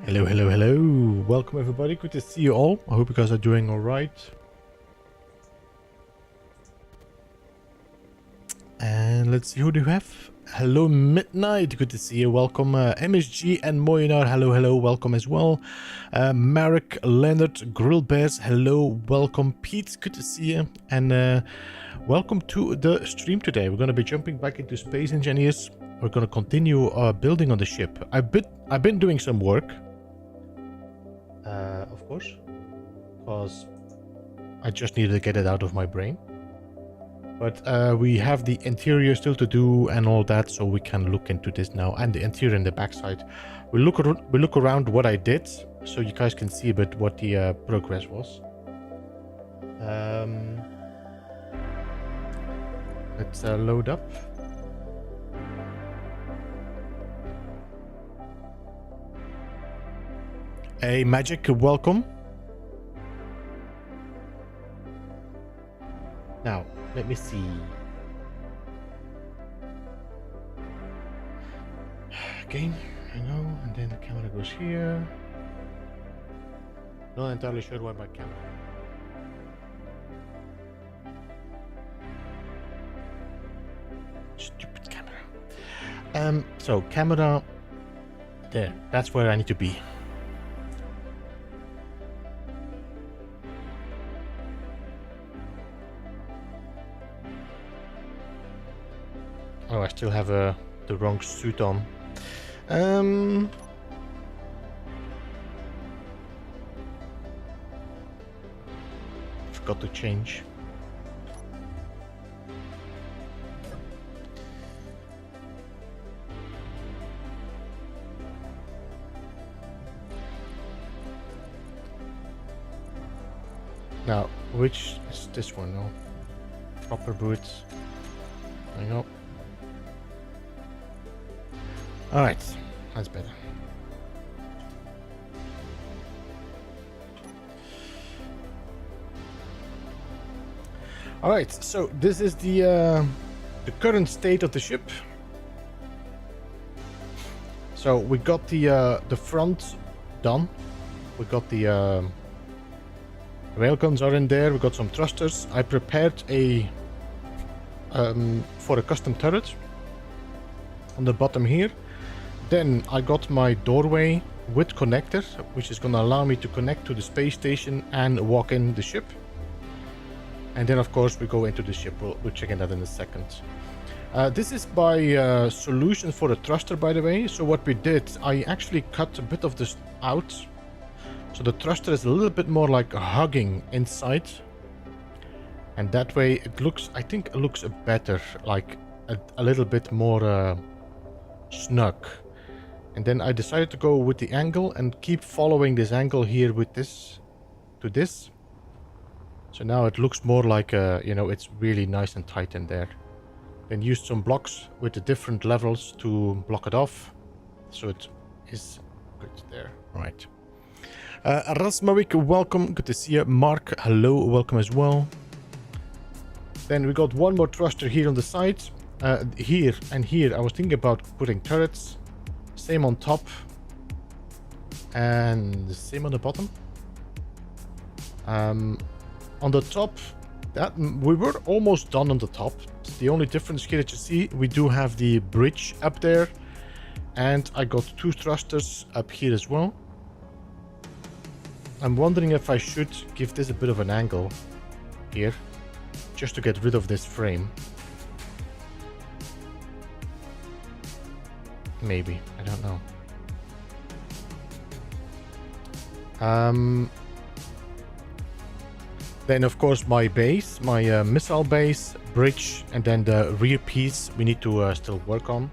Hello, hello, hello. Welcome everybody. Good to see you all. I hope you guys are doing all right. And let's see, who do you have? Hello, Midnight. Good to see you. Welcome, MSG and Moinar. Hello, hello. Welcome as well. Marek, Leonard, Grill Bears. Hello, welcome. Pete, good to see you. And welcome to the stream today. We're going to be jumping back into Space Engineers. We're going to continue building on the ship. I've been doing some work. Of course, because I just needed to get it out of my brain. But we have the interior still to do and all that, so we can look into this now. And the interior and the backside. We look around what I did, so you guys can see a bit what the progress was. Let's load up. Hey, Magic, welcome. Now, let me see. Again, I know, and then the camera goes here. Not entirely sure why my camera. Stupid camera. So camera there. That's where I need to be. Oh, I still have the wrong suit on. Forgot to change. Now, which is this one? No, proper boots. There you go. Alright, that's better. Alright, so this is the current state of the ship. So we got the front done. We got the railguns are in there. We got some thrusters. I prepared a for a custom turret on the bottom here. Then I got my doorway with connector, which is going to allow me to connect to the space station and walk in the ship. And then of course we go into the ship. We'll check that in a second. This is by solution for the thruster, by the way. So what we did, I actually cut a bit of this out. So the thruster is a little bit more like hugging inside. And that way it looks, I think it looks better, like a little bit more snug. And then I decided to go with the angle and keep following this angle here with this to this. So now it looks more like you know, it's really nice and tight in there. Then used some blocks with the different levels to block it off, so it is good there. Right. Rasmavik, welcome. Good to see you. Mark, hello, welcome as well. Then we got one more thruster here on the side. Here and here I was thinking about putting turrets. Same on top. And the same on the bottom. On the top, that we were almost done on the top. The only difference here that you see, we do have the bridge up there. And I got two thrusters up here as well. I'm wondering if I should give this a bit of an angle here, just to get rid of this frame. Maybe, I don't know. Then of course my base, my missile base, bridge, and then the rear piece we need to still work on.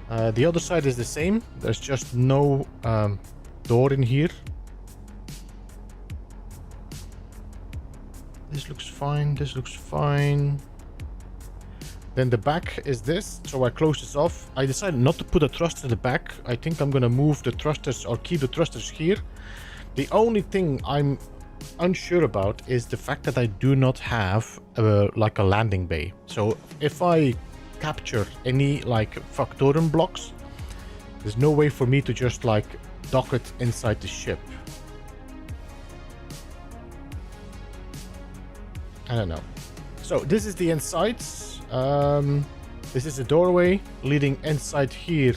The other side is the same. There's just no door in here. This looks fine, this looks fine. Then the back is this, so I close this off. I decided not to put a thruster in the back. I think I'm gonna move the thrusters or keep the thrusters here. The only thing I'm unsure about is the fact that I do not have like a landing bay. So if I capture any like Factorum blocks, there's no way for me to just like dock it inside the ship. I don't know. So this is the inside. This is the doorway leading inside here.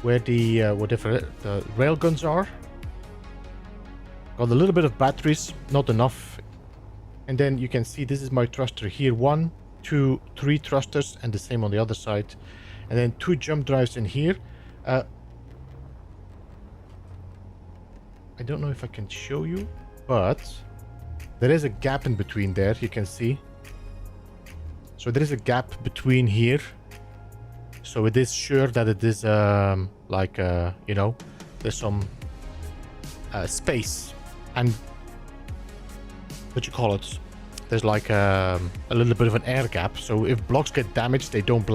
Where the whatever the rail guns are. Got a little bit of batteries, not enough. And then you can see this is my thruster here. 1, 2, 3 thrusters, and the same on the other side. And then 2 jump drives in here. I don't know if I can show you, but there is a gap in between there, you can see. So there is a gap between here. So it is sure that it is you know, there's some space. And what you call it? There's like a little bit of an air gap. So if blocks get damaged, they don't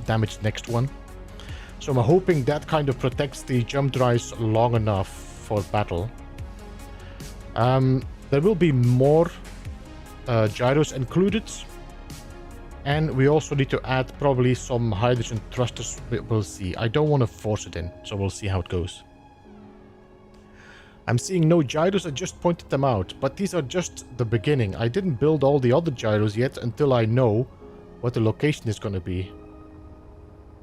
damage the next one. So I'm hoping that kind of protects the jump drives long enough for battle. There will be more gyros included. And we also need to add probably some hydrogen thrusters. We'll see. I don't want to force it in, so we'll see how it goes. I'm seeing no gyros, I just pointed them out. But these are just the beginning. I didn't build all the other gyros yet until I know what the location is going to be.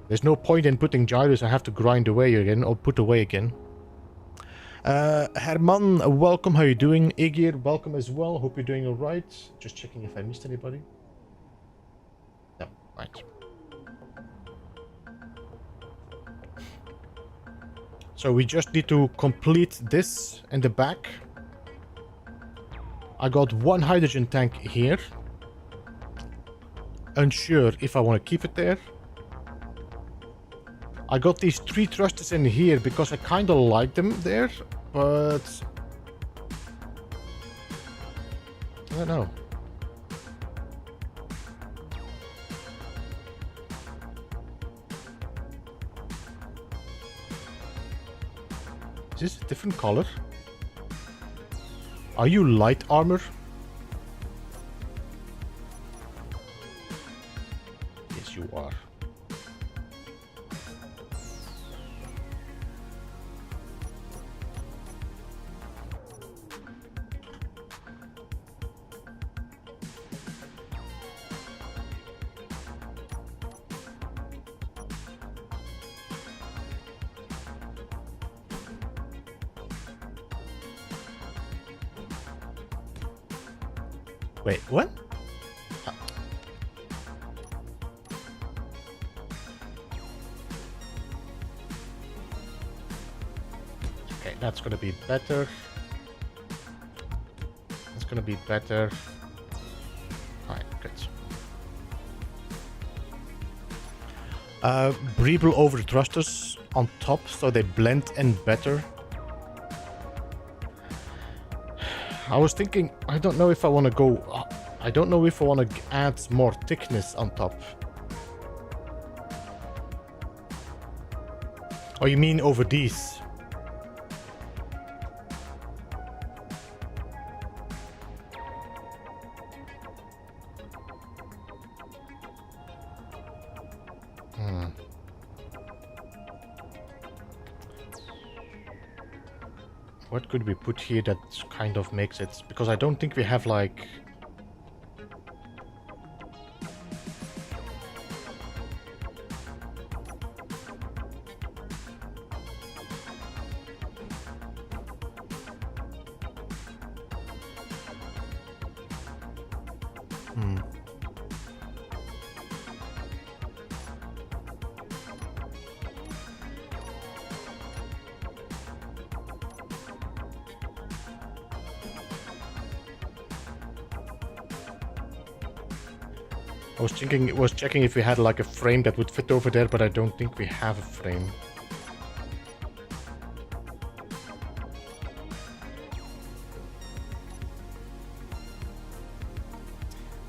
There's no point in putting gyros I have to grind away again, or put away again. Herman, welcome. How you doing? Igir, welcome as well. Hope you're doing alright. Just checking if I missed anybody. No, right. So we just need to complete this in the back. I got 1 hydrogen tank here. Unsure if I want to keep it there. I got these 3 thrusters in here because I kind of like them there, but I don't know. Is this a different color? Are you light armor? Yes, you are. Wait, what? Okay, that's gonna be better. That's gonna be better. Alright, good. Breeble over thrusters on top so they blend in better. I was thinking, I don't know if I want to go, I don't know if I want to add more thickness on top. Oh, you mean over these? What could we put here that kind of makes it? Because I don't think we have like... I was checking if we had like a frame that would fit over there, but I don't think we have a frame.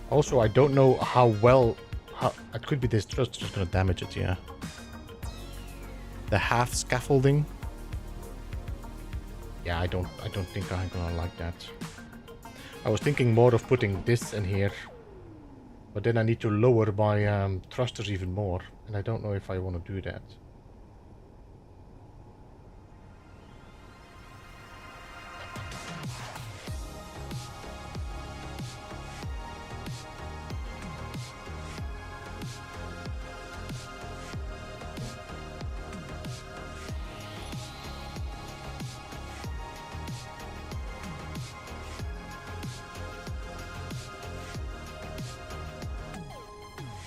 Also, I don't know how well... it could be this just gonna damage it, yeah. The half scaffolding. Yeah, I don't think I'm gonna like that. I was thinking more of putting this in here. But then I need to lower my thrusters even more. And I don't know if I want to do that.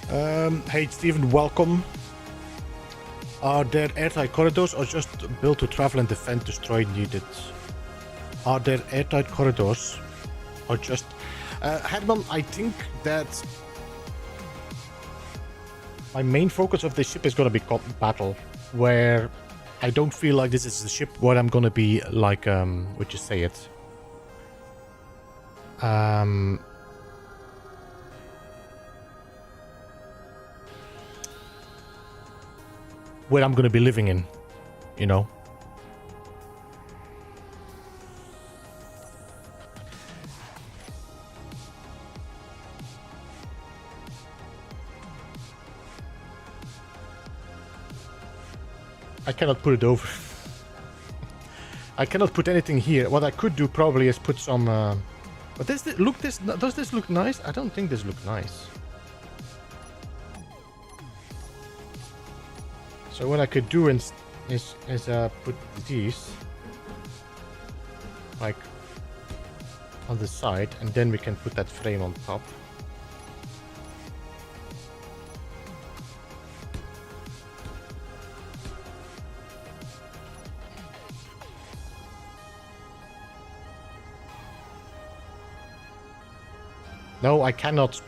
Hey Stephen, welcome. Are there airtight corridors or just built to travel and defend destroy needed? Are there airtight corridors or just... Herman, I think that my main focus of this ship is going to be battle, where I don't feel like this is the ship where I'm going to be like, would you say it? Where I'm going to be living in, you know? I cannot put it over. I cannot put anything here. What I could do probably is put some... But does this look nice? I don't think this looks nice. So what I could do is put these like on the side, and then we can put that frame on top. No, I cannot.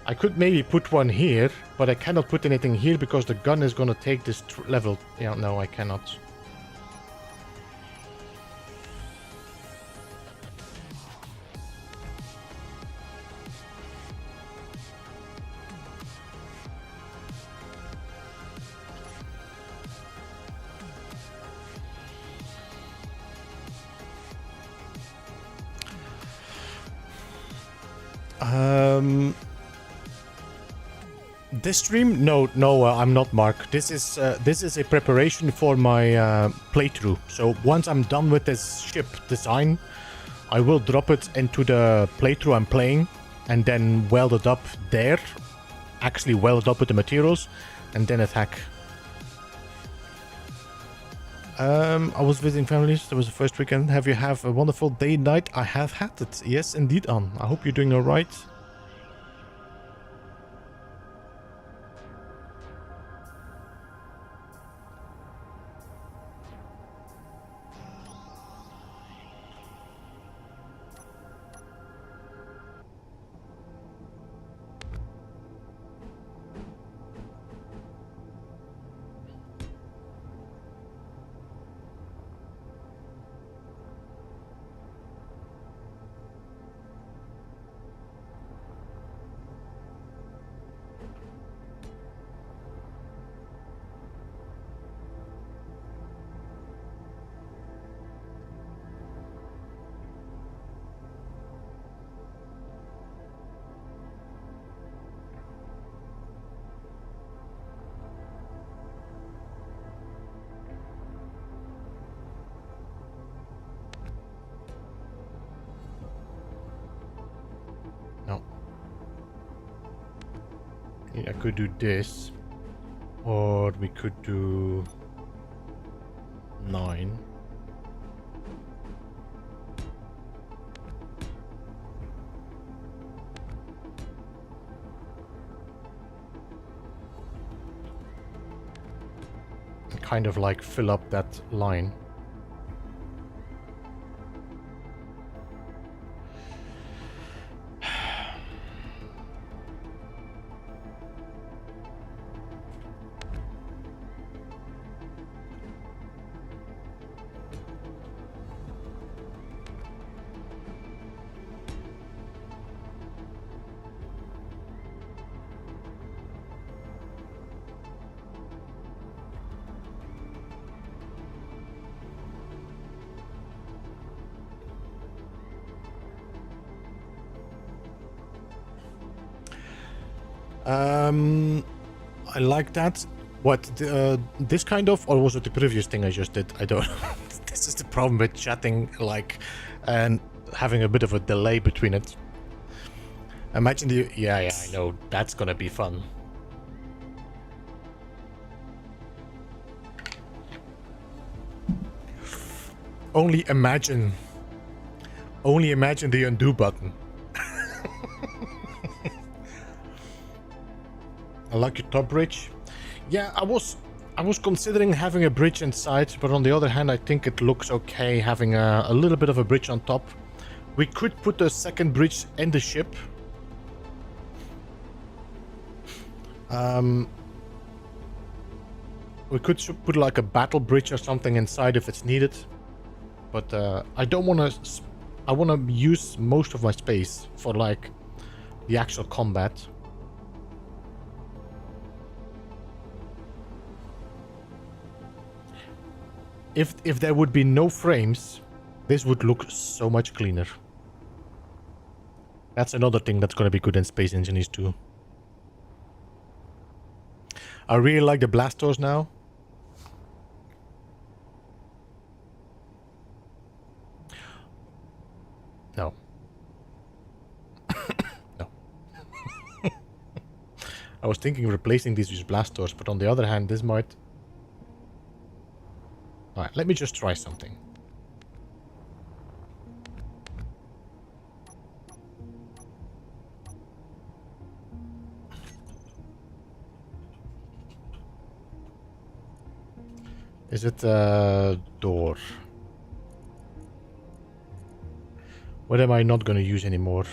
I could maybe put one here, but I cannot put anything here because the gun is gonna take this level. Yeah, no, I cannot. This stream? No, I'm not, Mark. This is a preparation for my playthrough. So once I'm done with this ship design, I will drop it into the playthrough I'm playing, and then weld it up there. Actually weld it up with the materials, and then attack. I was visiting families. That was the first weekend. Have you a wonderful day and night? I have had it. Yes, indeed, on. I hope you're doing all right. I could do this, or we could do 9. And kind of like fill up that line. I like that. What, this kind of, or was it the previous thing I just did? I don't know. This is the problem with chatting, like, and having a bit of a delay between it. Imagine the, yeah, I know, that's gonna be fun. Only imagine the undo button. I like your top bridge. Yeah, I was considering having a bridge inside, but on the other hand, I think it looks okay having a little bit of a bridge on top. We could put a second bridge in the ship. We could put like a battle bridge or something inside if it's needed. But I don't want to... I want to use most of my space for like the actual combat. If there would be no frames, this would look so much cleaner. That's another thing that's going to be good in Space Engineers too. I really like the blast doors now. No. No. I was thinking of replacing these with blast doors, but on the other hand, this might... Alright, let me just try something. Is it a door? What am I not going to use anymore?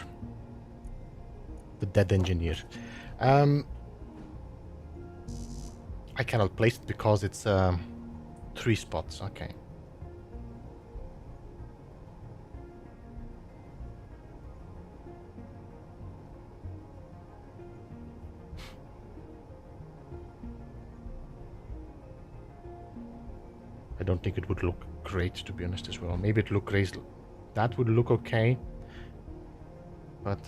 The dead engineer. I cannot place it because it's 3 spots. Okay. I don't think it would look great, to be honest, as well. Maybe it look great. That would look okay. But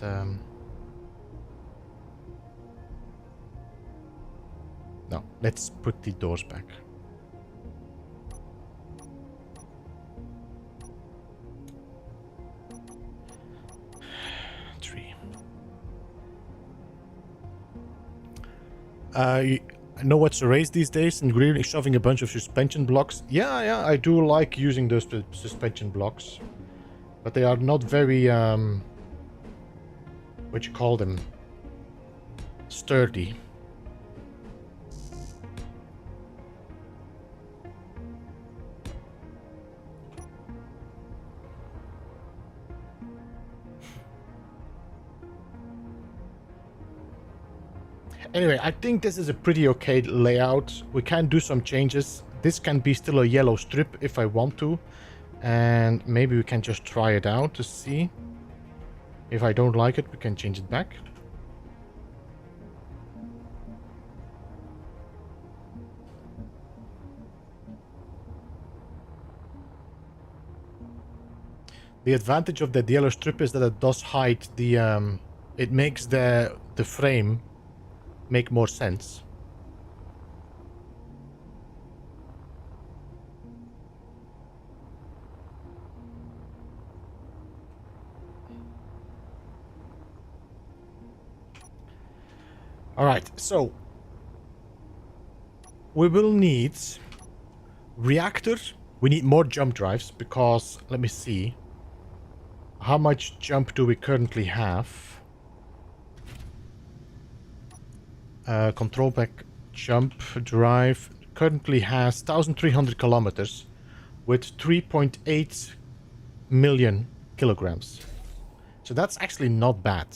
no, let's put the doors back. I know what's a race these days, and really shoving a bunch of suspension blocks. Yeah, I do like using those suspension blocks, but they are not very what you call them, sturdy. Anyway, I think this is a pretty okay layout. We can do some changes. This can be still a yellow strip if I want to. And maybe we can just try it out to see. If I don't like it, we can change it back. The advantage of that yellow strip is that it does hide the... it makes the frame make more sense. All right, so we will need reactors. We need more jump drives because, let me see, how much jump do we currently have? Control pack jump drive currently has 1,300 kilometers with 3.8 million kilograms. So that's actually not bad.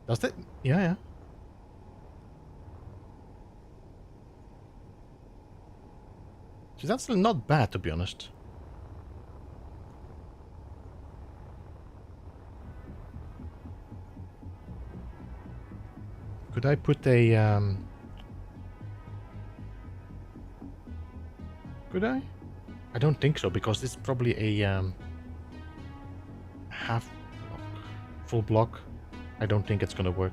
Does that? Yeah. So that's not bad, to be honest. Could I put a... Could I? I don't think so, because this is probably a half block. Full block. I don't think it's gonna work.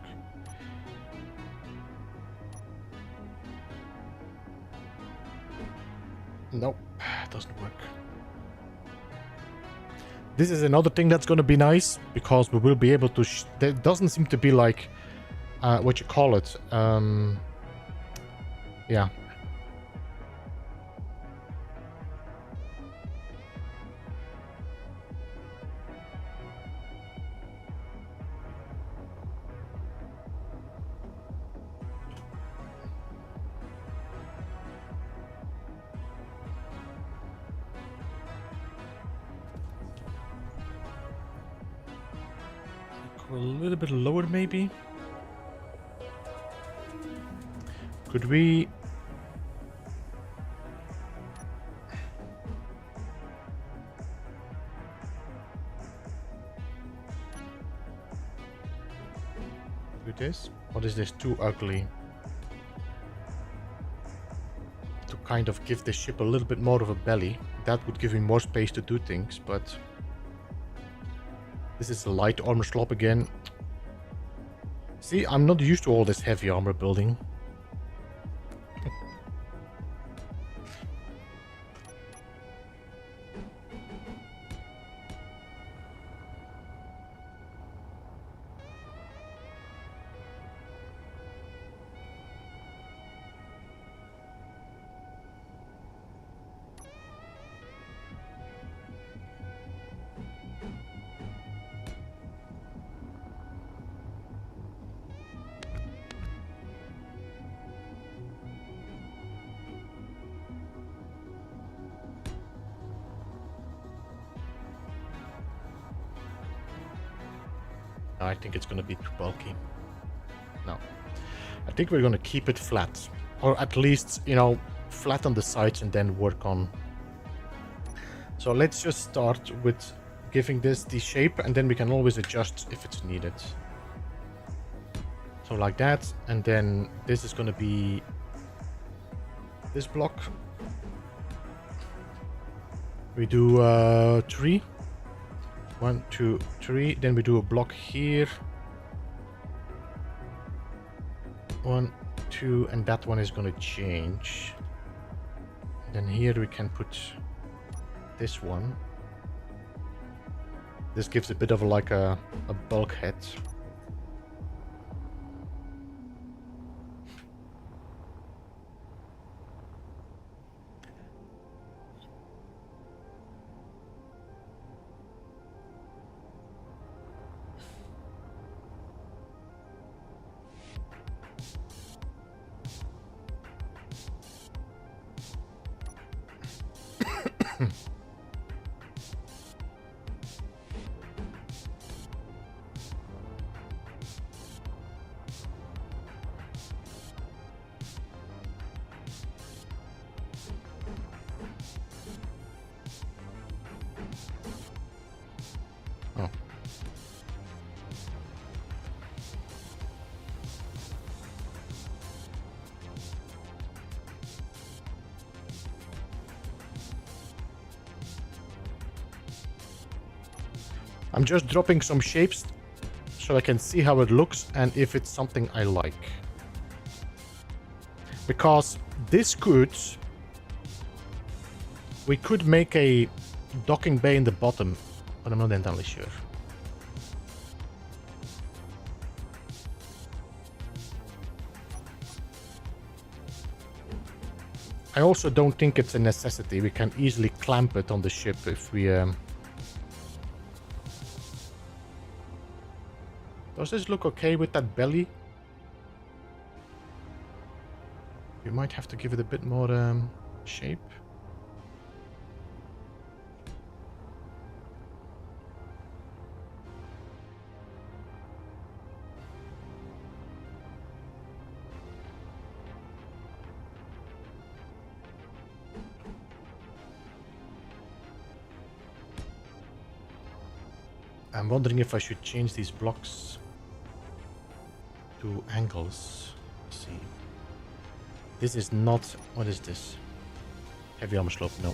Nope, it doesn't work. This is another thing that's gonna be nice, because we will be able to... there doesn't seem to be like... what you call it? Yeah. Go a little bit lower, maybe. Could we... do this? Or is this too ugly? To kind of give the ship a little bit more of a belly. That would give me more space to do things, but... This is a light armor slop again. See, I'm not used to all this heavy armor building. I think it's going to be too bulky. No. I think we're going to keep it flat. Or at least, you know, flat on the sides and then work on... So let's just start with giving this the shape and then we can always adjust if it's needed. So like that, and then this is going to be this block. We do 3. 1, 2, 3. Then we do a block here. 1, 2, and that one is going to change. Then here we can put this one. This gives a bit of like a bulkhead. Oh. I'm just dropping some shapes so I can see how it looks and if it's something I like. Because this could... We could make a docking bay in the bottom, but I'm not entirely sure. I also don't think it's a necessity. We can easily clamp it on the ship if we... Does this look okay with that belly? You might have to give it a bit more shape. I'm wondering if I should change these blocks to angles. Let's see. This is not... What is this? Heavy armor slope? No.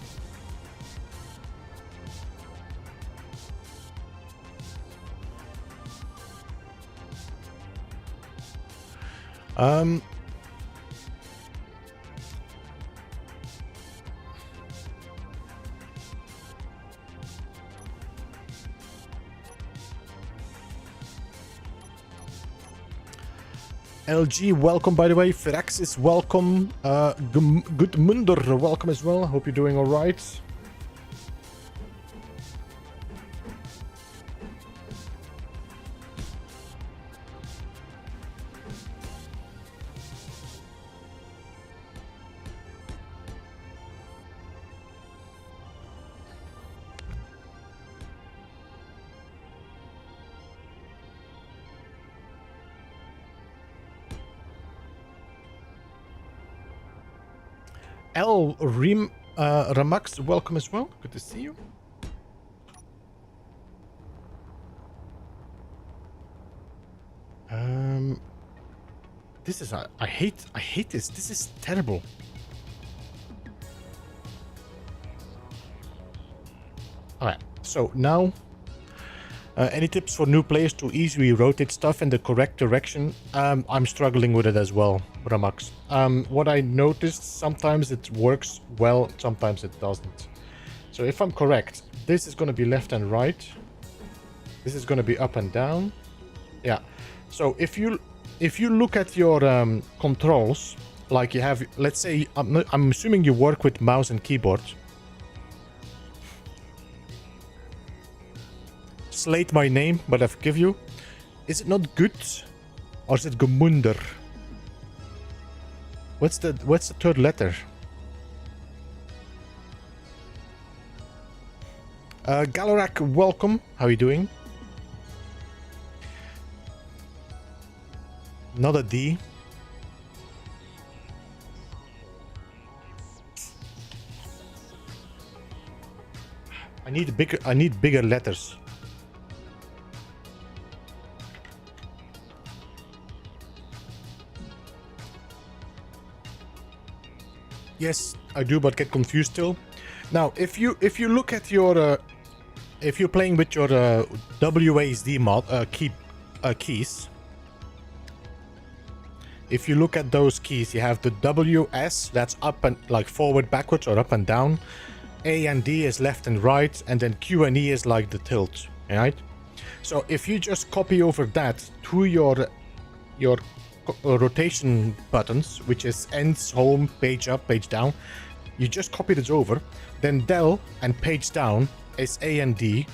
LG, welcome by the way. Firaxis, welcome. Good Munder, welcome as well. Hope you're doing all right. L Rim Ramax, welcome as well. Good to see you. This is I hate this. This is terrible. Alright, so now any tips for new players to easily rotate stuff in the correct direction? I'm struggling with it as well, Ramax. What I noticed, sometimes it works well, sometimes it doesn't. So if I'm correct, this is going to be left and right. This is going to be up and down. Yeah. So if you look at your controls, like you have, let's say, I'm assuming you work with mouse and keyboard. Slate my name, but I forgive you. Is it not good, or is it gemunder? What's the third letter? Galorak, welcome. How are you doing? Not a D. I need bigger letters. Yes, I do, but get confused still. Now, if you look at your if you're playing with your WASD mod keys, if you look at those keys, you have the WS, that's up and like forward, backwards, or up and down. A and D is left and right, and then Q and E is like the tilt, right? So if you just copy over that to your rotation buttons, which is ends, home, page up, page down, you just copy this over. Then del and page down is A and D,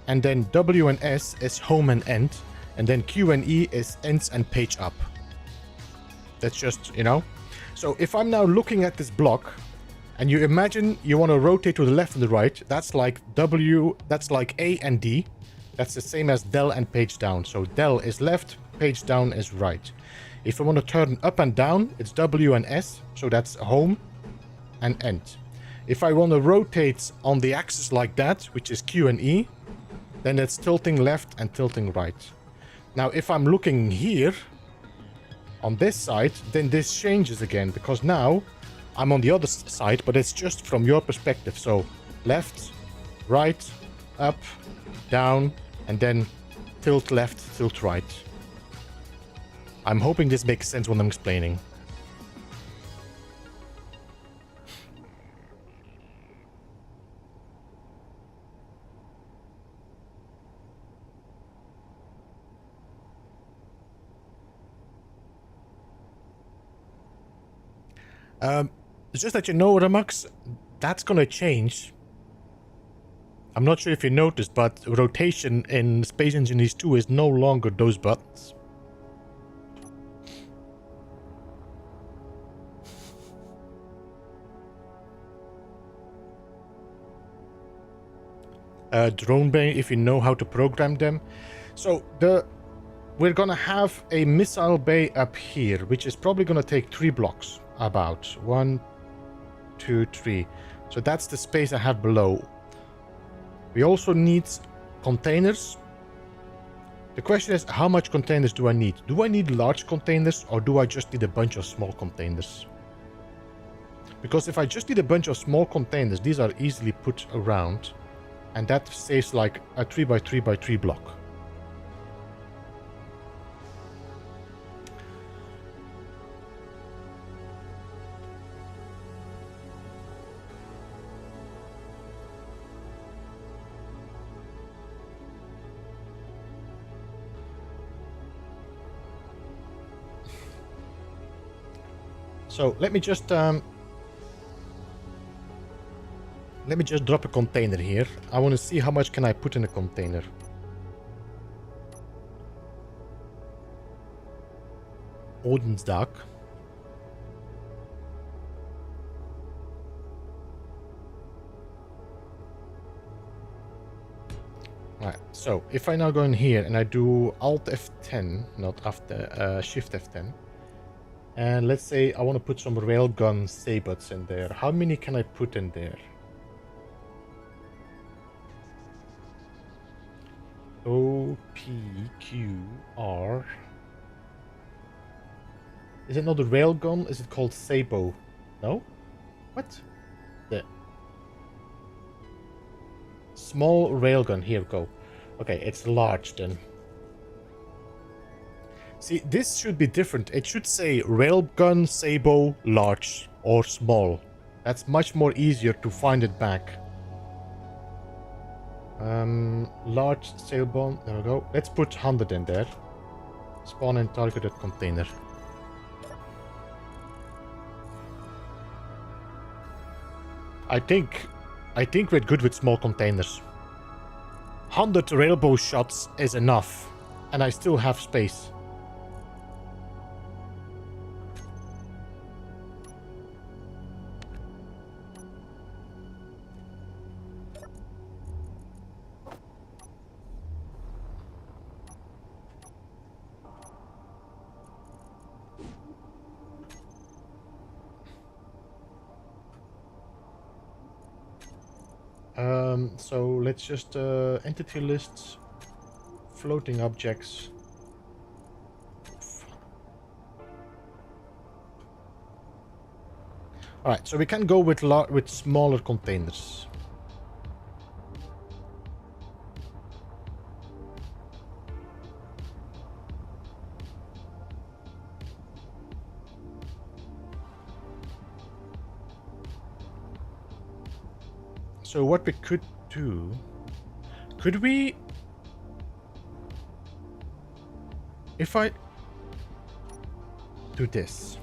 and then W and S is home and end, and then Q and E is ends and page up. That's just, you know. So if I'm now looking at this block, and you imagine you want to rotate to the left and the right, that's like W, that's like A and D. That's the same as del and page down. So del is left, page down is right. If I want to turn up and down, it's W and S, so that's home and end. If I want to rotate on the axis like that, which is Q and E, then it's tilting left and tilting right. Now, if I'm looking here, on this side, then this changes again, because now I'm on the other side, but it's just from your perspective. So left, right, up, down, and then tilt left, tilt right. I'm hoping this makes sense when I'm explaining. Just that you know, Ramax, that's gonna change. I'm not sure if you noticed, but rotation in Space Engineers 2 is no longer those buttons. Drone bay, if you know how to program them. So we're gonna have a missile bay up here, which is probably gonna take 3 blocks. About 1, 2, 3. So that's the space I have below. We also need containers. The question is, how much containers do I need? Do I need large containers, or do I just need a bunch of small containers? Because if I just need a bunch of small containers, these are easily put around, and that saves like a 3x3x3 block. So let me just drop a container here. I want to see how much can I put in a container. Odensdag. Right. So if I now go in here and I do Alt F10, not after Shift F10. And let's say I want to put some railgun sabots in there. How many can I put in there? O, P, Q, R. Is it not a railgun? Is it called Sabo? No? What? The small railgun. Here we go. Okay, it's large then. See, this should be different. It should say railgun, Sabo, large or small. That's much more easier to find it back. Large sailbone. There we go. Let's put 100 in there. Spawn in targeted container. I think we're good with small containers. 100 railbow shots is enough, and I still have space. So let's just entity lists, floating objects. All right, so we can go with smaller containers. So what we could do, could we, if I do this,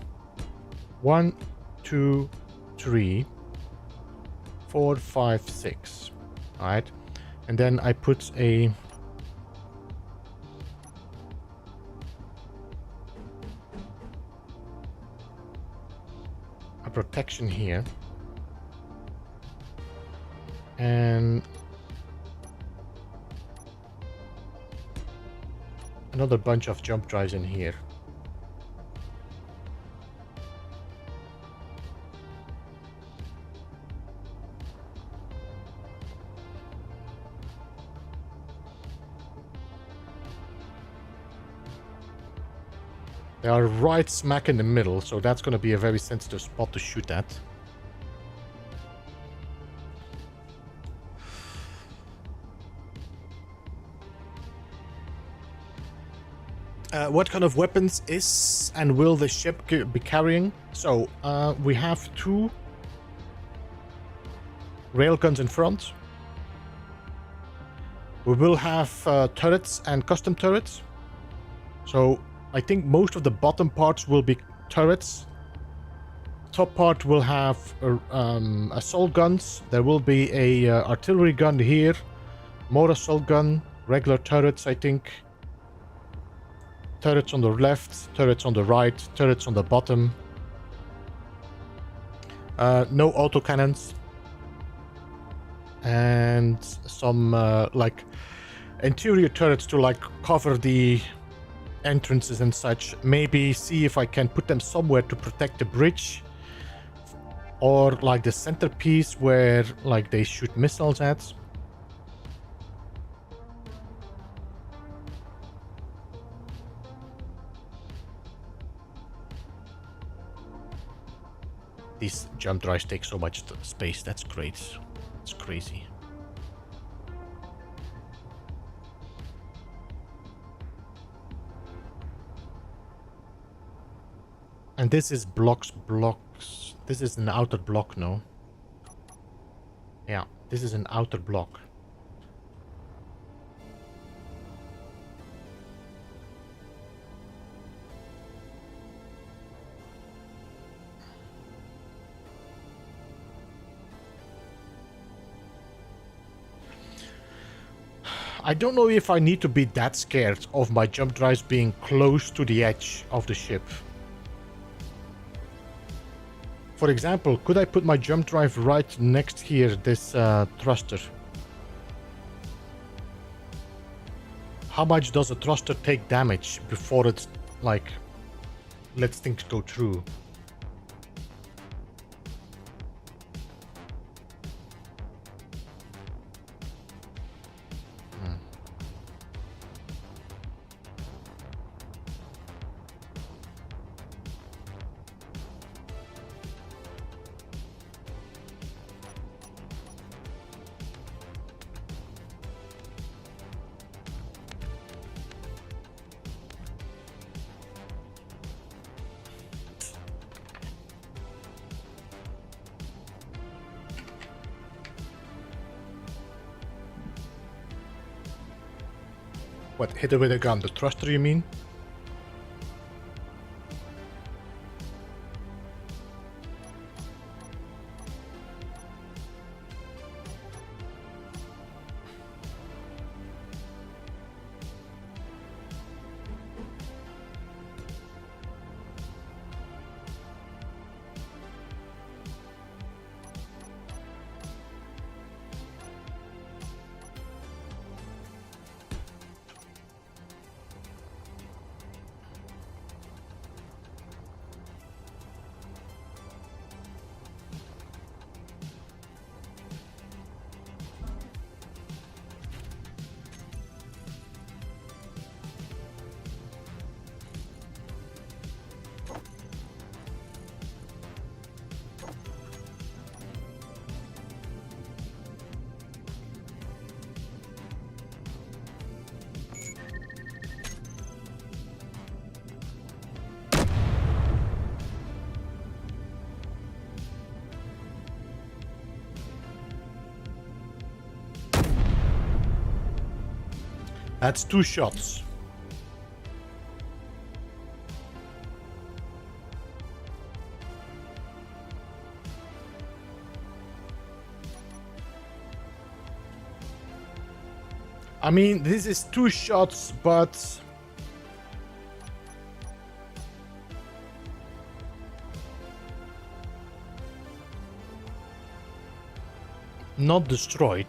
1, 2, 3, 4, 5, 6, all right, and then I put a protection here. And another bunch of jump drives in here. They are right smack in the middle, so that's going to be a very sensitive spot to shoot at. What kind of weapons is and will the ship be carrying? So, we have 2 railguns in front. We will have turrets and custom turrets. So, I think most of the bottom parts will be turrets. Top part will have assault guns. There will be a artillery gun here. More assault gun. Regular turrets, I think. Turrets on the left, turrets on the right, turrets on the bottom. No autocannons. And some like interior turrets to like cover the entrances and such. Maybe see if I can put them somewhere to protect the bridge. Or like the centerpiece where like they shoot missiles at. These jump drives take so much space. That's great. It's crazy. And this is blocks. This is an outer block, no? Yeah, this is an outer block. I don't know if I need to be that scared of my jump drives being close to the edge of the ship. For example, could I put my jump drive right next here, this thruster? How much does a thruster take damage before it's like lets things go through. What, hit it with a gun? The thruster, you mean? That's 2 shots. I mean, this is 2 shots, but not destroyed.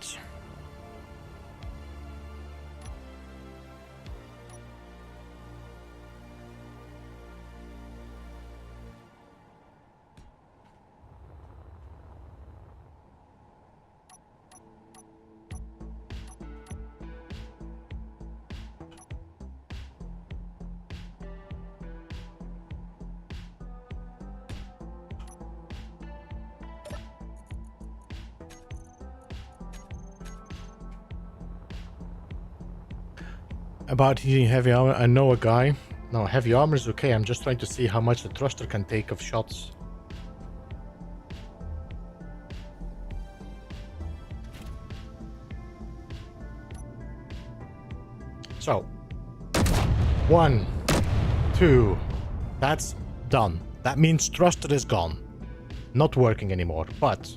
About using heavy armor, I know a guy. No, heavy armor is okay. I'm just trying to see how much the thruster can take of shots. So, 1, 2, that's done. That means thruster is gone. Not working anymore, but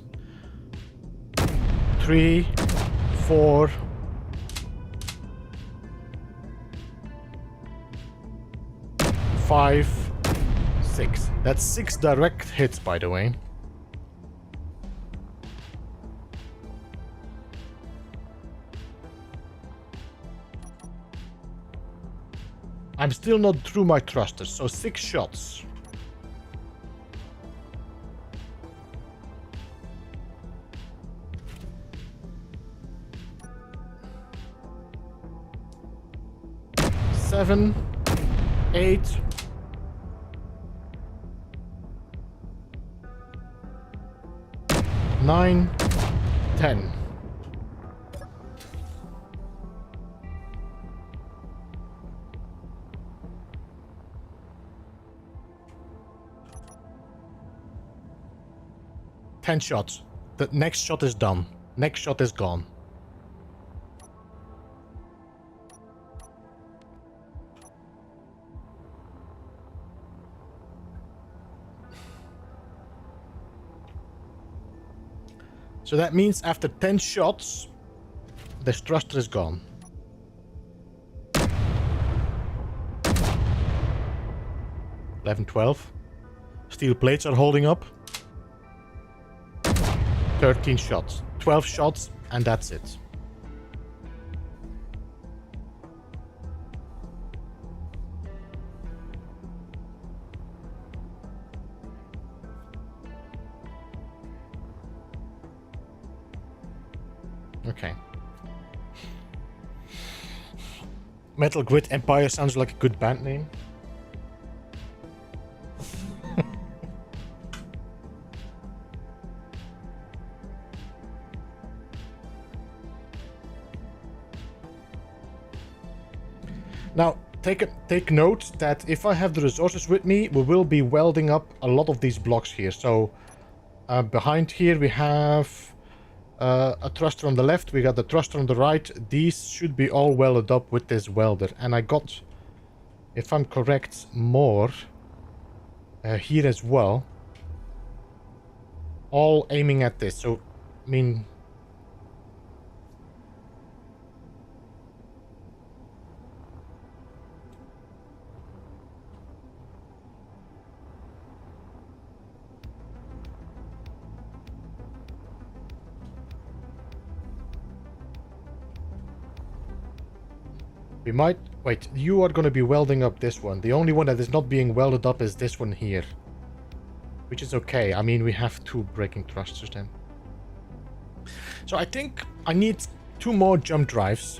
3, 4, 5, 6. That's 6 direct hits, by the way. I'm still not through my thrusters, so 6 shots. Seven, 8. 9, 10. Ten shots. The next shot is done. Next shot is gone. So that means after 10 shots, the thruster is gone. (11, 12). Steel plates are holding up. 13 shots. 12 shots, and that's it. Okay. Metal Grid Empire sounds like a good band name. Now, take note that if I have the resources with me, we will be welding up a lot of these blocks here. So, behind here we have a thruster on the left, we got the thruster on the right. These should be all welded up with this welder. And I got, if I'm correct, more here as well. All aiming at this. So, I mean... we might... Wait, you are going to be welding up this one. The only one that is not being welded up is this one here. Which is okay. I mean, we have 2 braking thrusters then. So I think I need 2 more jump drives.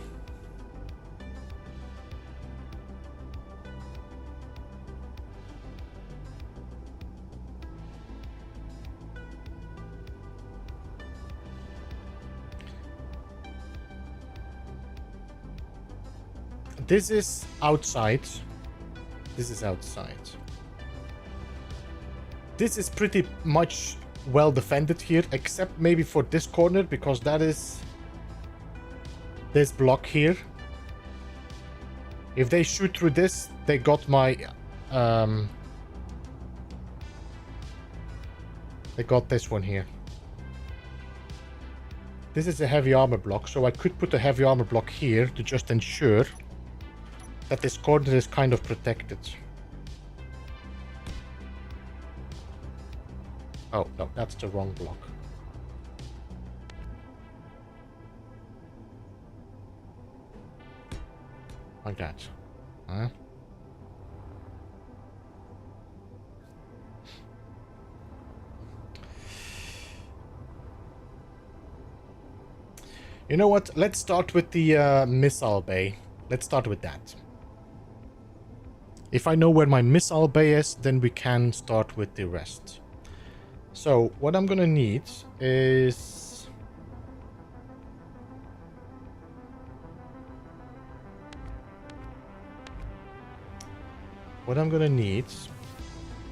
This is outside. This is outside. This is pretty much well defended here, except maybe for this corner, because that is this block here. If they shoot through this, they got my... they got this one here. This is a heavy armor block, so I could put a heavy armor block here to just ensure that this corner is kind of protected. Oh, no, that's the wrong block. Like that. Huh? You know what? Let's start with the missile bay. Let's start with that. If I know where my missile bay is, then we can start with the rest. So, what I'm gonna need is... what I'm gonna need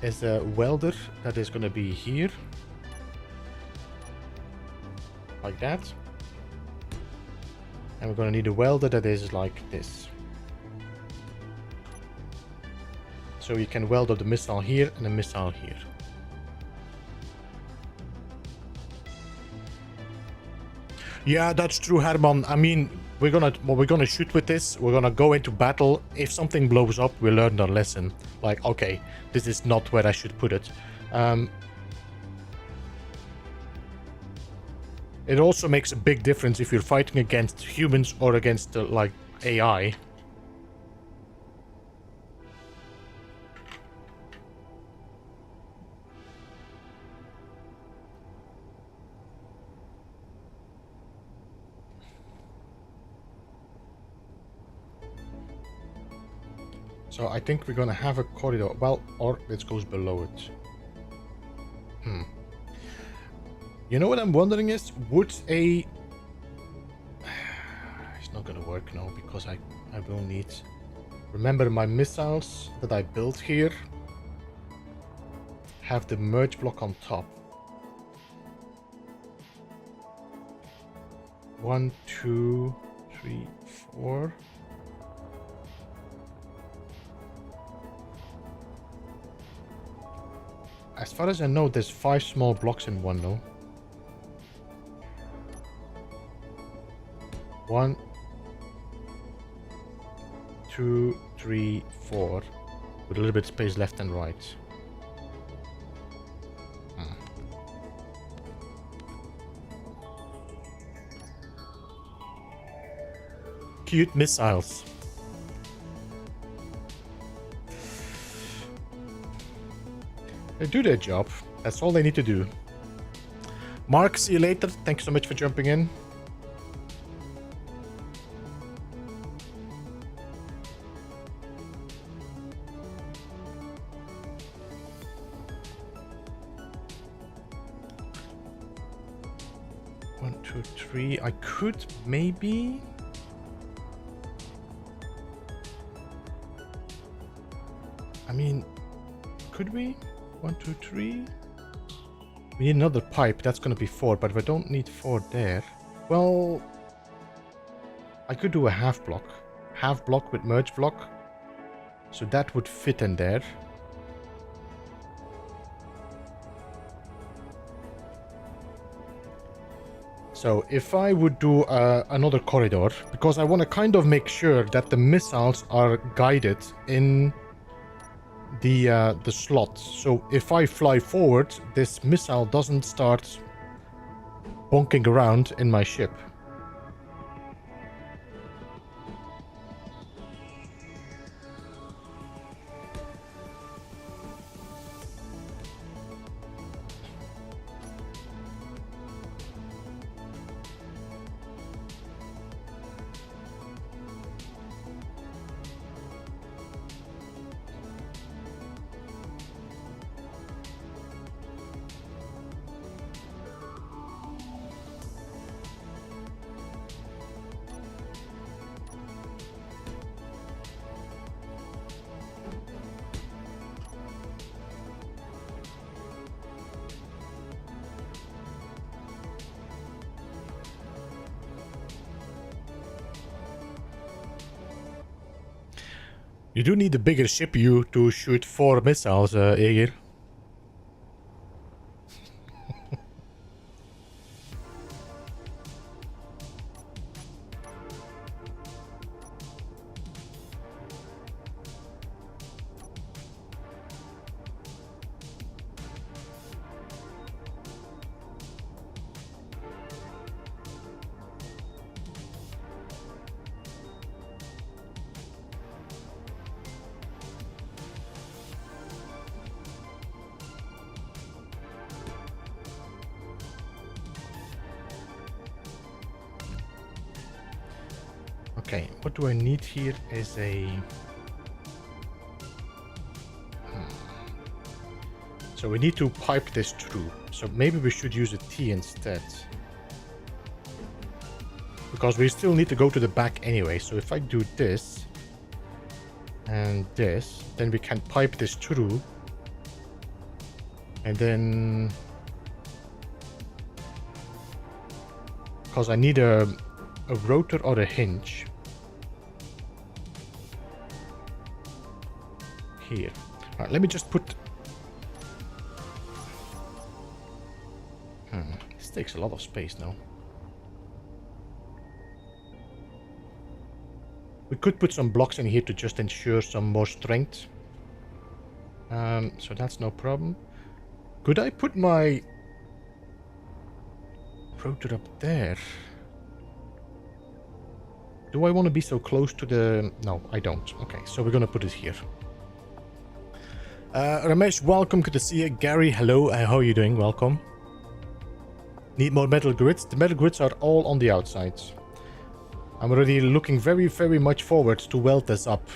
is a welder that is gonna be here. Like that. And we're gonna need a welder that is like this. So you can weld up the missile here and the missile here. Yeah, that's true, Herman. I mean, we're gonna shoot with this. We're gonna go into battle. If something blows up, we learned our lesson. Like, okay, this is not where I should put it. It also makes a big difference if you're fighting against humans or against like AI. So I think we're gonna have a corridor. Well, or this goes below it. You know what I'm wondering is, would a... it's not gonna work now, because I will need... Remember, my missiles that I built here have the merge block on top. 1, 2, 3, 4... As far as I know, there's 5 small blocks in one, though. 1, 2, 3, 4, with a little bit of space left and right. Cute missiles. They do their job. That's all they need to do. Mark, see you later. Thank you so much for jumping in. 2, 3. I could maybe... I mean, could we? 1, 2, 3. We need another pipe. That's going to be 4, but we don't need 4 there. Well, I could do a half block. Half block with merge block. So that would fit in there. So if I would do another corridor, because I want to kind of make sure that the missiles are guided in the slots. So if I fly forward, this missile doesn't start bonking around in my ship. You do need a bigger ship you to shoot 4 missiles, Aegir. Okay, what do I need here is a... So we need to pipe this through. So maybe we should use a T instead. Because we still need to go to the back anyway. So if I do this and this, then we can pipe this through. And then... Because I need a rotor or a hinge. Here. Alright, let me just put... This takes a lot of space now. We could put some blocks in here to just ensure some more strength. So that's no problem. Could I put my rotor up there? Do I want to be so close to the... No, I don't. Okay, so we're gonna put it here. Ramesh, welcome. Good to see you. Gary, hello. How are you doing? Welcome. Need more metal grids? The metal grids are all on the outside. I'm already looking very, very much forward to weld this up.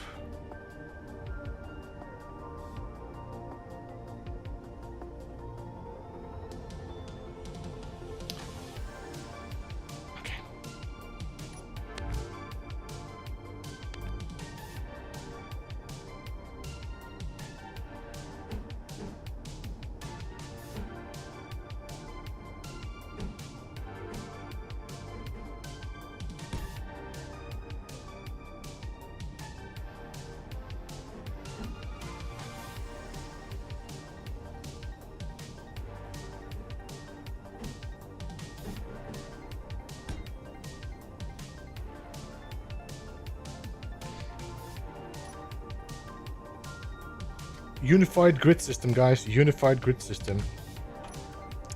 Unified grid system, guys. Unified grid system.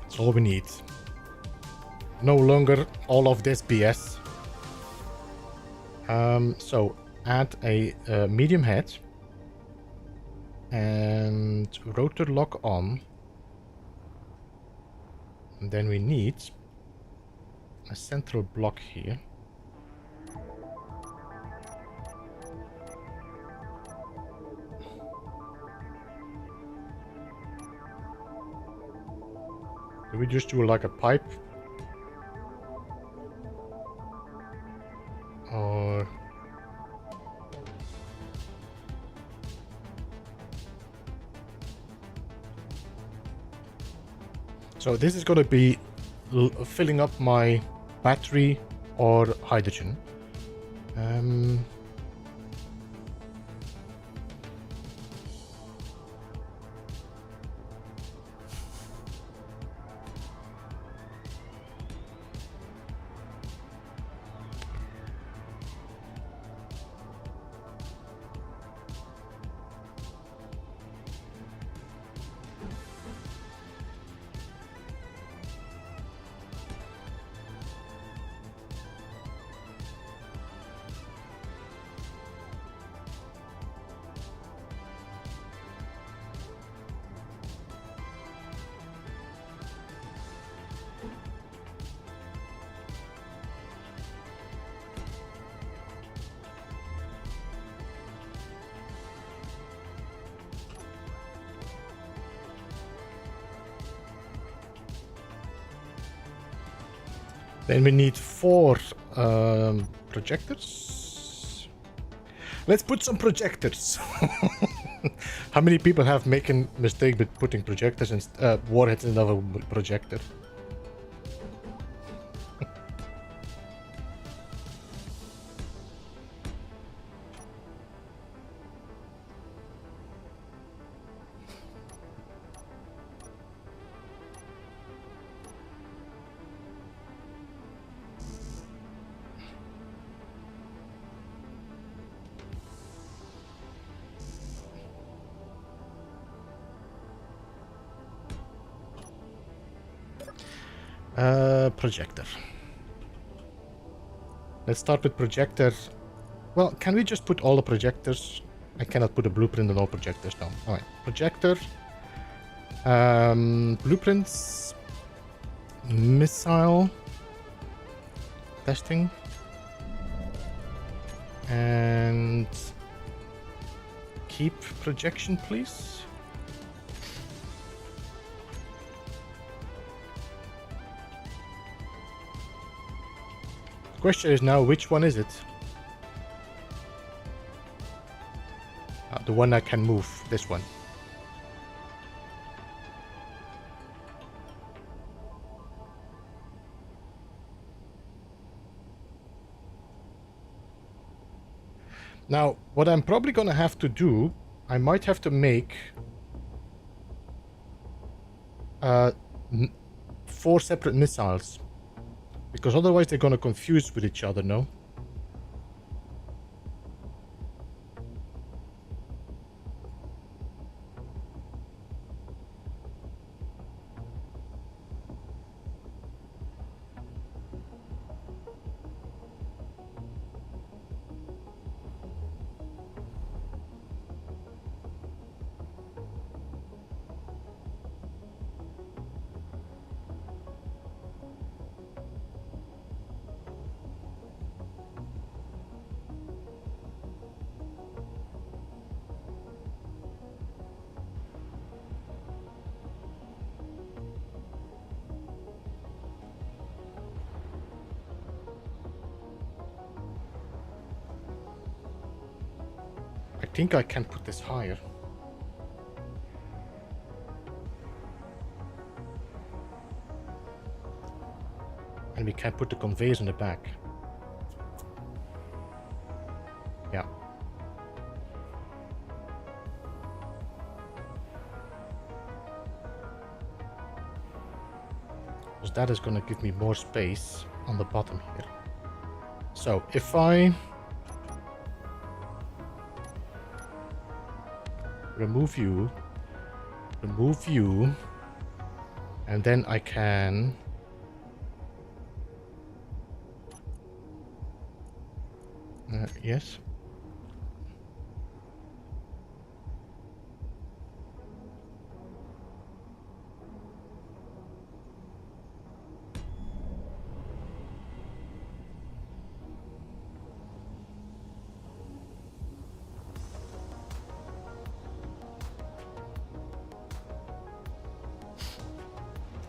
That's all we need. No longer all of this BS. So add a medium head and rotor lock on. And then we need a central block here. Do we just do like a pipe? So this is going to be filling up my battery or hydrogen. Then we need 4 projectors. Let's put some projectors. How many people have making mistake with putting projectors and warheads in another projector? Projector. Let's start with projector. Well, can we just put all the projectors? I cannot put a blueprint on all projectors now. Alright, projector. Blueprints. Missile. Testing. And keep projection, please. Question is now, which one is it? The one I can move, this one. Now, what I'm probably gonna have to do, I might have to make 4 separate missiles. Because otherwise they're gonna confuse with each other, no? I think I can put this higher. And we can put the conveyors in the back. Yeah. Because that is going to give me more space on the bottom here. So if I remove you, and then I can yes.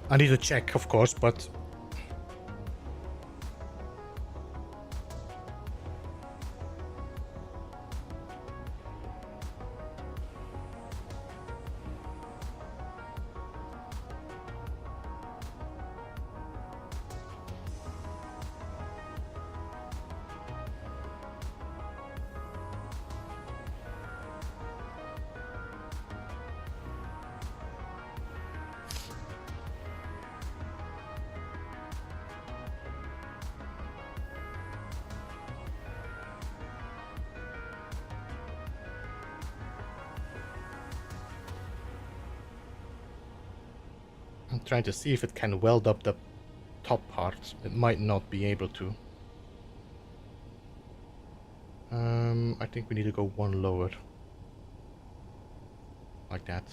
I need to check, of course, but I'm trying to see if it can weld up the top part. It might not be able to. I think we need to go one lower. Like that.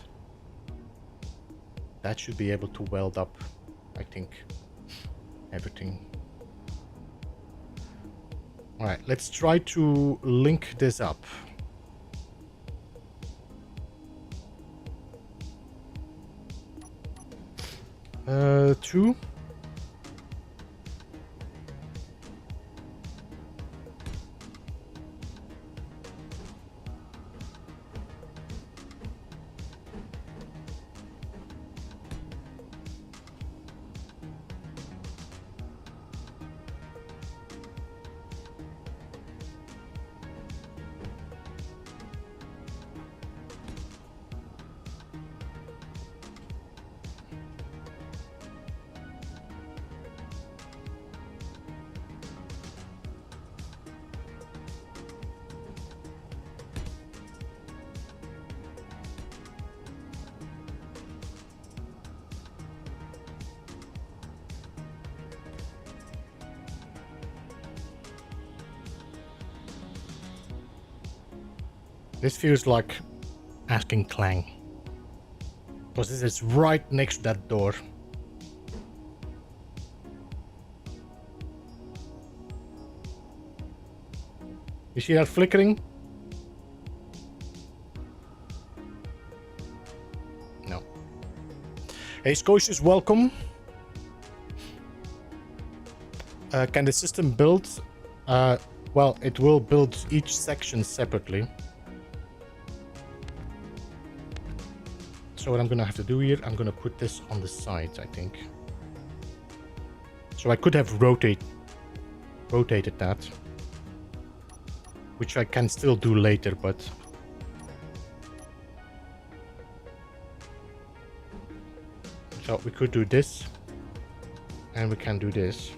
That should be able to weld up, I think, everything. Alright, let's try to link this up. Two. This feels like asking Clang. Because this is right next to that door. You see that flickering? No. Hey Scotia's, welcome. Can the system build? Well, it will build each section separately. So what I'm gonna have to do here, I'm gonna put this on the side, I think. So I could have rotated that. Which I can still do later, but... So we could do this. And we can do this.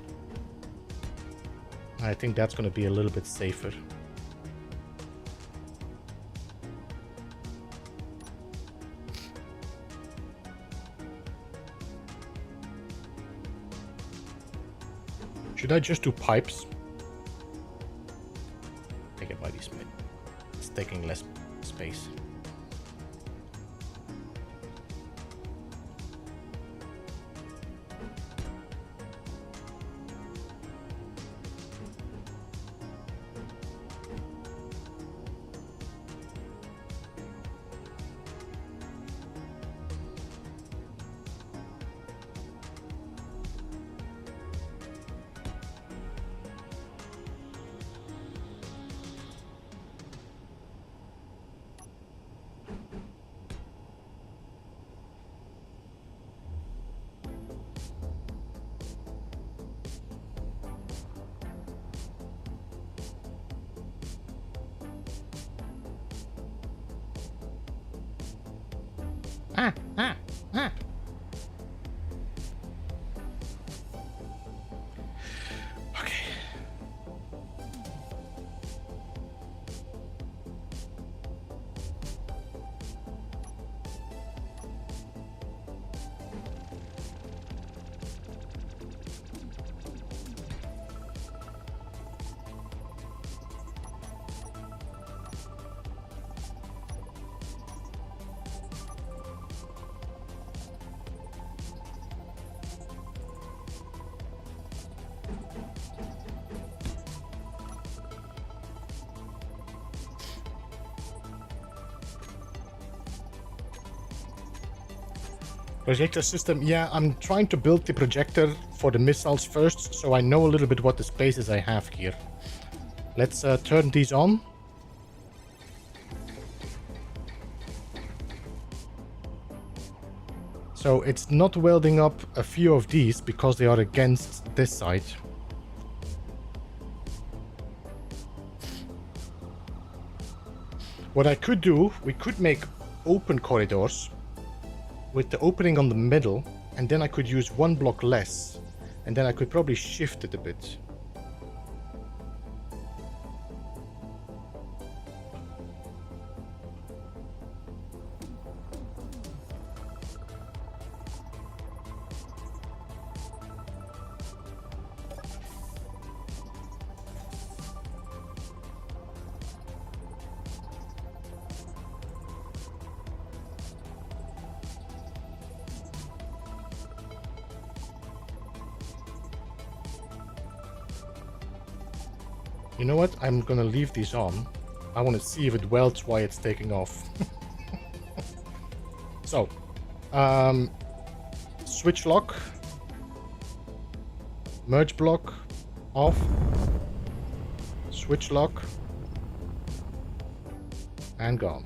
I think that's gonna be a little bit safer. Should I just do pipes? Take it by this bit. It's taking less space. Okay. Projector system, yeah, I'm trying to build the projector for the missiles first, so I know a little bit what the spaces I have here. Let's turn these on. So it's not welding up a few of these because they are against this side. What I could do, we could make open corridors with the opening on the middle, and then I could use one block less, and then I could probably shift it a bit. You know what? I'm gonna leave these on. I want to see if it welds while it's taking off. So, switch lock, merge block, off, switch lock, and gone.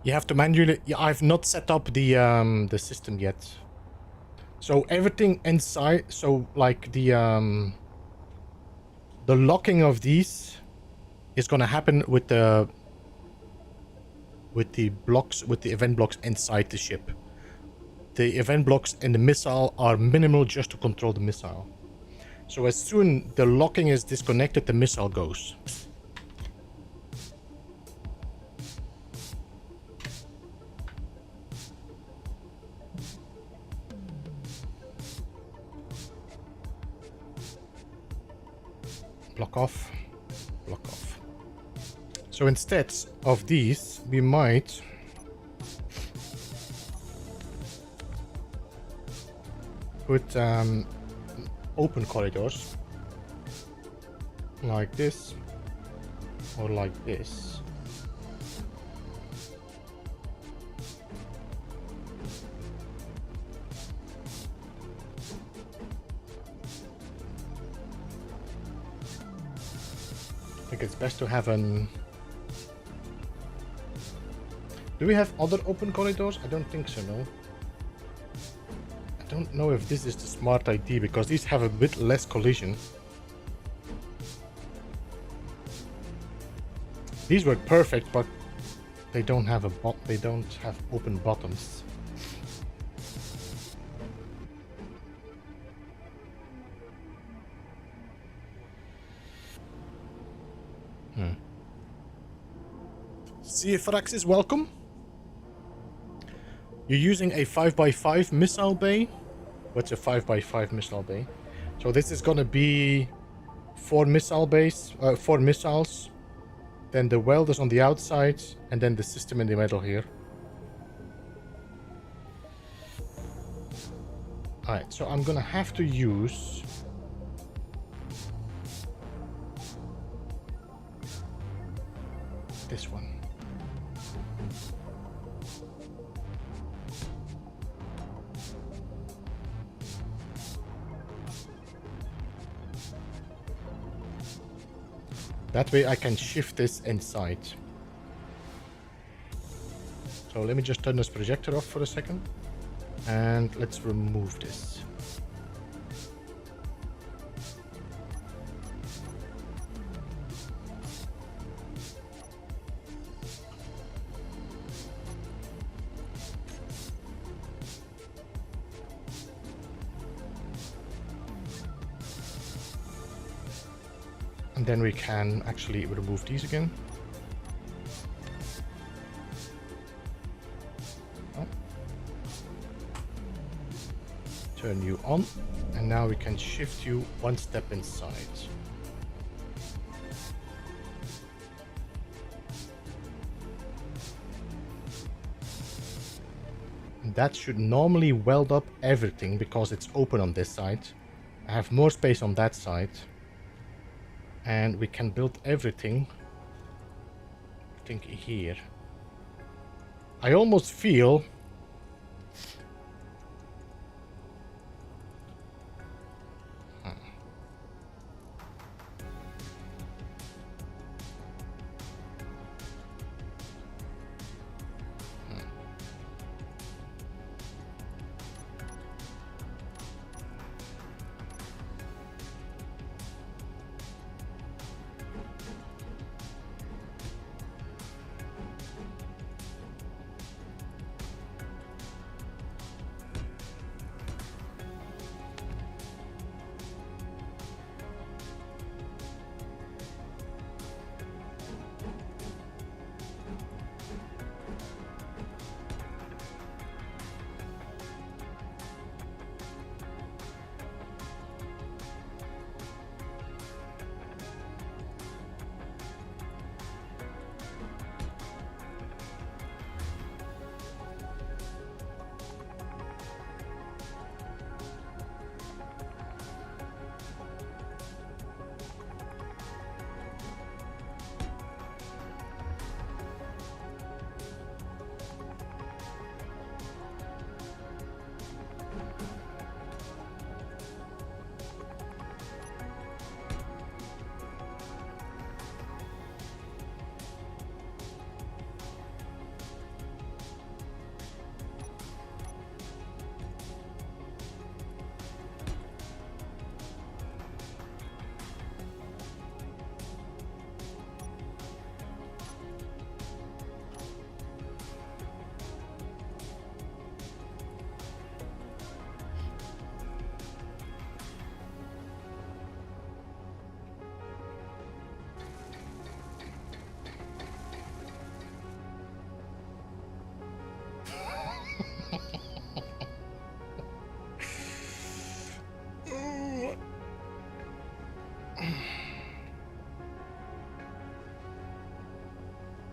You have to manually. Yeah, I've not set up the system yet. So everything inside. So like the locking of these is gonna happen with the blocks, with the event blocks inside the ship. The event blocks in the missile are minimal just to control the missile. So as soon the locking is disconnected, the missile goes. Block off, block off. So instead of these, we might put open corridors like this or like this. I think it's best to have an... Do we have other open corridors? I don't think so, no. I don't know if this is the smart idea, because these have a bit less collision. These were perfect, but they don't have they don't have open bottoms. CFRX is welcome. You're using a 5x5 missile bay. What's a 5x5 missile bay? So this is gonna be 4 missile bays, 4 missiles. Then the welders on the outside, and then the system in the middle here. Alright, so I'm gonna have to use... this one. That way I can shift this inside. So let me just turn this projector off for a second. And let's remove this. And then we can actually remove these again. Oh. Turn you on, and now we can shift you one step inside. And that should normally weld up everything because it's open on this side. I have more space on that side. And we can build everything, I think, here. I almost feel...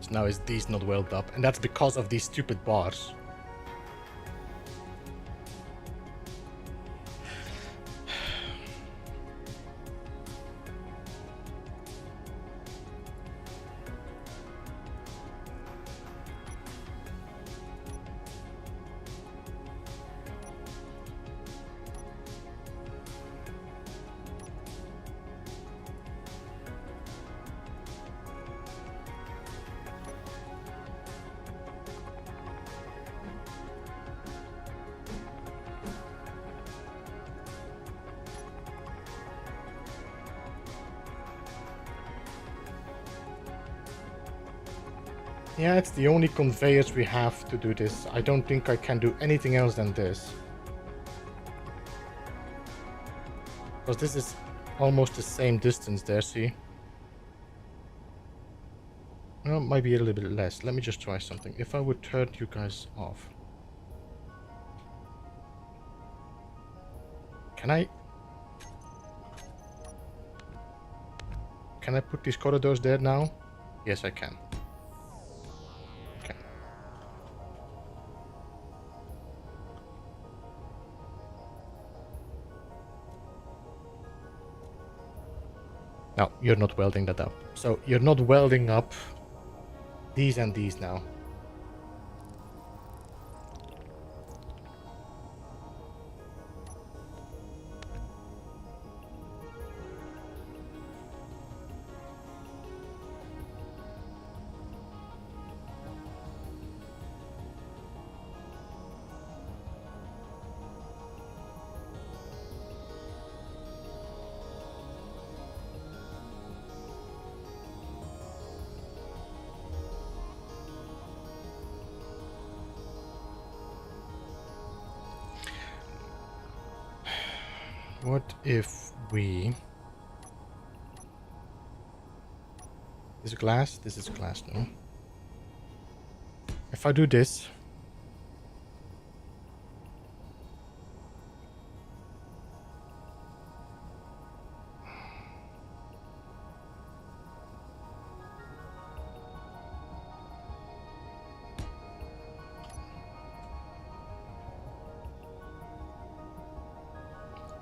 So now is these not welded up, and that's because of these stupid bars. Yeah, it's the only conveyors we have to do this. I don't think I can do anything else than this. Because this is almost the same distance there, see? Well, might be a little bit less. Let me just try something. If I would turn you guys off. Can I put these corridors there now? Yes, I can. Okay. No, you're not welding that up. So you're not welding up these and these now. What if we... This is glass? This is glass, no? If I do this...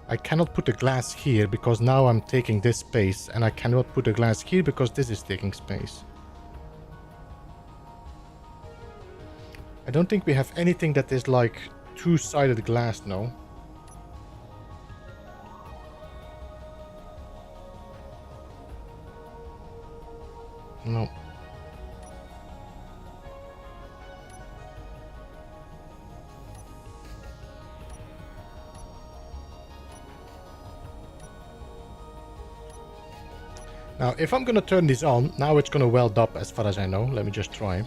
I cannot put a glass here because now I'm taking this space, and I cannot put a glass here because this is taking space. I don't think we have anything that is like two-sided glass, no. No. Now, if I'm gonna turn this on, now it's gonna weld up as far as I know. Let me just try.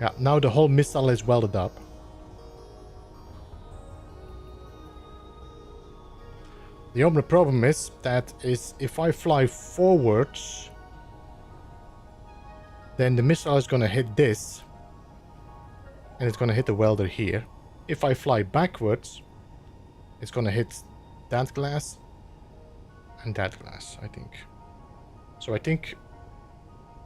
Yeah, now the whole missile is welded up. The only problem is that if I fly forwards, then the missile is gonna hit this, and it's gonna hit the welder here. If I fly backwards, it's gonna hit that glass and that glass, I think. So I think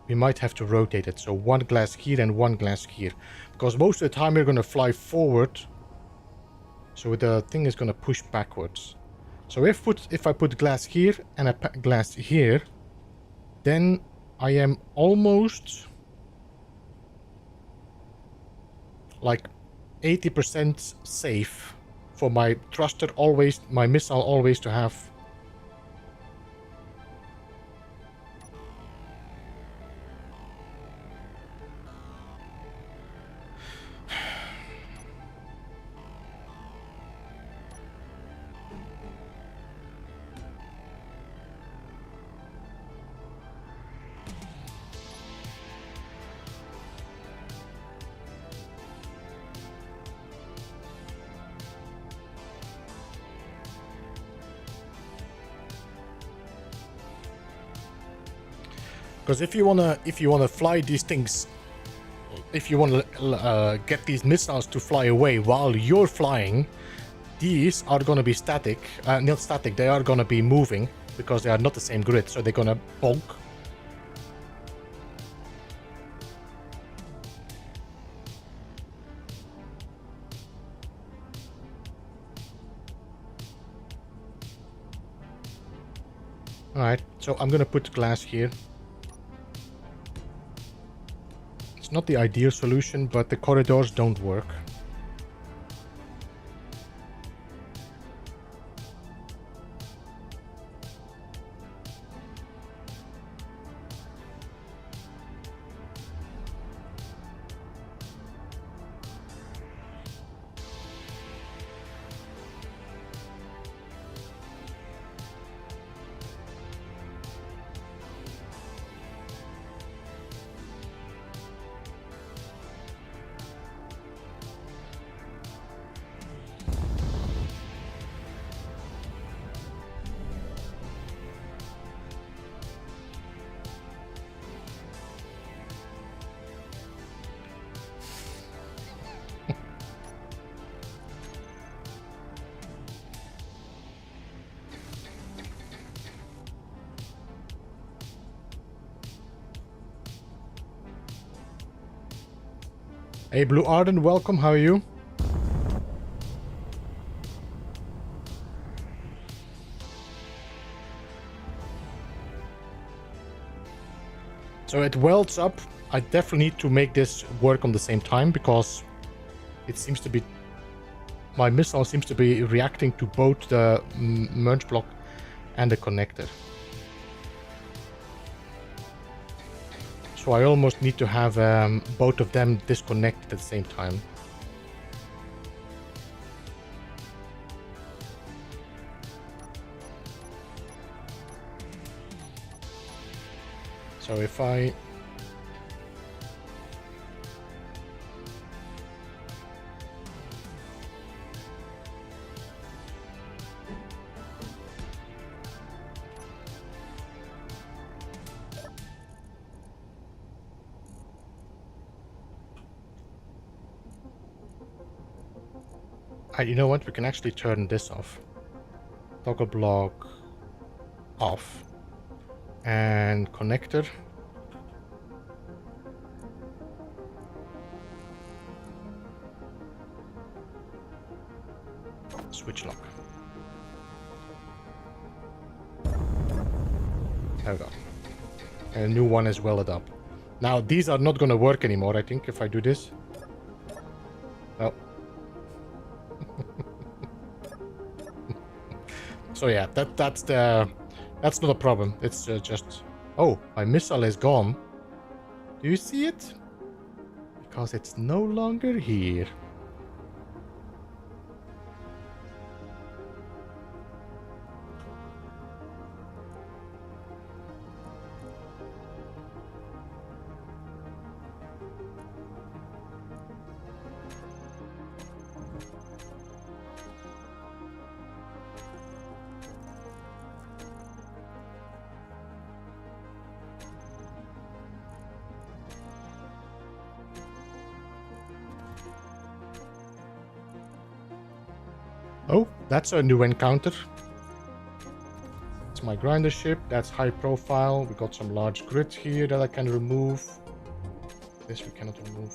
we might have to rotate it. So one glass here and one glass here. Because most of the time we're going to fly forward. So the thing is going to push backwards. So if I put glass here and a glass here, then I am almost like 80% safe for my thruster always, my missile always to have. Because if you wanna fly these things, if you wanna get these missiles to fly away while you're flying, these are gonna be static. Not static. They are gonna be moving because they are not the same grid. So they're gonna bonk Alright, so I'm gonna put glass here. It's not the ideal solution, but the corridors don't work. Hey, Blue Arden, welcome. How are you? So it welds up. I definitely need to make this work on the same time because it seems to be... my missile seems to be reacting to both the merge block and the connector. So I almost need to have both of them disconnected at the same time. So if I... you know what? We can actually turn this off. Toggle block off. And connector. Switch lock. There we go. And a new one is welded up. Now these are not going to work anymore, I think, if I do this. Oh. So yeah, that's not a problem. It's just... oh, my missile is gone. Do you see it? Because it's no longer here. Oh, that's a new encounter. It's my grinder ship. That's high profile. We got some large grid here that I can remove. This we cannot remove.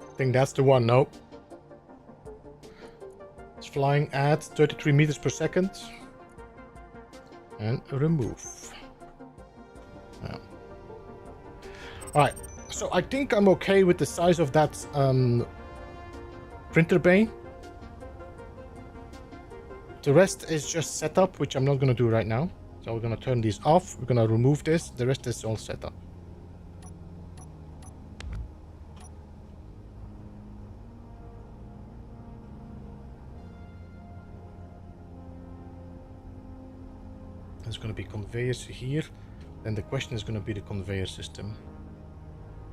I think that's the one. Nope. It's flying at 33 meters per second. And remove. Yeah. Alright, so I think I'm okay with the size of that printer bay. The rest is just setup, which I'm not going to do right now. So we're going to turn these off. We're going to remove this. The rest is all set up. There's going to be conveyors here. Then the question is going to be the conveyor system.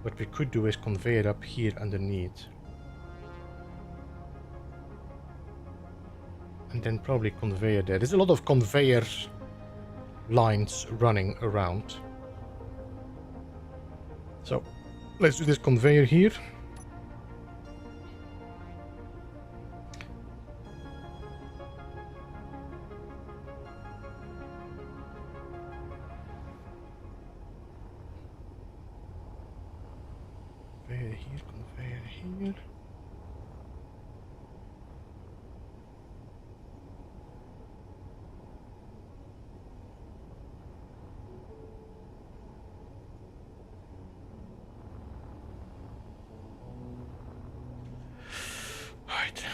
What we could do is convey it up here underneath. And then probably conveyor there. There's a lot of conveyor lines running around. So let's do this conveyor here. Conveyor here, conveyor here. Right.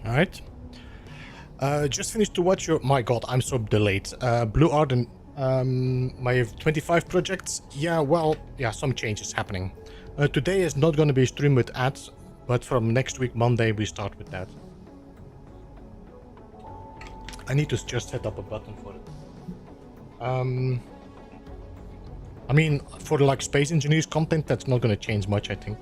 All right. Just finished to watch your... My god, I'm so delayed. Blue Arden, my 25 projects. Yeah, well, yeah, some changes happening. Today is not going to be a stream with ads, but from next week, Monday, we start with that. I need to just set up a button for it. I mean, for like Space Engineers content, that's not going to change much, I think.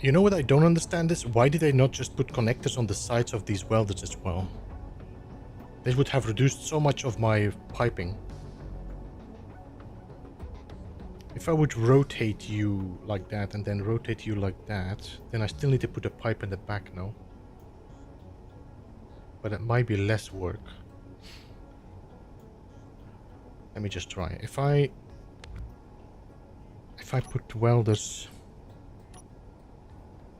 You know what I don't understand is, why did they not just put connectors on the sides of these welders as well? This would have reduced so much of my piping. If I would rotate you like that and then rotate you like that, then I still need to put a pipe in the back now. But it might be less work. Let me just try. If I put welders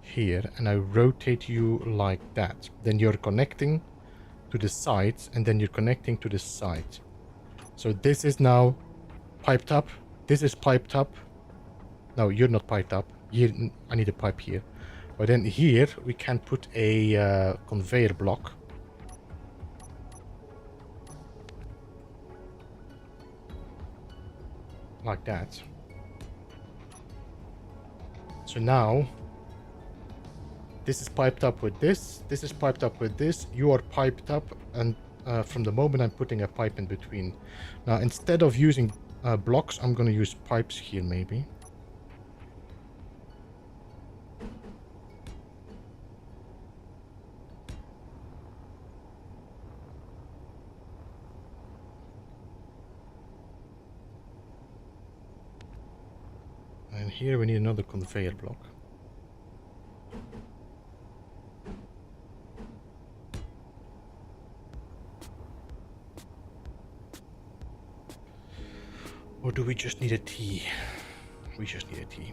here and I rotate you like that, then you're connecting to the sides and then you're connecting to the side. So this is now piped up. This is piped up. No, you're not piped up. Here, I need a pipe here. But then here we can put a conveyor block. Like that. So now this is piped up with this. This is piped up with this. You are piped up, and from the moment I'm putting a pipe in between. Now, instead of using blocks, I'm going to use pipes here, maybe. And here we need another conveyor block. Or do we just need a T? We just need a T.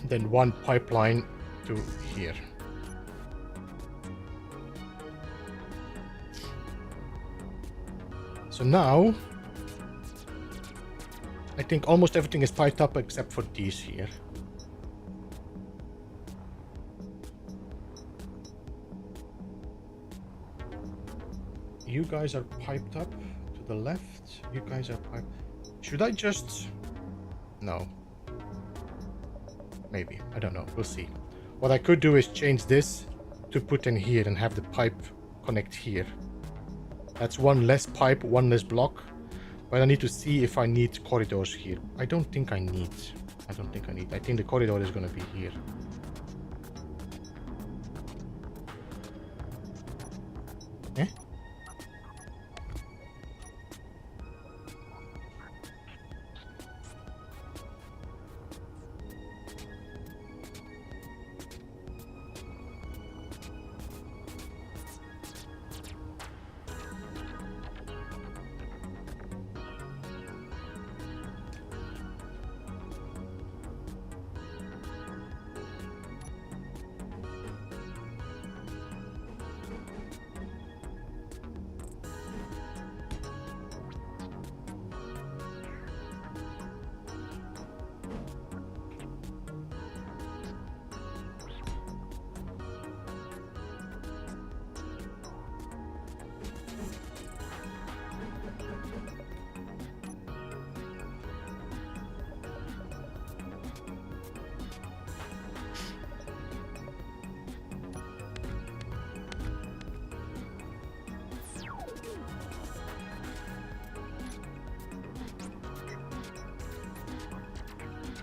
Then one pipeline to here. So now I think almost everything is piped up except for these here. You guys are piped up to the left. You guys are piped. Should I just... No. Maybe. I don't know. We'll see. What I could do is change this to put in here and have the pipe connect here. That's one less pipe, one less block. But I need to see if I need corridors here. I don't think I need. I think the corridor is gonna be here. Eh?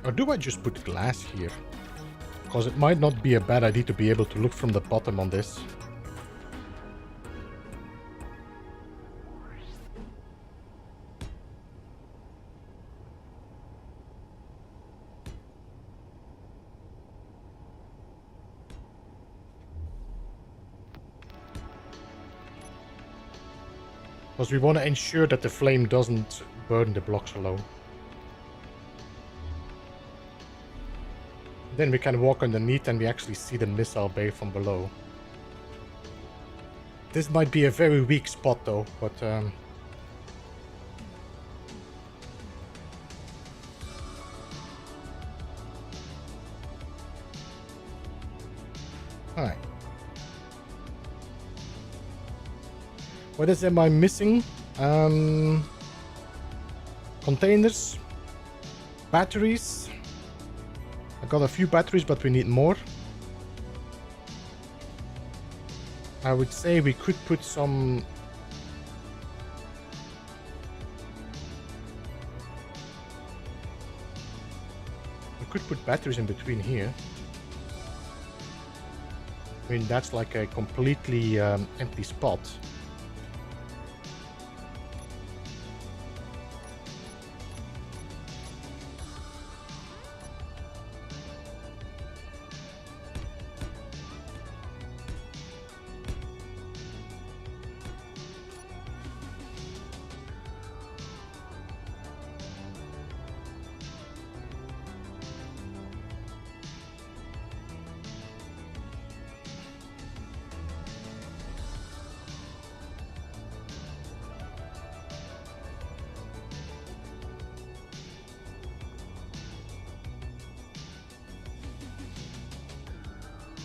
Or do I just put glass here? Because it might not be a bad idea to be able to look from the bottom on this. Because we want to ensure that the flame doesn't burn the blocks alone. Then we can walk underneath and we actually see the missile bay from below. This might be a very weak spot though, but alright. What am I missing? Containers, batteries. I got a few batteries, but we need more. I would say we could put some... We could put batteries in between here. I mean, that's like a completely empty spot.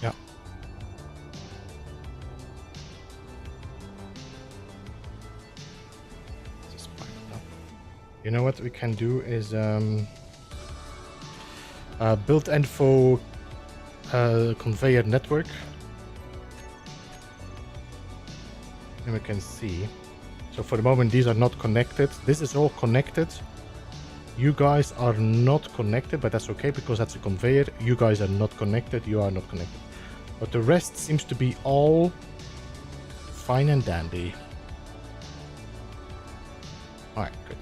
Yeah. You know what we can do is build info conveyor network. And we can see. So for the moment these are not connected. This is all connected. You guys are not connected, but that's okay because that's a conveyor. You guys are not connected. You are not connected. But the rest seems to be all fine and dandy. Alright, good.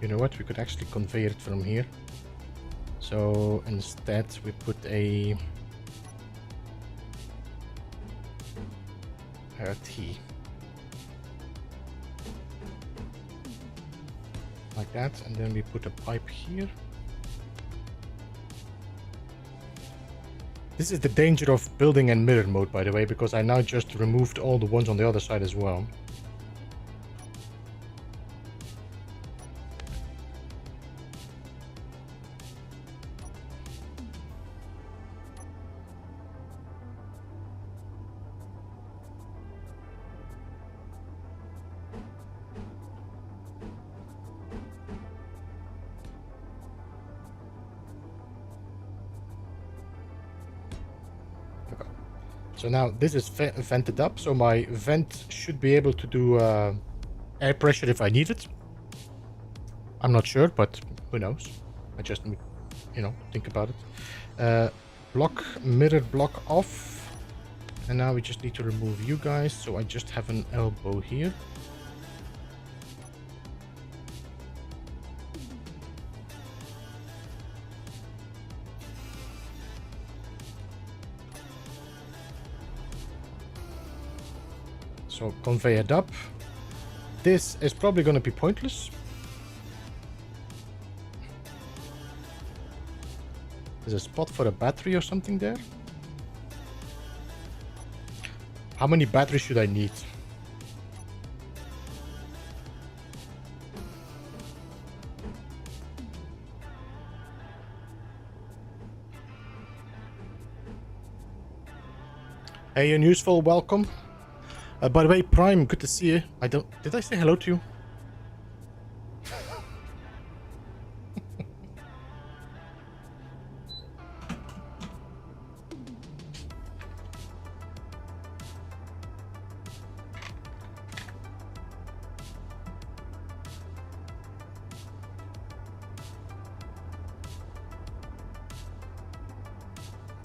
You know what? We could actually convey it from here. So instead we put a T. Like that, and then we put a pipe here. This is the danger of building in mirror mode, by the way, because I now just removed all the ones on the other side as well. So now this is vented up, so my vent should be able to do air pressure if I need it. I'm not sure, but who knows? I just, you know, think about it. Mirror block off. And now we just need to remove you guys, so I just have an elbow here. So convey it up. This is probably going to be pointless. There's a spot for a battery or something there. How many batteries should I need? Hey, Unuseful, welcome. By the way, Prime, good to see you. Did I say hello to you?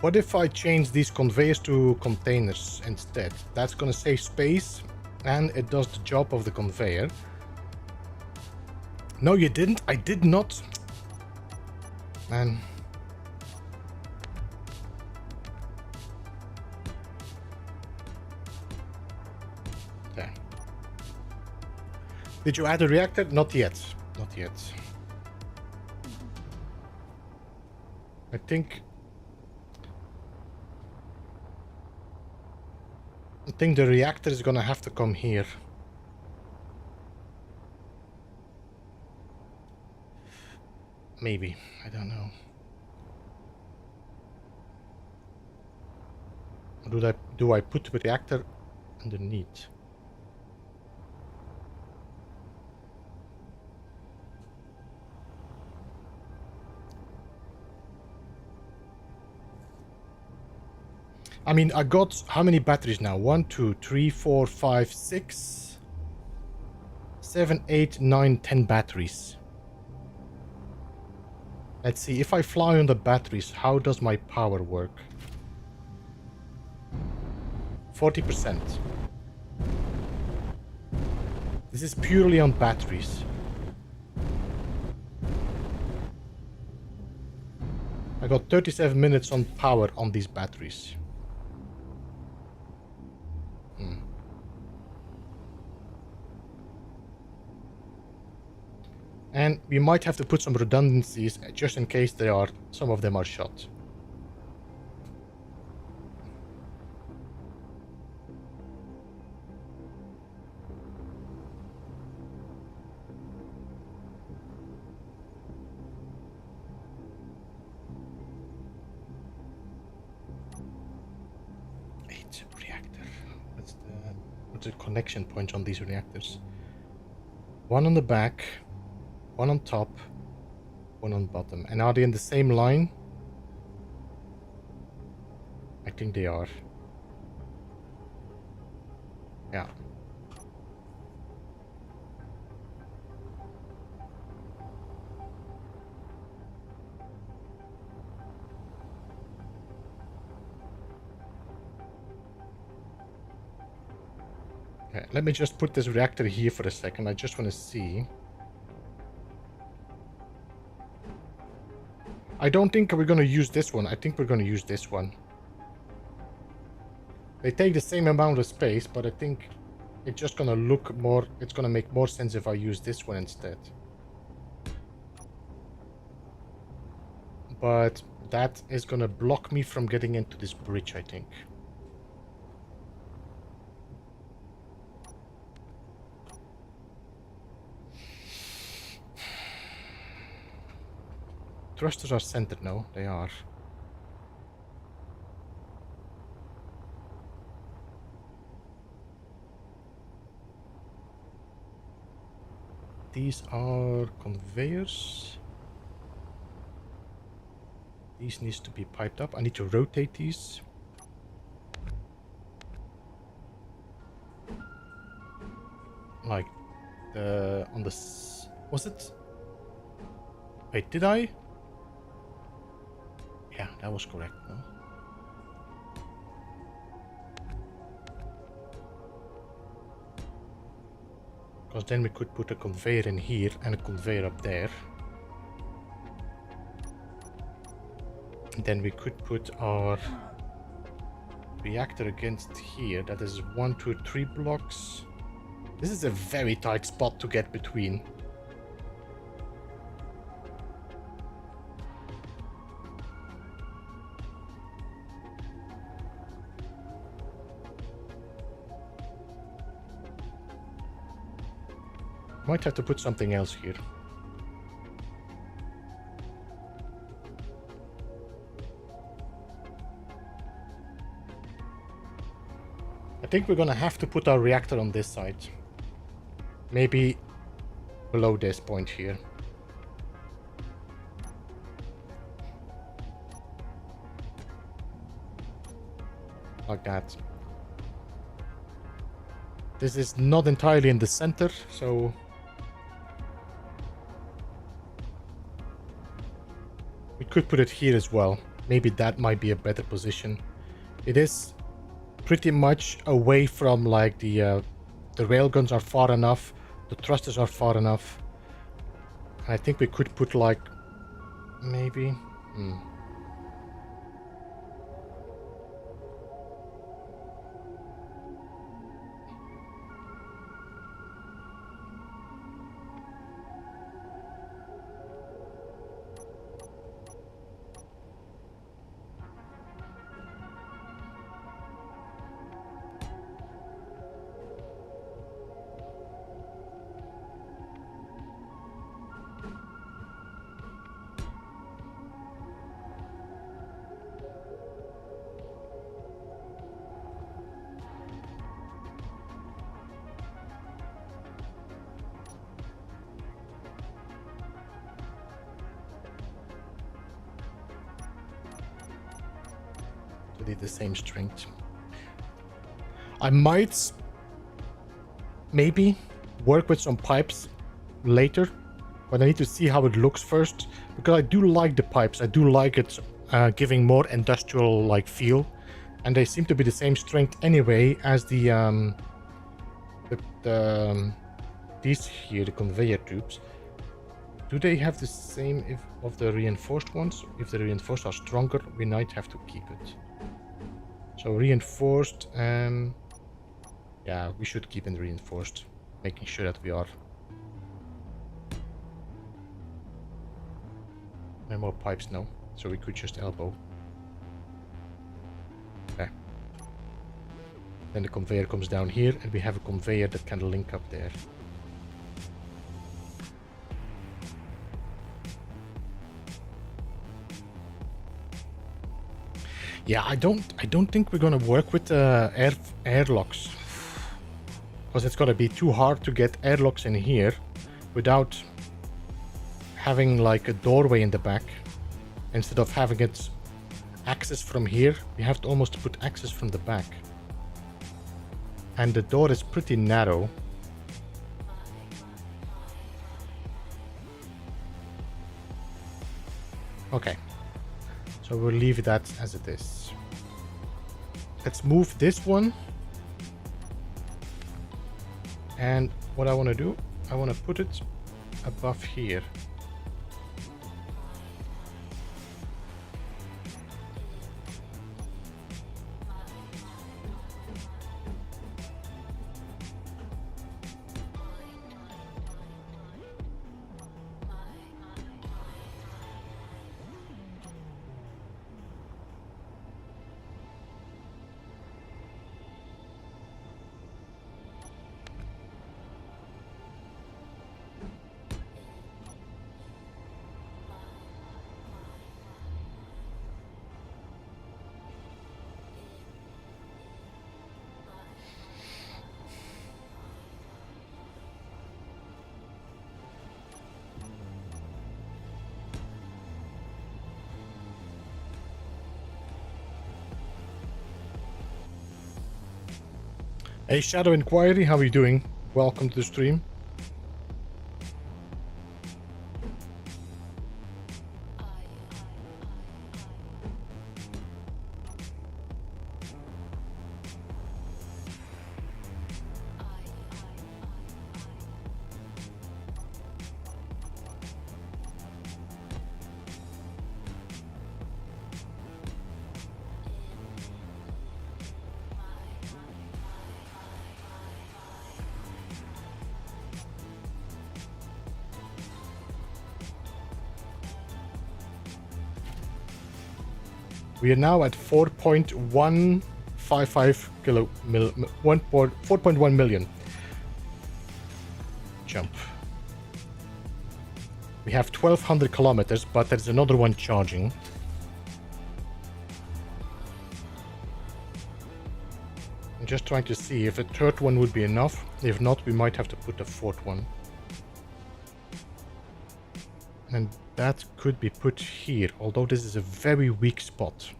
What if I change these conveyors to containers instead? That's gonna save space and it does the job of the conveyor. No, you didn't. I did not. Man. Okay. Did you add a reactor? Not yet. Not yet. I think the reactor is gonna have to come here. Maybe. I don't know. Or do I put the reactor underneath? I mean, I got how many batteries now? 1, 2, 3, 4, 5, 6, 7, 8, 9, 10 batteries. Let's see, if I fly on the batteries, how does my power work? 40%. This is purely on batteries. I got 37 minutes on power on these batteries. And we might have to put some redundancies just in case some of them are shot. Reactor. What's the connection point on these reactors? One on the back. One on top, one on bottom. And are they in the same line? I think they are. Yeah. Okay, let me just put this reactor here for a second. I just want to see. I don't think we're gonna use this one. I think we're gonna use this one. They take the same amount of space, but I think it's just gonna look more... It's gonna make more sense if I use this one instead. But that is gonna block me from getting into this bridge, I think. Thrusters are centered now. They are. These are conveyors. These needs to be piped up. I need to rotate these. Like on the... Was it? Wait, did I? Yeah, that was correct, no? Because then we could put a conveyor in here and a conveyor up there. And then we could put our reactor against here. That is 1, 2, 3 blocks. This is a very tight spot to get between. Might have to put something else here. I think we're gonna have to put our reactor on this side. Maybe below this point here. Like that. This is not entirely in the center, so... we could put it here as well. Maybe that might be a better position. It is pretty much away from like the railguns are far enough, the thrusters are far enough. And I think we could put like maybe. The same strength. I might maybe work with some pipes later, but I need to see how it looks first, because I do like the pipes. I do like it giving more industrial like feel, and they seem to be the same strength anyway as the these here, the conveyor tubes. Do they have the same of the reinforced ones? If the reinforced are stronger, we might have to keep it. So reinforced, yeah, we should keep it reinforced, making sure that we are. No more pipes now, so we could just elbow. Okay. Then the conveyor comes down here, and we have a conveyor that can link up there. Yeah, I don't think we're gonna work with airlocks, because it's gonna be too hard to get airlocks in here without having like a doorway in the back. Instead of having it access from here, we have to almost put access from the back, and the door is pretty narrow. Okay. So we'll leave that as it is. Let's move this one. And what I want to do, I want to put it above here. Hey, Shadow Inquiry, how are you doing? Welcome to the stream. We are now at 4.155 kilo mil, 4.1 million. Jump. We have 1200 kilometers, but there's another one charging. I'm just trying to see if a third one would be enough. If not, we might have to put a fourth one. And that could be put here, although this is a very weak spot.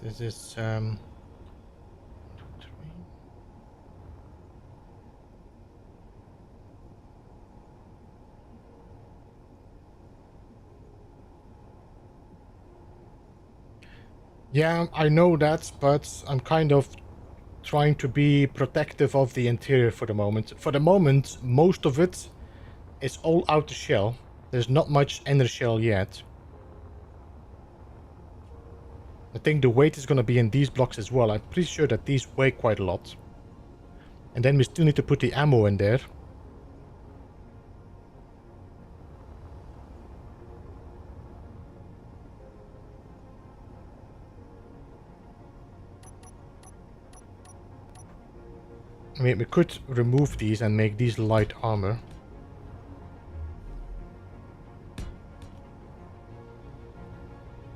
This is 2, 3. Yeah, I know that, but I'm kind of trying to be protective of the interior for the moment. For the moment, most of it is all outer shell. There's not much inner shell yet. I think the weight is going to be in these blocks as well. I'm pretty sure that these weigh quite a lot. And then we still need to put the ammo in there. I mean, we could remove these and make these light armor.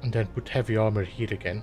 And then put heavy armor here again.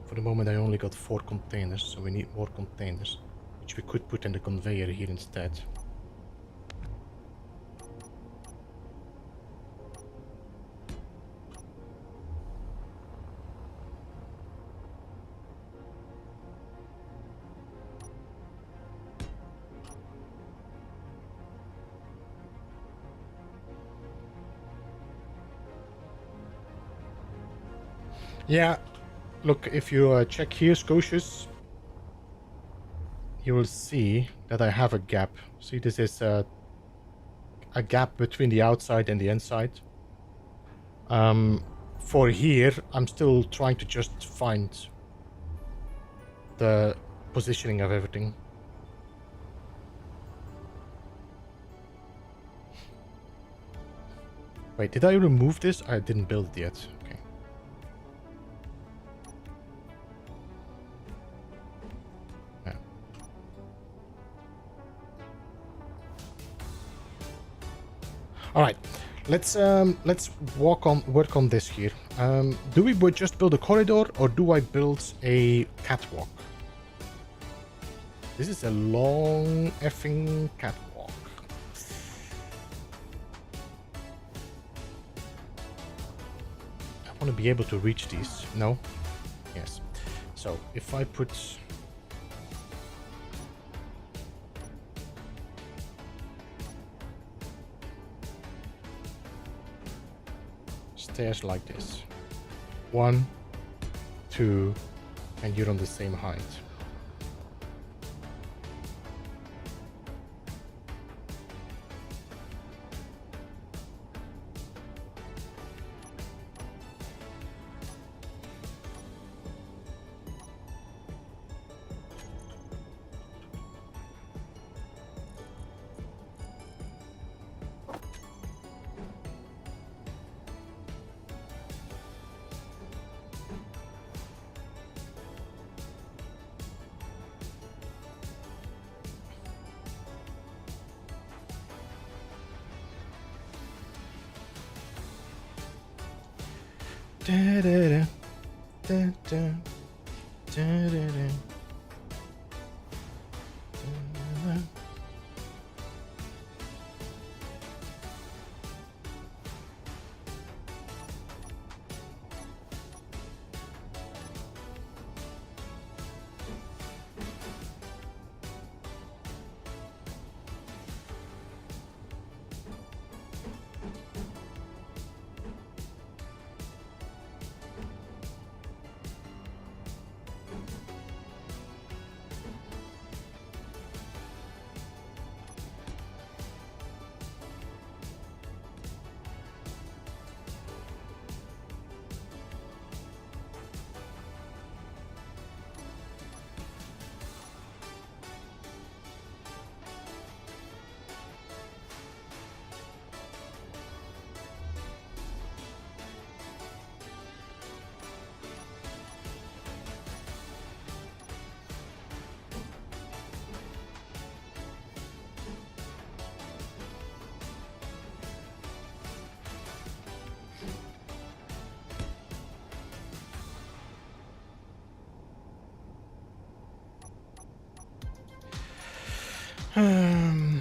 For the moment I only got 4 containers, so we need more containers, which we could put in the conveyor here instead. Yeah. Look, if you check here, Scotius, you will see that I have a gap. See, this is a gap between the outside and the inside. For here, I'm still trying to just find the positioning of everything. Wait, did I remove this? I didn't build it yet. Okay. Yeah. All right. Let's work on this here. Do we just build a corridor or do I build a catwalk? This is a long effing catwalk. want to be able to reach these. No? Yes. So if I put... stairs like this. 1, 2, and you're on the same height. Da, da, da, da, da, da, da. Um,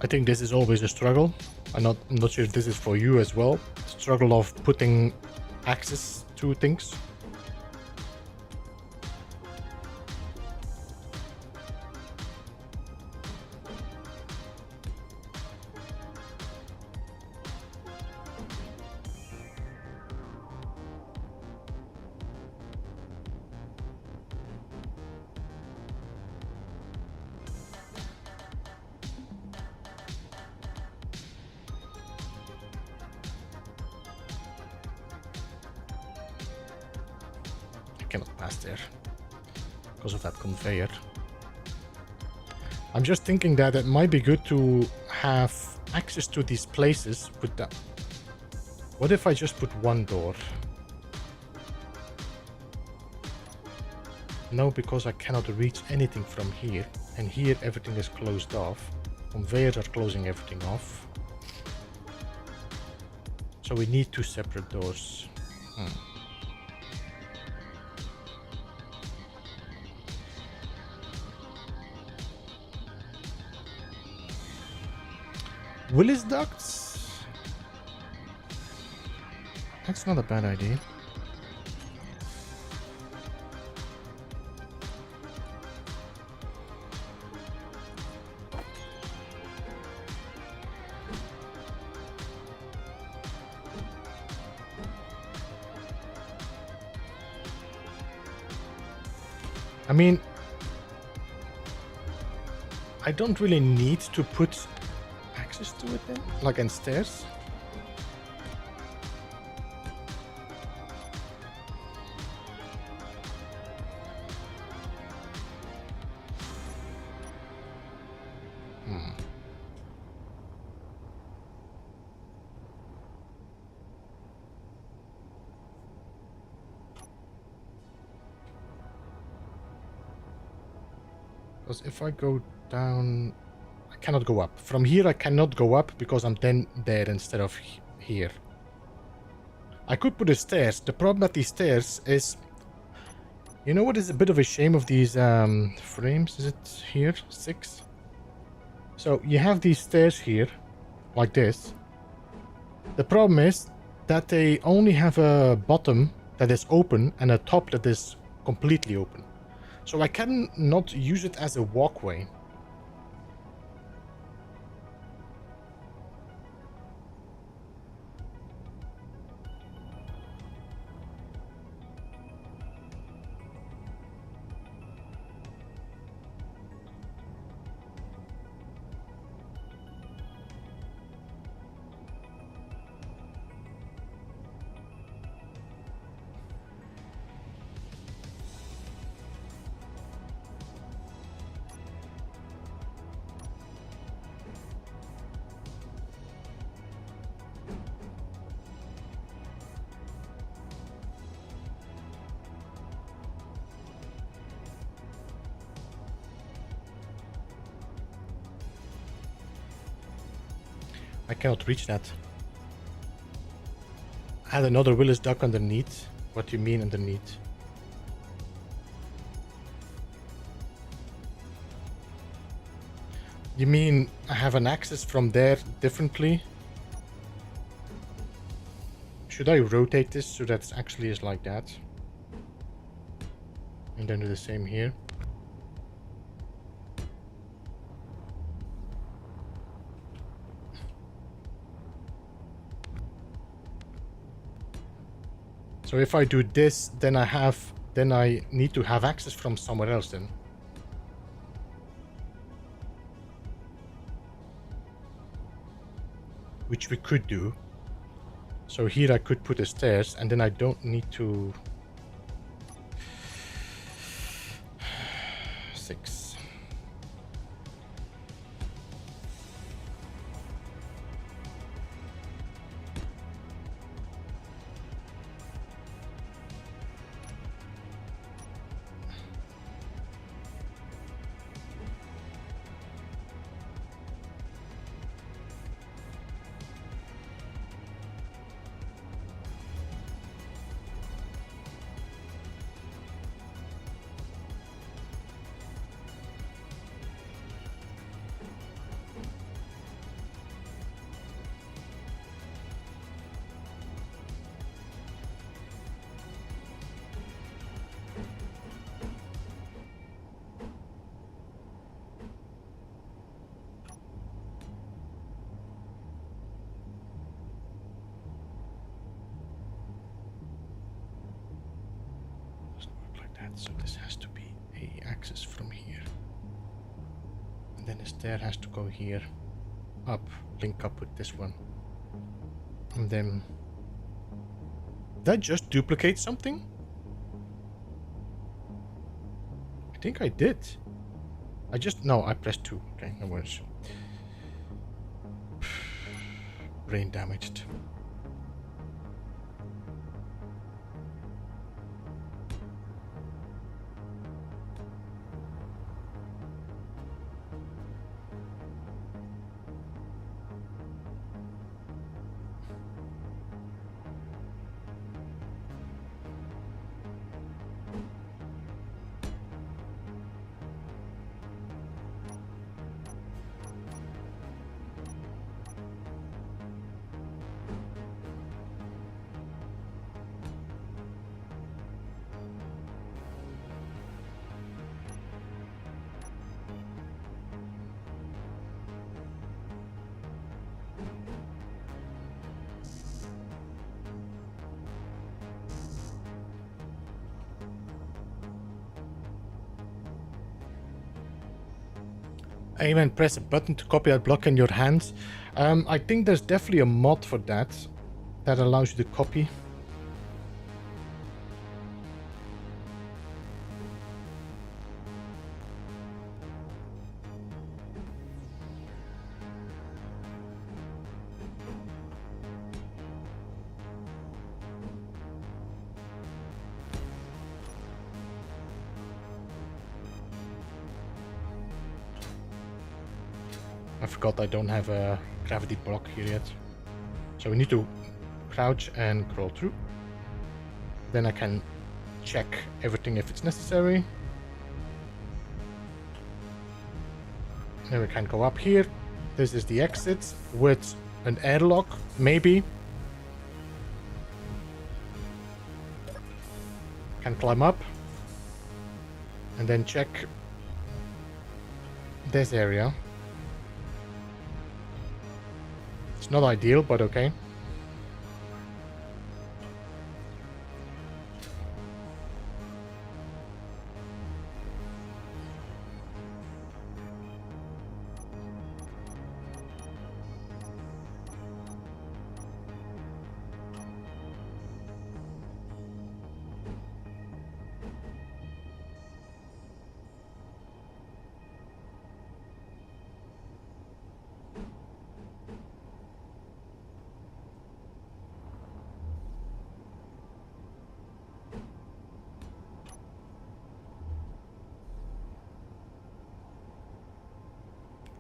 I think this is always a struggle. I'm not sure if this is for you as well. Struggle of putting access to things. Cannot pass there because of that conveyor. I'm just thinking that it might be good to have access to these places with that. What if I just put one door? No, because I cannot reach anything from here, and here everything is closed off. Conveyors are closing everything off. So we need two separate doors. Willis ducts? That's not a bad idea. I mean, I don't really need to put access to it then, like in stairs. Because if I go down, I cannot go up. From here I cannot go up because I'm then there instead of here. I could put the stairs. The problem at these stairs is, you know what is a bit of a shame of these frames? Is it here? 6? So you have these stairs here, like this. The problem is that they only have a bottom that is open and a top that is completely open. So I cannot use it as a walkway. I cannot reach that. I had another Willis duck underneath. What do you mean underneath? You mean I have an access from there differently? Should I rotate this so that it actually is like that? And then do the same here. So if I do this, then I need to have access from somewhere else then. Which we could do. So here I could put the stairs and then I don't need to... 6. So this has to be a access from here. And then the stair has to go here. Up, link up with this one. And then... Did I just duplicate something? I think I did. No, I pressed 2. Okay, no worries. Brain damaged. Aim and press a button to copy that block in your hands. I think there's definitely a mod for that allows you to copy. I forgot I don't have a gravity block here yet. So we need to crouch and crawl through. Then I can check everything if it's necessary. Then we can go up here. This is the exit with an airlock, maybe. Can climb up. And then check this area. It's not ideal, but okay.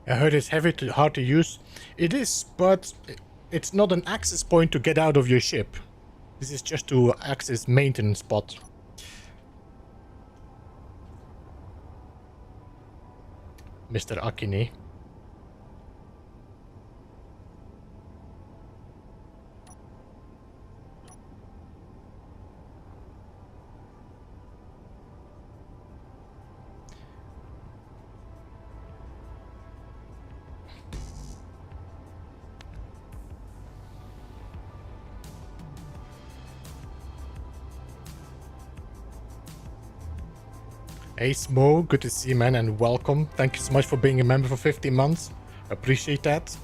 I heard it's hard to use. It is, but it's not an access point to get out of your ship. This is just to access maintenance spot. Mr. Akine. Hey Smo, good to see you, man, and welcome. Thank you so much for being a member for 15 months. Appreciate that.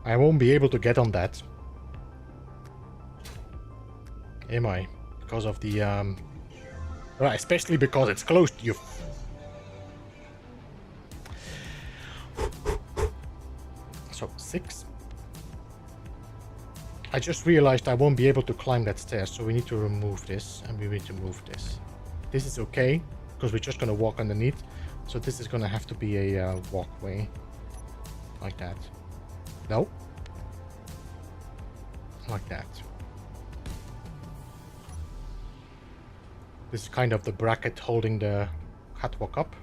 I won't be able to get on that. Am I? Because of the right, especially because it's closed, you. So 6. I just realized I won't be able to climb that stairs, so we need to remove this, and we need to move this. This is okay, because we're just gonna walk underneath. So this is gonna have to be a walkway. Like that. No? Like that. This is kind of the bracket holding the catwalk up.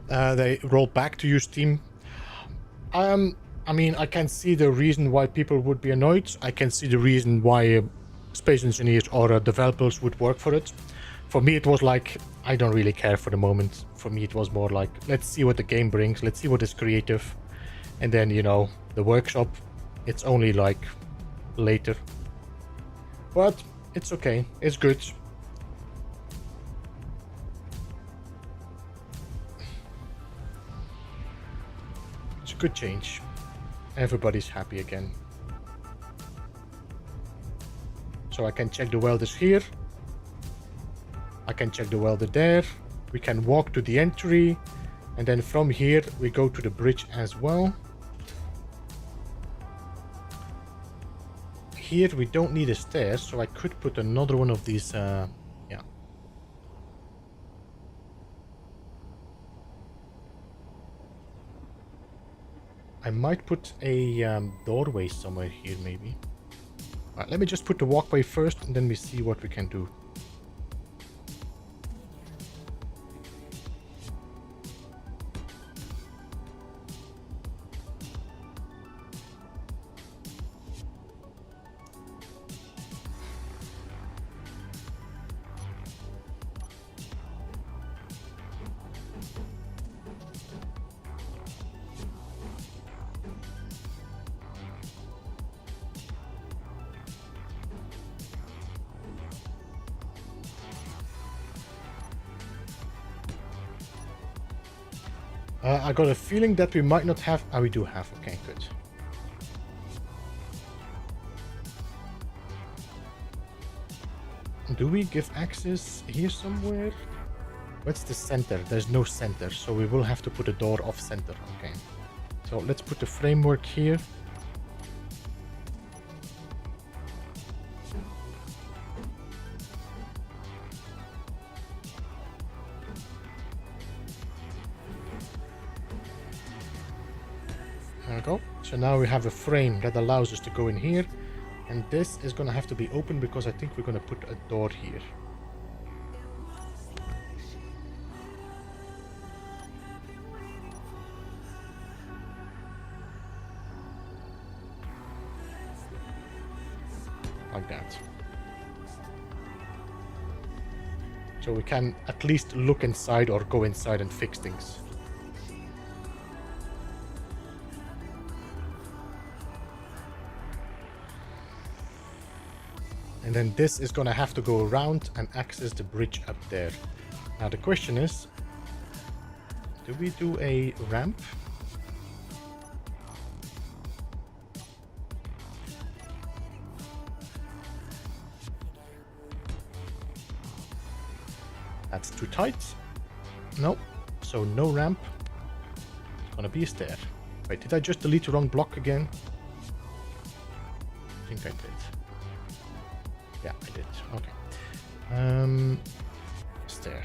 They roll back to use Steam. I mean, I can see the reason why people would be annoyed. I can see the reason why space engineers or developers would work for it. For me, it was like, I don't really care for the moment. For me, it was more like, let's see what the game brings. Let's see what is creative. And then, you know, the workshop, it's only like later. But it's okay. It's good. It's a good change. Everybody's happy again. So I can check the welders here. I can check the welder there. We can walk to the entry. And then from here, we go to the bridge as well. Here, we don't need a stairs, so I could put another one of these, yeah. I might put a doorway somewhere here, maybe. Alright, let me just put the walkway first, and then we see what we can do. I got a feeling that we might not have... we do have. Okay, good. Do we give access here somewhere? What's the center? There's no center, so we will have to put a door off center. Okay. So let's put the framework here. There we go. So now we have a frame that allows us to go in here. And this is going to have to be open because I think we're going to put a door here. Like that. So we can at least look inside or go inside and fix things. And then this is going to have to go around and access the bridge up there. Now the question is, do we do a ramp? That's too tight. No. So no ramp. It's going to be a stair. Wait, did I just delete the wrong block again? I think I did. Yeah, I did. Okay. Stair.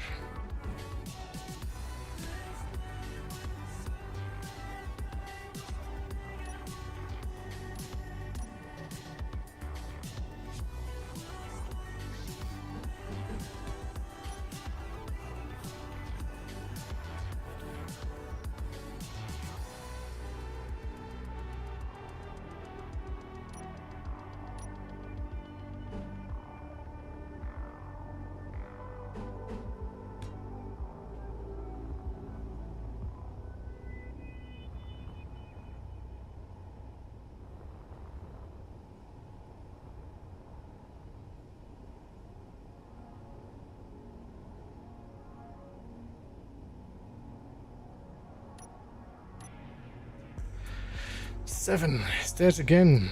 Seven stairs again.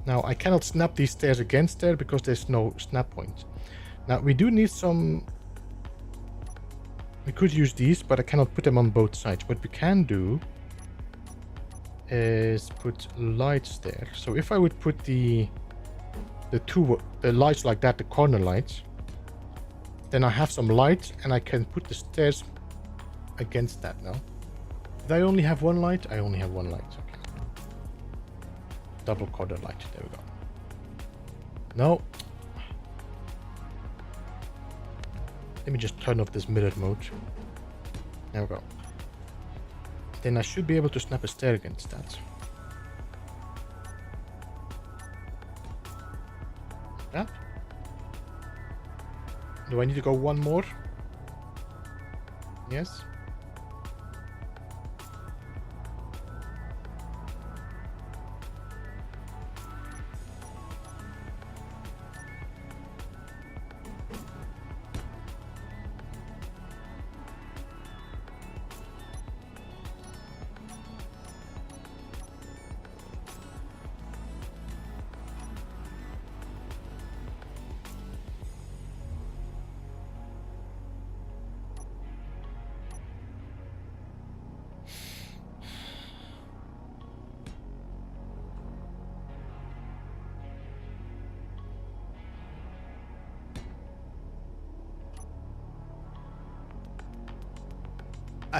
Now I cannot snap these stairs against there because there's no snap point. Now we do need some... We could use these, but I cannot put them on both sides. What we can do is put lights there. So if I would put the lights like that, the corner lights, then I have some light and I can put the stairs against that now. Did I only have one light? I only have one light. Okay. Double corner light. There we go. No. Let me just turn off this mirror mode. There we go. Then I should be able to snap a stair against that. Yeah. Do I need to go one more? Yes.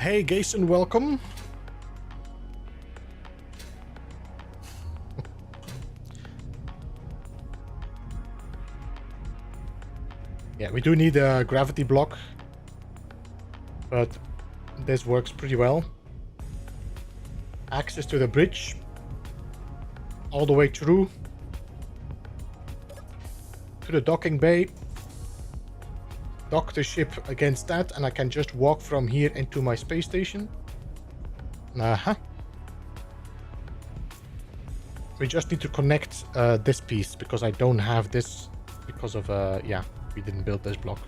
Hey, Jason, welcome. Yeah, we do need a gravity block, but this works pretty well. Access to the bridge all the way through to the docking bay. Dock the ship against that, and I can just walk from here into my space station. We just need to connect this piece, because I don't have this because of, yeah, we didn't build this block.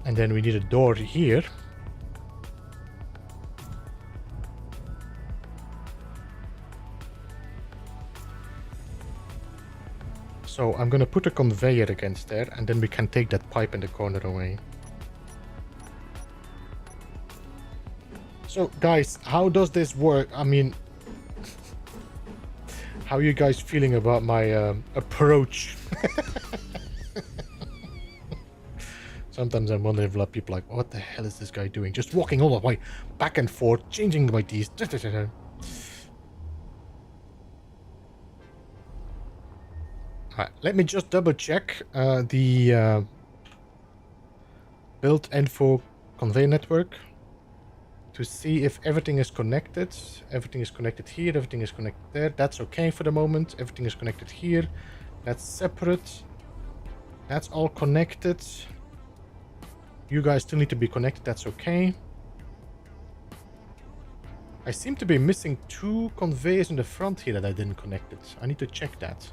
And then we need a door here. So I'm gonna put a conveyor against there, and then we can take that pipe in the corner away. So guys, how does this work? I mean, how are you guys feeling about my approach? Sometimes I'm wondering if a lot of people are like, what the hell is this guy doing? Just walking all the way back and forth, changing my Ds. Alright, let me just double check the build info conveyor network to see if everything is connected. Everything is connected here, everything is connected there. That's okay for the moment. Everything is connected here. That's separate. That's all connected. You guys still need to be connected. That's okay. I seem to be missing 2 conveyors in the front here that I didn't connect it. I need to check that.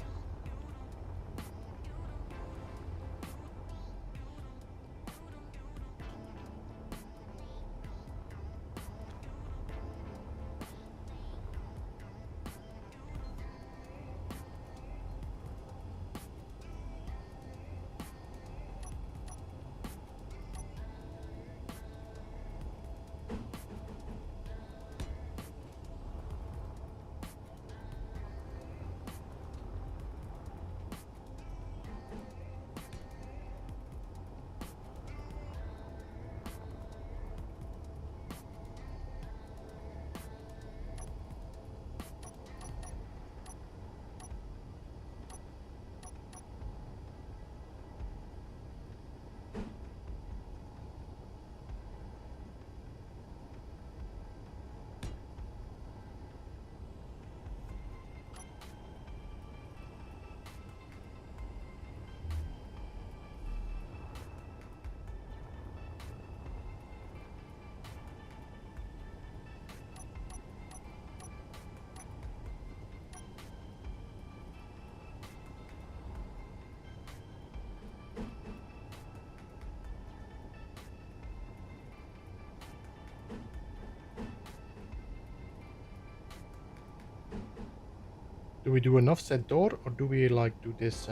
Do we do an offset door, or do we like do this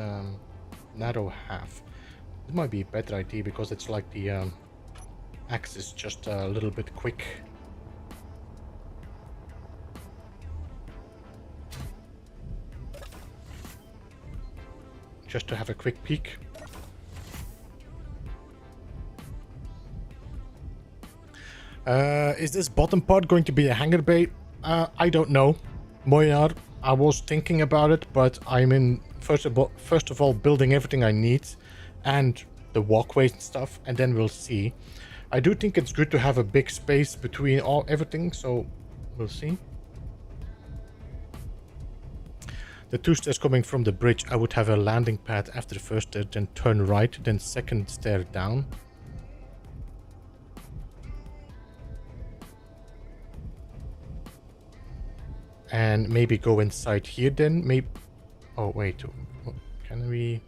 narrow half? It might be a better idea, because it's like the axis just a little bit quick. Just to have a quick peek. Is this bottom part going to be a hangar bay? I don't know. Moyar, I was thinking about it, but I'm in first of all building everything I need and the walkways and stuff, and then we'll see. I do think it's good to have a big space between everything, so we'll see. The 2 stairs coming from the bridge, I would have a landing pad after the first stair, then turn right, then second stair down. And maybe go inside here then. Maybe. Oh, wait. Can we?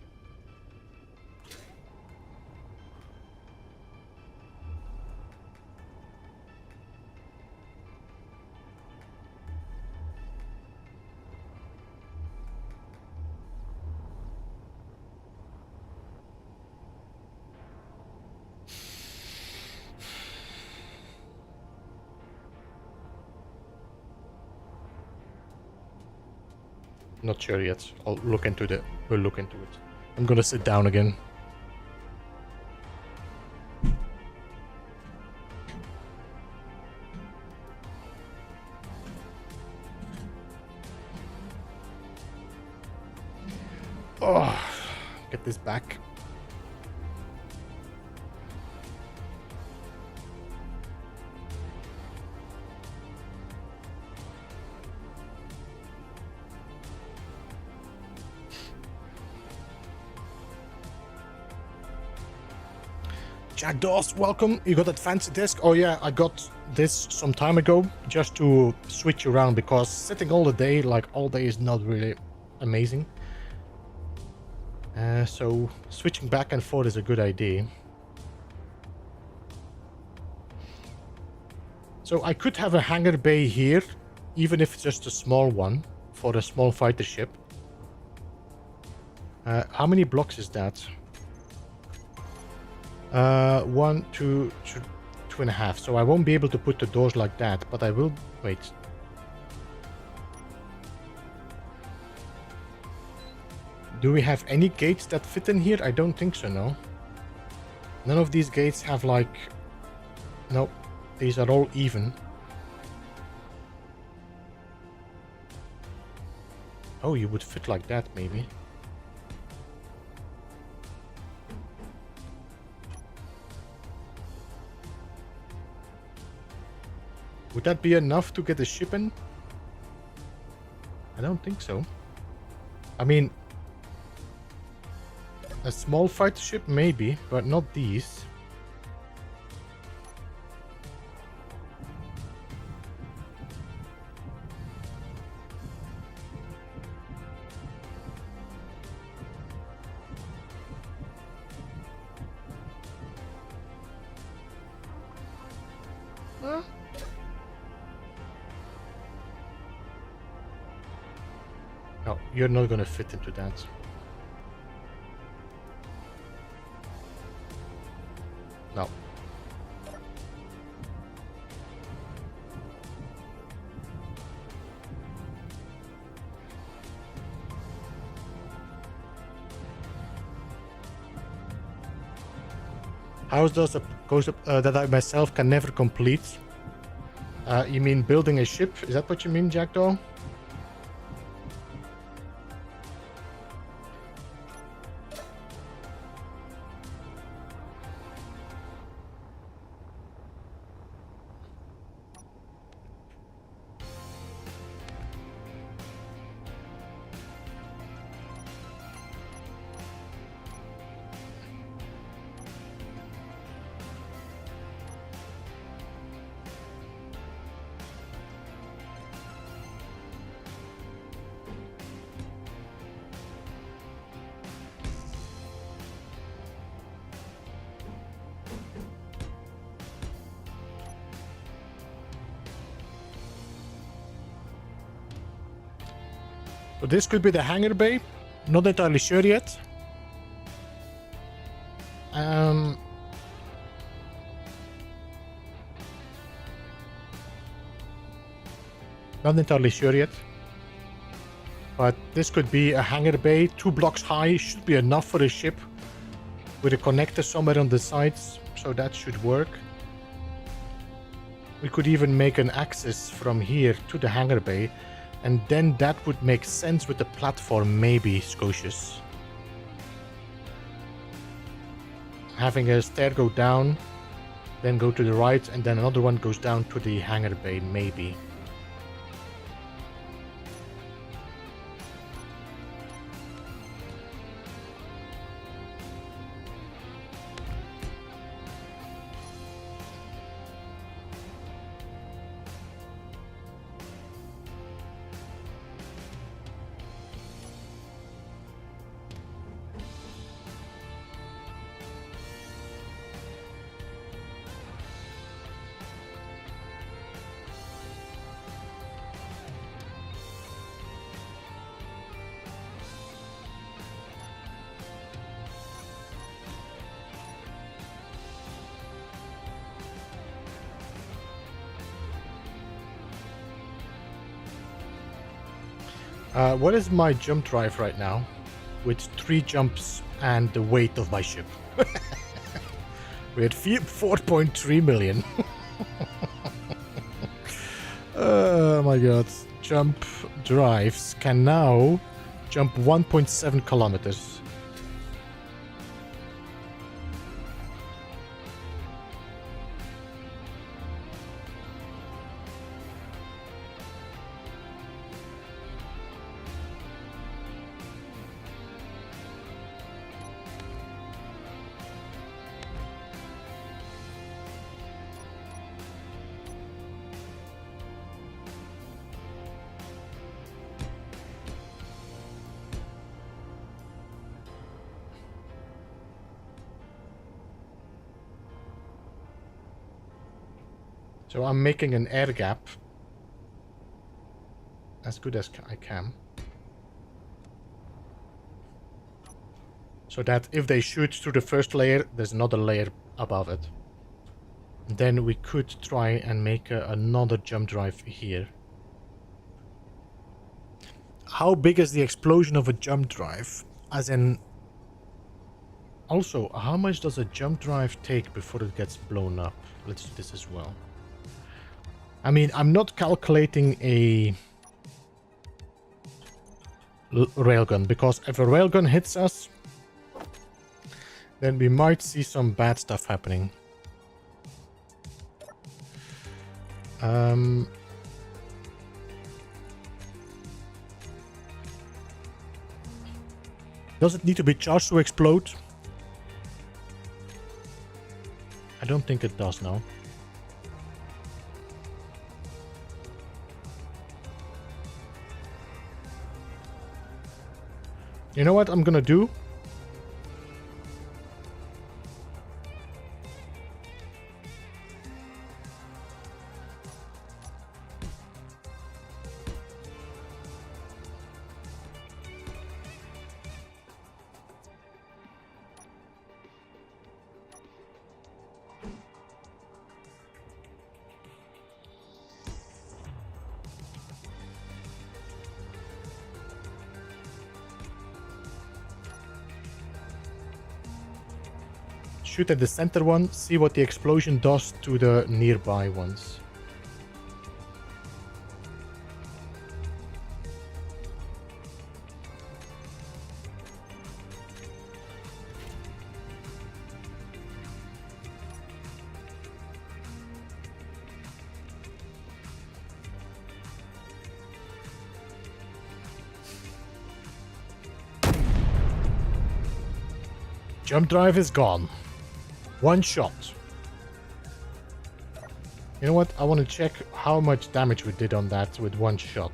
Not sure yet. We'll look into it. I'm gonna sit down again. Oh, get this back. Jack Dawes, welcome. You got that fancy desk? Oh yeah, I got this some time ago just to switch around because sitting all the day, like all day, is not really amazing. So switching back and forth is a good idea. So I could have a hangar bay here, even if it's just a small one for a small fighter ship. How many blocks is that? 1, 2, 2.5. So I won't be able to put the doors like that, but I will. Wait. Do we have any gates that fit in here? I don't think so, no. None of these gates have like... No, these are all even. Oh, you would fit like that, maybe. Would that be enough to get a ship in? I don't think so. I mean, a small fighter ship maybe, but not these. Huh? No, you're not gonna fit into that. No. How does a goes that I myself can never complete? You mean building a ship? Is that what you mean, Jackdaw? So this could be the hangar bay. Not entirely sure yet. Not entirely sure yet. But this could be a hangar bay, 2 blocks high, should be enough for a ship. With a connector somewhere on the sides, so that should work. We could even make an access from here to the hangar bay. And then that would make sense with the platform, maybe, Scotius. Having a stair go down, then go to the right, and then another one goes down to the hangar bay, maybe. What is my jump drive right now? With 3 jumps and the weight of my ship. We're at 4.3 million. Oh my god. Jump drives can now jump 1.7 kilometers. So I'm making an air gap as good as I can. So that if they shoot through the first layer, there's another layer above it. Then we could try and make another jump drive here. How big is the explosion of a jump drive? As in... Also, how much does a jump drive take before it gets blown up? Let's do this as well. I mean, I'm not calculating a railgun, because if a railgun hits us, then we might see some bad stuff happening. Does it need to be charged to explode? I don't think it does now. You know what I'm gonna do? Shoot at the center one, see what the explosion does to the nearby ones. Jump drive is gone. One shot. You know what? I want to check how much damage we did on that with one shot.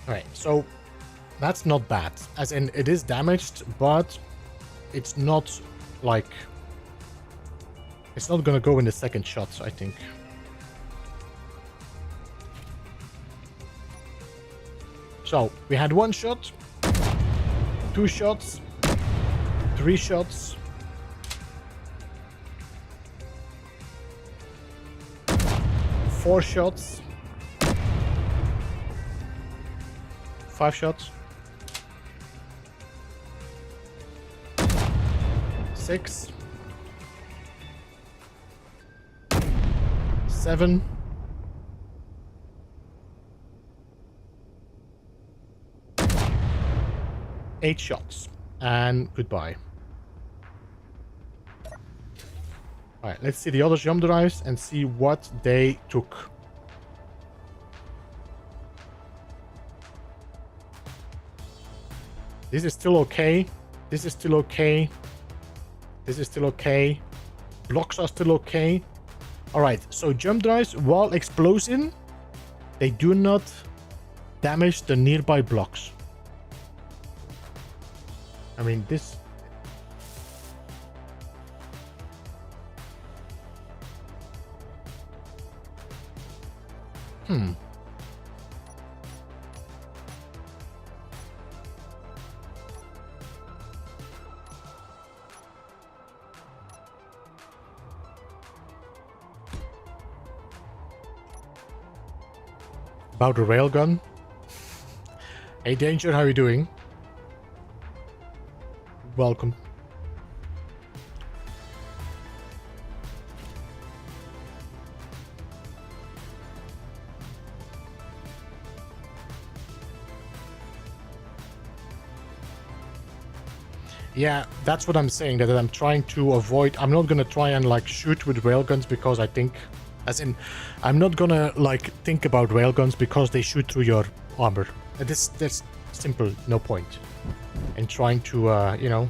Alright, so that's not bad. As in, it is damaged, but it's not like... It's not gonna go in the second shot, I think. So, we had one shot, 2 shots, 3 shots, 4 shots, 5 shots, 6, 7, 8 shots, and goodbye. Alright, let's see the other jump drives and see what they took. This is still okay. This is still okay. This is still okay. Blocks are still okay. Alright, so jump drives, while exploding, they do not damage the nearby blocks. I mean, this... About the railgun. Hey Danger, how are you doing? Welcome. Yeah, that's what I'm saying, that I'm trying to avoid. I'm not gonna try and like shoot with railguns because I think, as in, I'm not gonna like think about railguns because they shoot through your armor. That's simple, no point. And trying to, you know.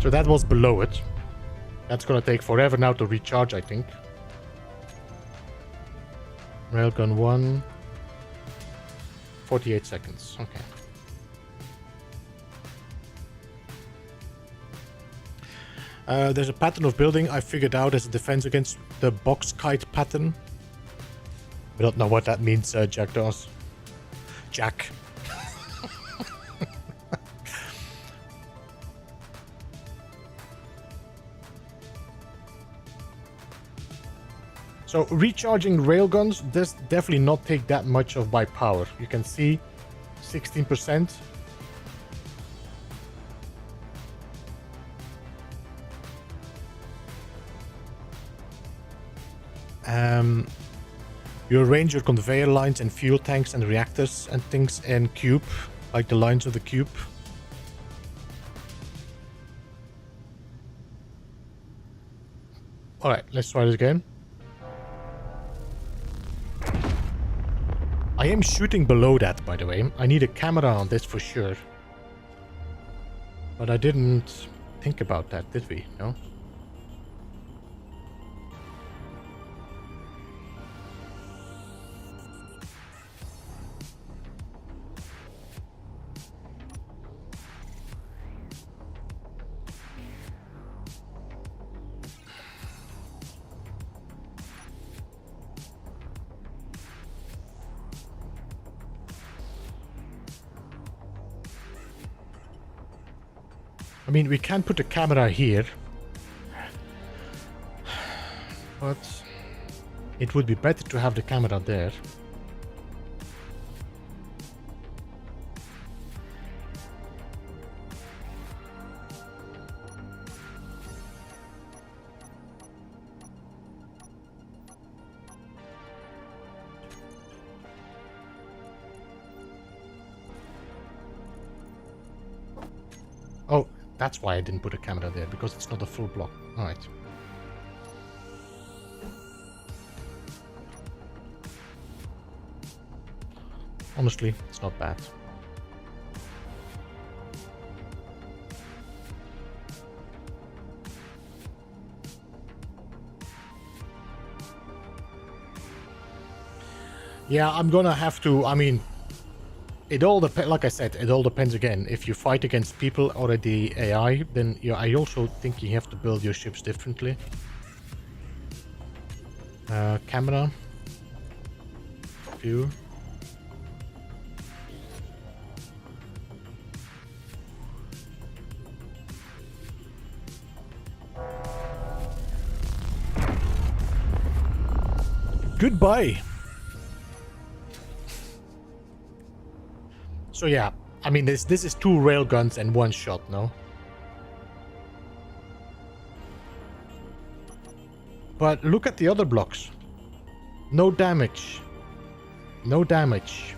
So that was below it. That's gonna take forever now to recharge, I think. Railgun 1. 48 seconds. Okay. There's a pattern of building I figured out as a defense against the box kite pattern. I don't know what that means, Jack does. Jack. So recharging railguns does definitely not take that much of my power. You can see 16%. You arrange your conveyor lines and fuel tanks and reactors and things in cube, like the lines of the cube. Alright, let's try this again. I am shooting below that, by the way. I need a camera on this for sure. But I didn't think about that, did we? No? I mean, we can put a camera here, but it would be better to have the camera there. Oh, that's why I didn't put a camera there, because it's not a full block. Alright. Honestly, it's not bad. Yeah, I'm gonna have to, I mean, it all depends, like I said, it all depends again. If you fight against people or the AI, then I also think you have to build your ships differently. Camera. View. Goodbye. So yeah, I mean this is 2 railguns and 1 shot, no? But look at the other blocks. No damage. No damage.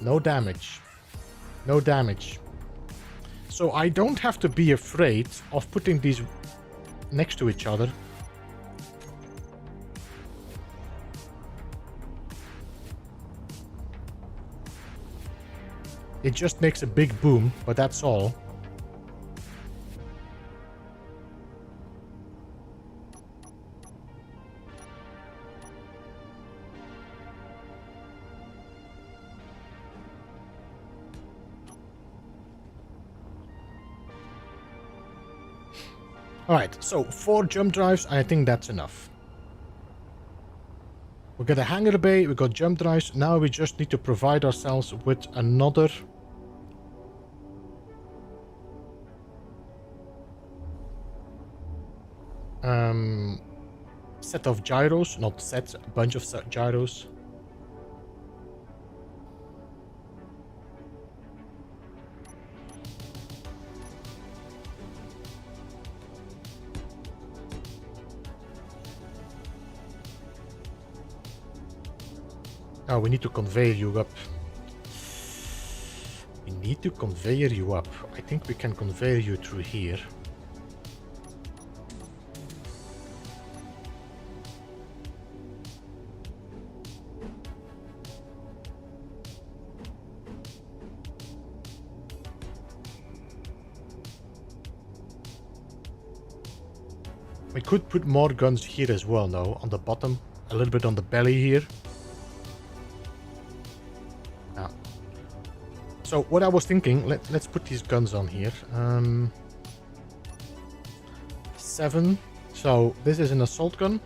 No damage. No damage. So I don't have to be afraid of putting these next to each other. It just makes a big boom, but that's all. Alright, so 4 jump drives, I think that's enough. We got a hangar bay, we got jump drives, now we just need to provide ourselves with another set of gyros, not set, a bunch of gyros. Oh, we need to conveyor you up. We need to conveyor you up. I think we can conveyor you through here. We could put more guns here as well, though, on the bottom, a little bit on the belly here. Yeah. So what I was thinking, let's put these guns on here. 7. So this is an assault gun.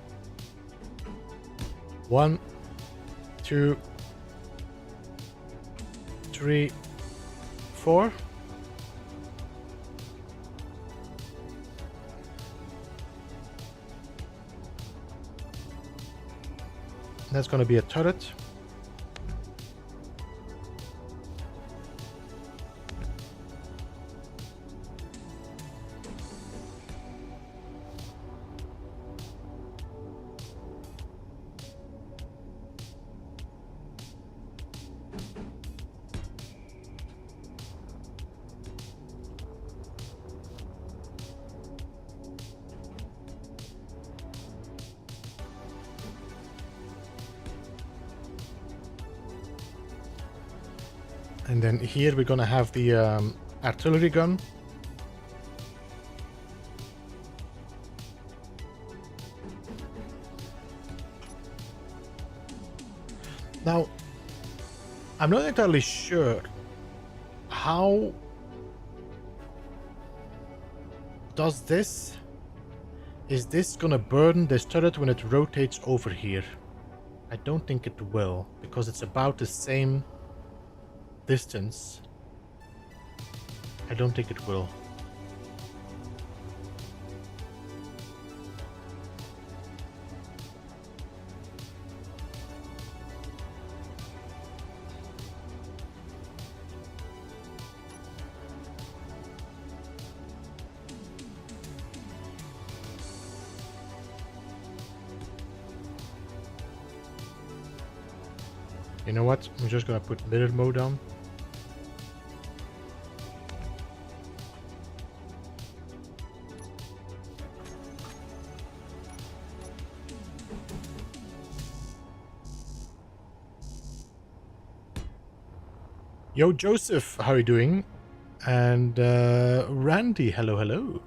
1, 2, 3, 4. That's going to be a turret. And then here we're gonna have the artillery gun. Now, I'm not entirely sure how does this... Is this gonna burn this turret when it rotates over here? I don't think it will, because it's about the same distance. I don't think it will. You know what? I'm just gonna put mirror mode on. Yo, Joseph, how are you doing? And Randy, hello, hello.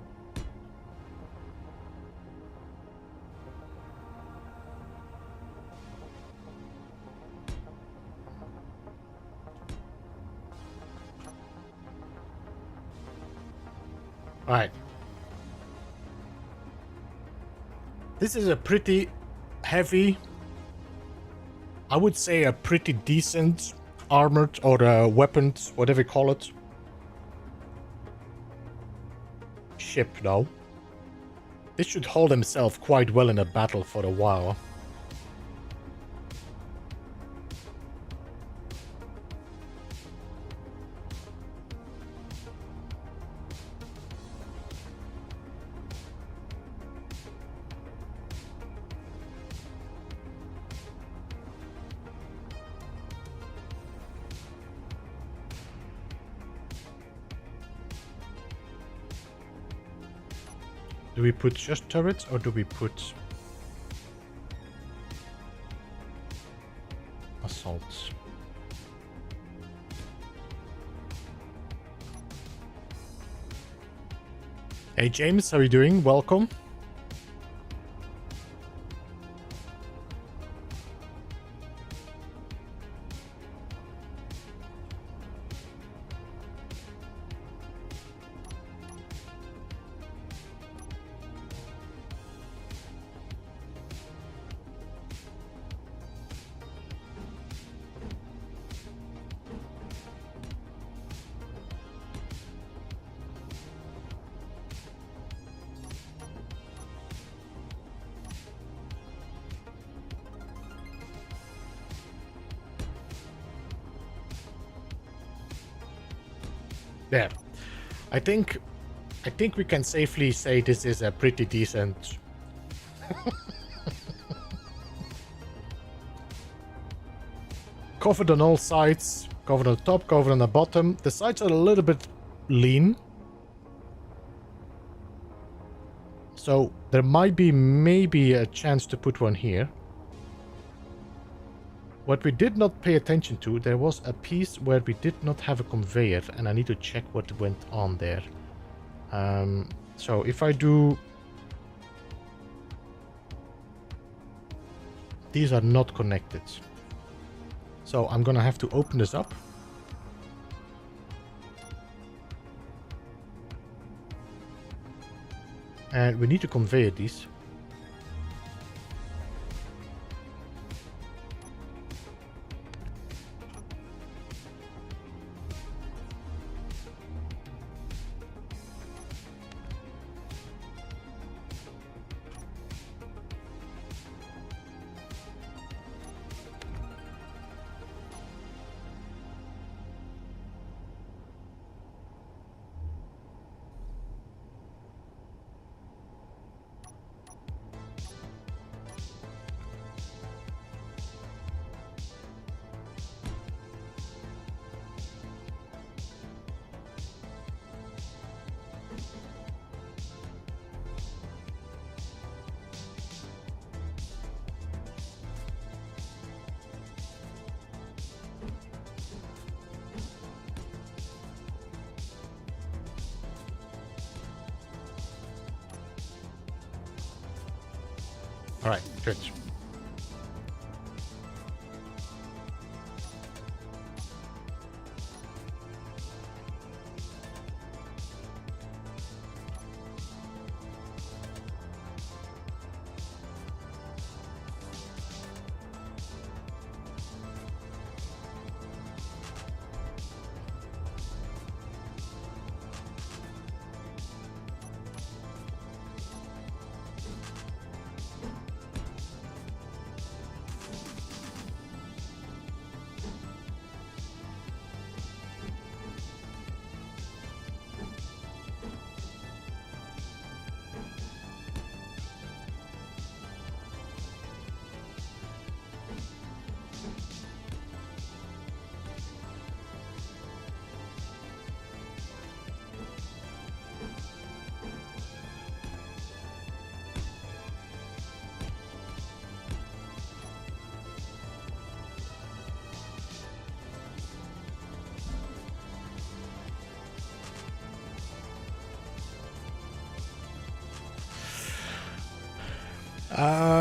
All right. This is a pretty heavy, I would say a pretty decent armored or weapons, whatever you call it, ship now. This should hold himself quite well in a battle for a while. Do we put just turrets or do we put assaults? Hey James, how are you doing? Welcome. There. I think we can safely say this is a pretty decent covered on all sides, covered on the top, covered on the bottom. The sides are a little bit lean, so there might be maybe a chance to put one here. What we did not pay attention to, there was a piece where we did not have a conveyor, and I need to check what went on there. So if I do these are not connected. So I'm gonna have to open this up. And we need to convey these. All right, good.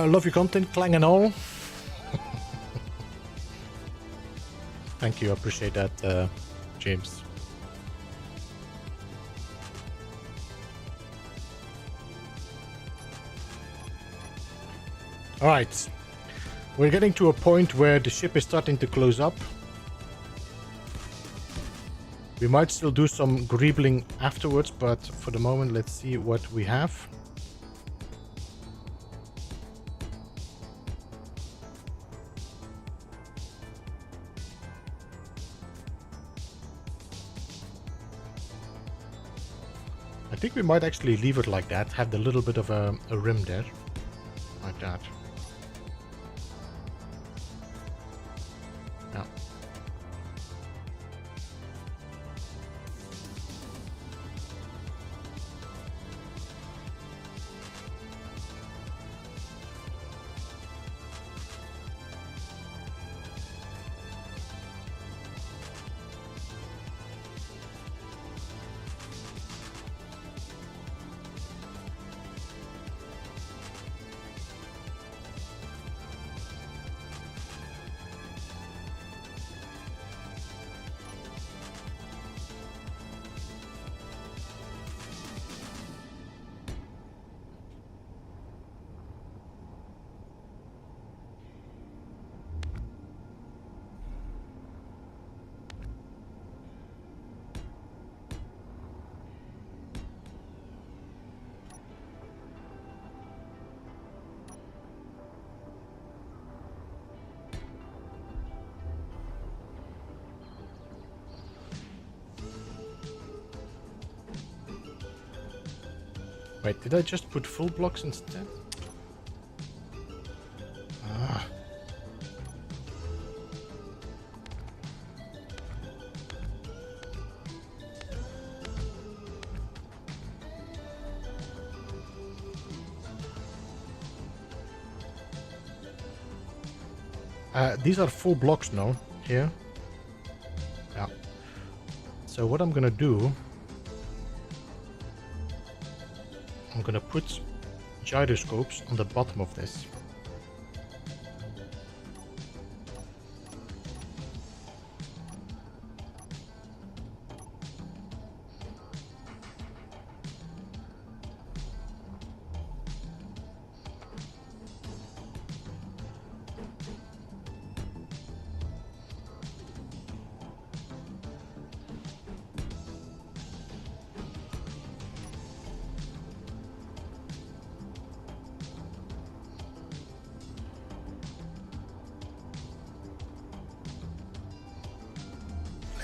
Love your content, Clang and all. Thank you, I appreciate that, James. Alright, we're getting to a point where the ship is starting to close up. We might still do some greebling afterwards, but for the moment, let's see what we have. I think we might actually leave it like that, have the little bit of a rim there, like that. Yeah. Wait, did I just put full blocks instead? Ah. These are full blocks now, here. Yeah. So what I'm gonna do, I'm gonna put gyroscopes on the bottom of this.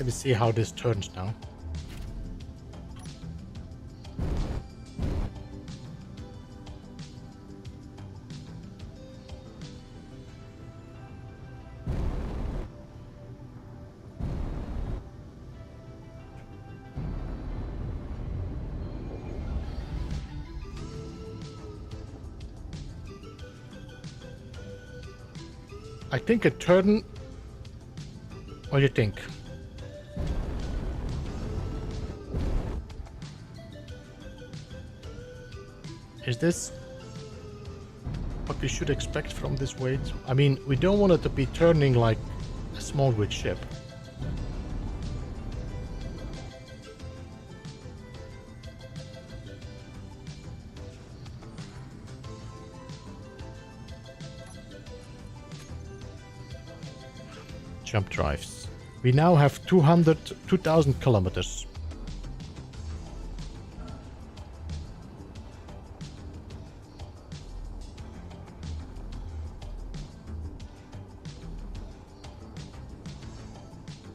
Let me see how this turns now. I think a turn. What do you think? Is this what we should expect from this weight? I mean, we don't want it to be turning like a small wood ship. Jump drives. We now have 2,000 kilometers.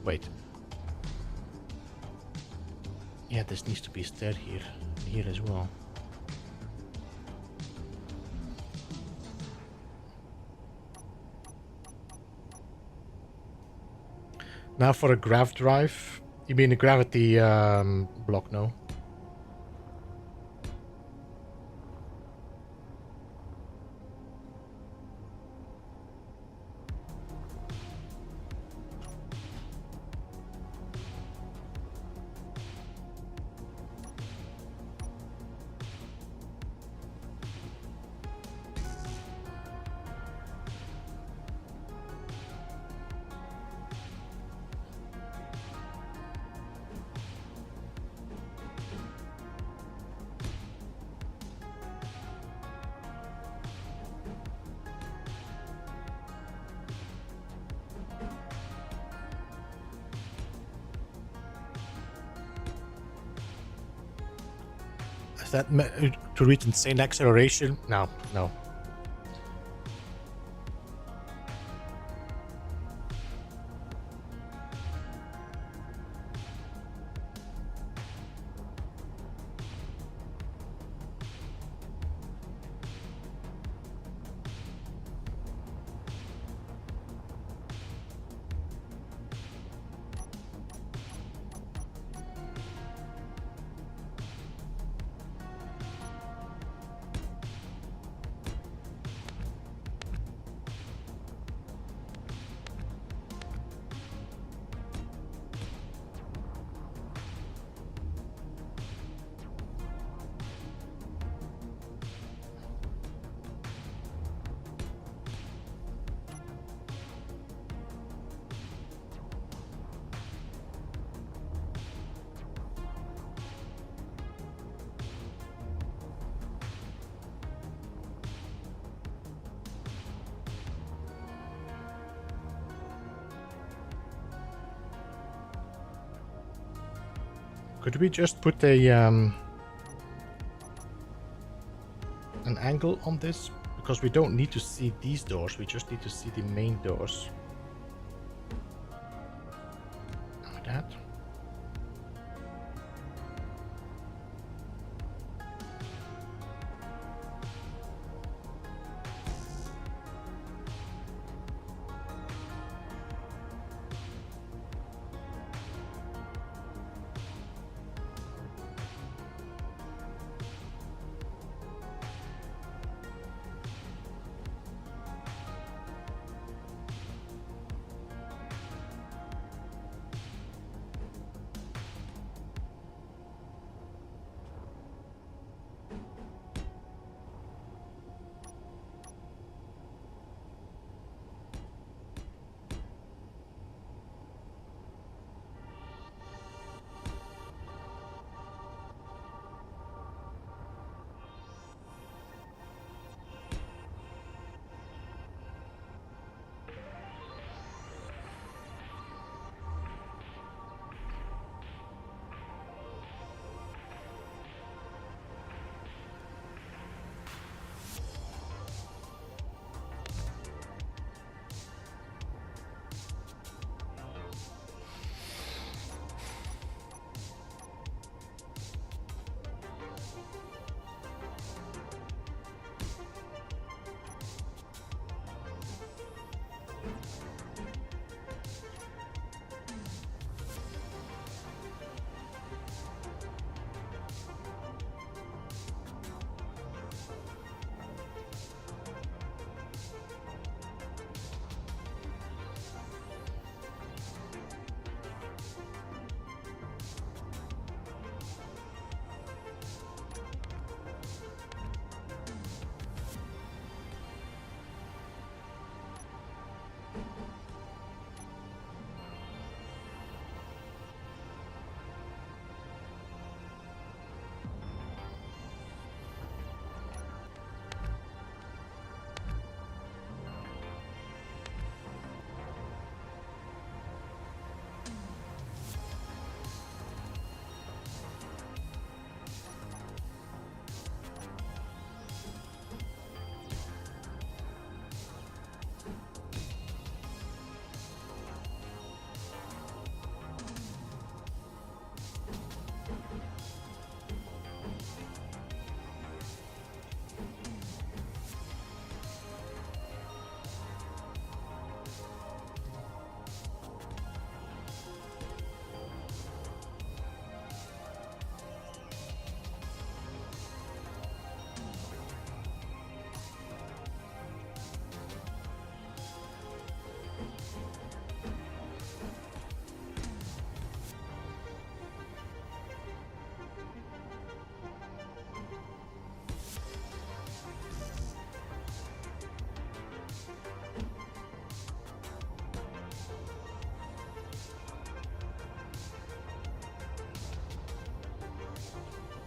Wait. Yeah, this needs to be steered here as well. Now for a grav drive. You mean a gravity block, no? Is that to reach insane acceleration? No, no. Could we just put a an angle on this? Because we don't need to see these doors, we just need to see the main doors. Like that.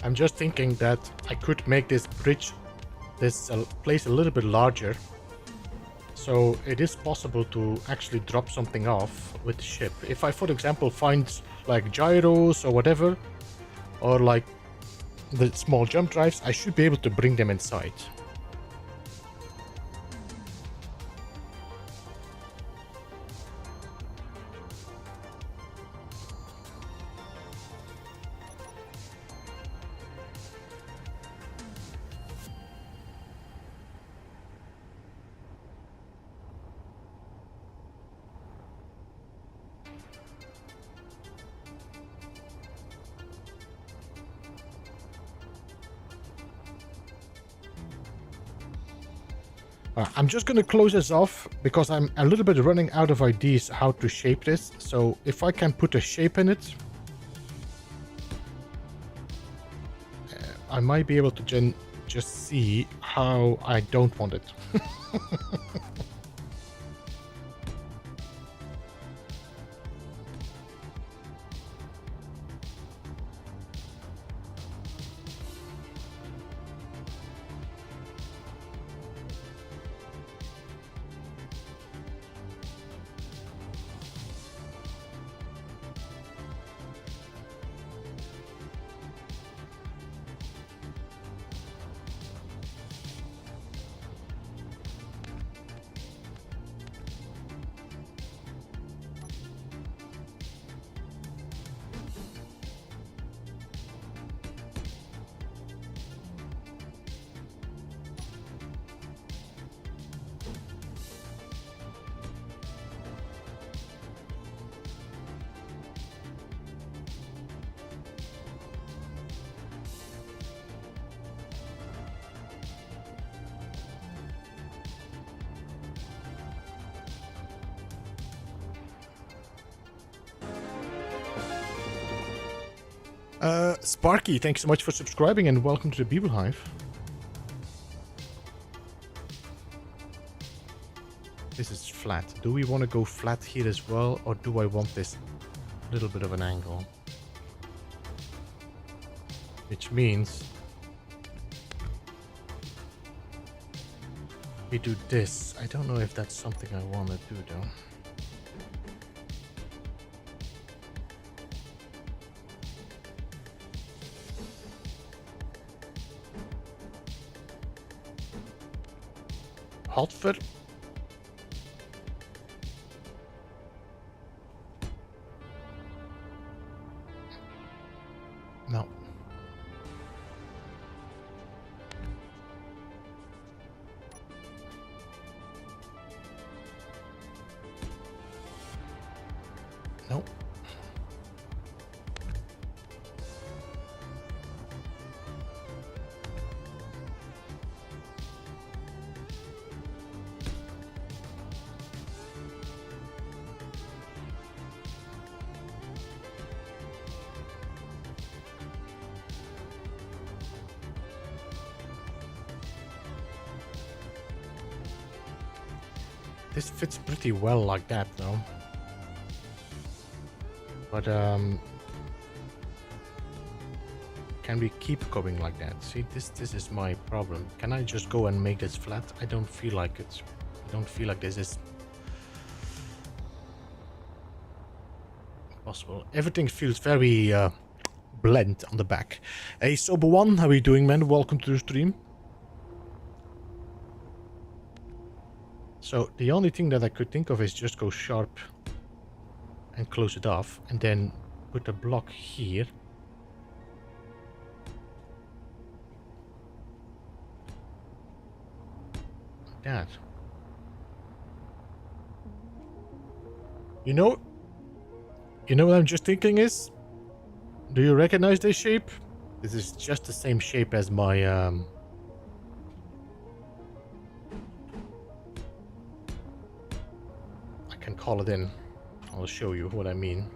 I'm just thinking that I could make this bridge, this place a little bit larger. So it is possible to actually drop something off with the ship. If I, for example, find like gyros or whatever, or like the small jump drives, I should be able to bring them inside. I'm just going to close this off because I'm a little bit running out of ideas how to shape this. So if I can put a shape in it, I might be able to just see how I don't want it. Sparky, thanks so much for subscribing and welcome to the Beeble Hive. This is flat. Do we want to go flat here as well, or do I want this little bit of an angle? Which means we do this. I don't know if that's something I want to do though. Hotfer. No. No. This fits pretty well like that though. But can we keep going like that? See, this is my problem. Can I just go and make this flat? I don't feel like it. I don't feel like this is possible. Everything feels very blend on the back. Hey Sober One, how are you doing, man? Welcome to the stream. So the only thing that I could think of is just go sharp and close it off and then put a block here. Like that. You know what I'm just thinking is? Do you recognize this shape? This is just the same shape as my I can call it in. I'll show you what I mean.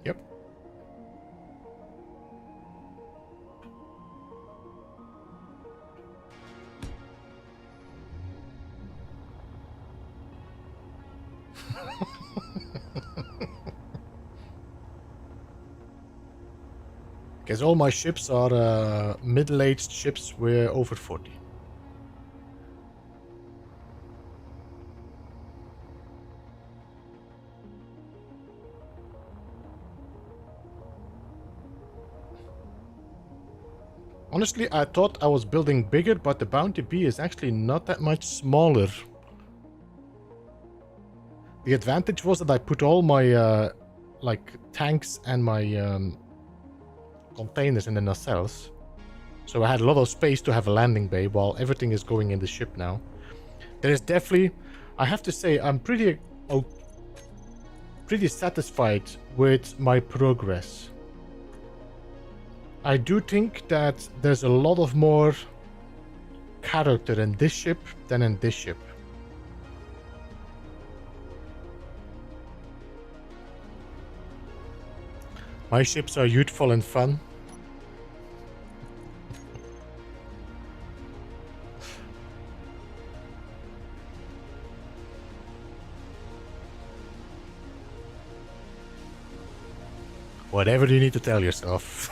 Yep. Because all my ships are middle-aged ships. We're over 40. Honestly, I thought I was building bigger, but the Bounty Bee is actually not that much smaller. The advantage was that I put all my like tanks and my containers in the nacelles. So I had a lot of space to have a landing bay while everything is going in the ship now. There is definitely, I have to say, I'm pretty satisfied with my progress. I do think that there's a lot of more character in this ship than in this ship. My ships are youthful and fun. Whatever you need to tell yourself.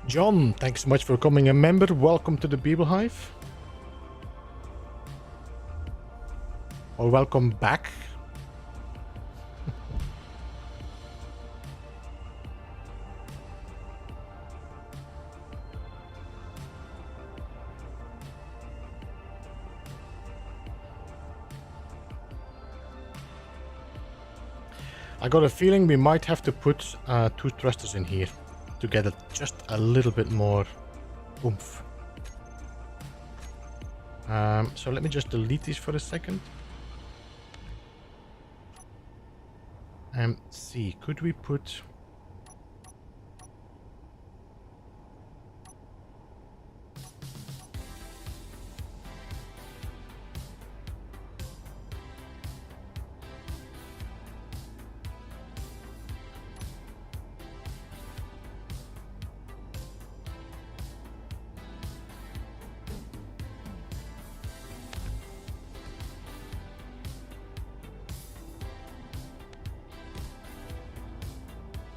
John, thanks so much for becoming a member. Welcome to the Beeble Hive. Or welcome back. I got a feeling we might have to put 2 thrusters in here to get it just a little bit more oomph. So let me just delete these for a second. See, could we put...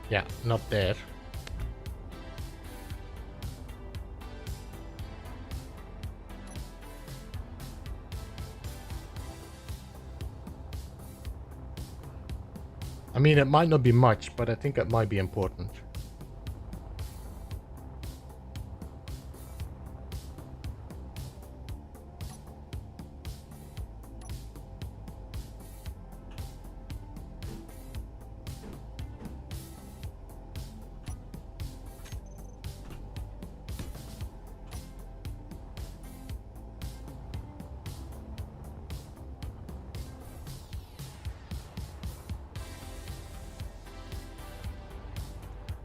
Yeah, not there. I mean, it might not be much, but I think it might be important.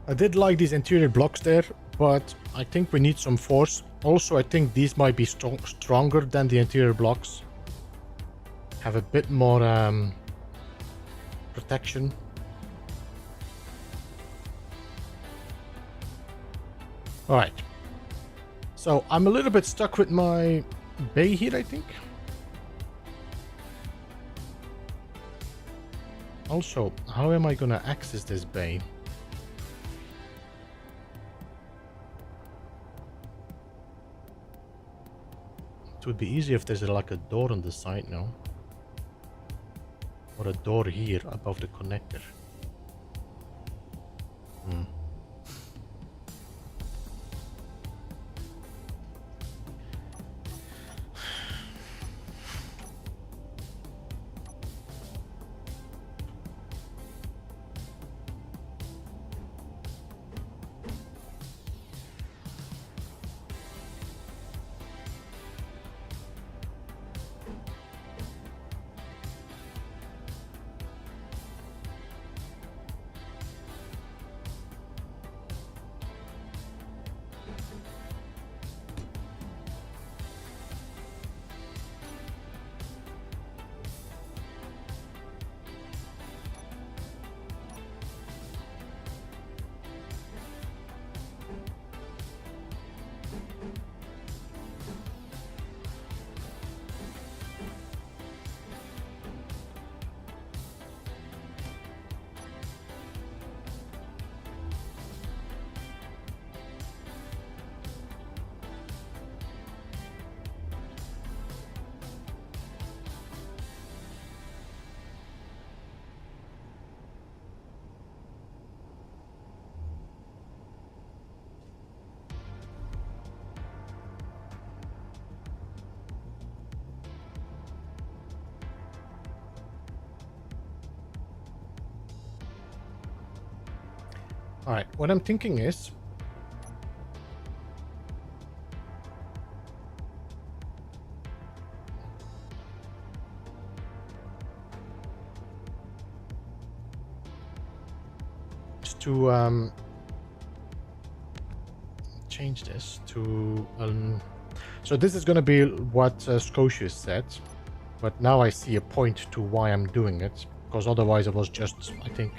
I did like these interior blocks there, but I think we need some force. Also, I think these might be stronger than the interior blocks. Have a bit more protection. Alright. So, I'm a little bit stuck with my bay here, I think. Also, how am I gonna access this bay? It would be easier if there's like a door on the side now. Or a door here above the connector. Alright, what I'm thinking is... just to change this to... so this is going to be what Scotius said, but now I see a point to why I'm doing it, because otherwise it was just, I think...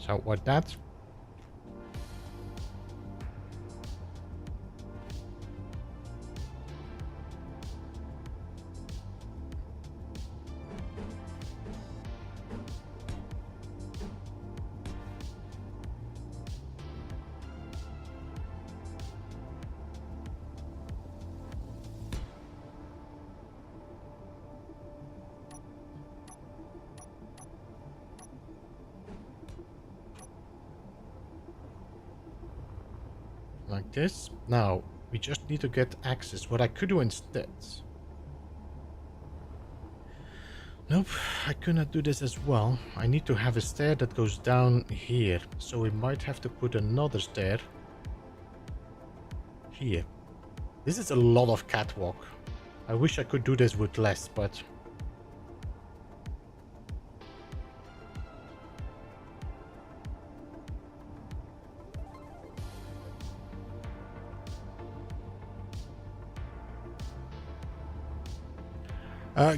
So what that? Like this. Now, we just need to get access. What I could do instead... Nope, I cannot do this as well. I need to have a stair that goes down here. So we might have to put another stair here. This is a lot of catwalk. I wish I could do this with less, but...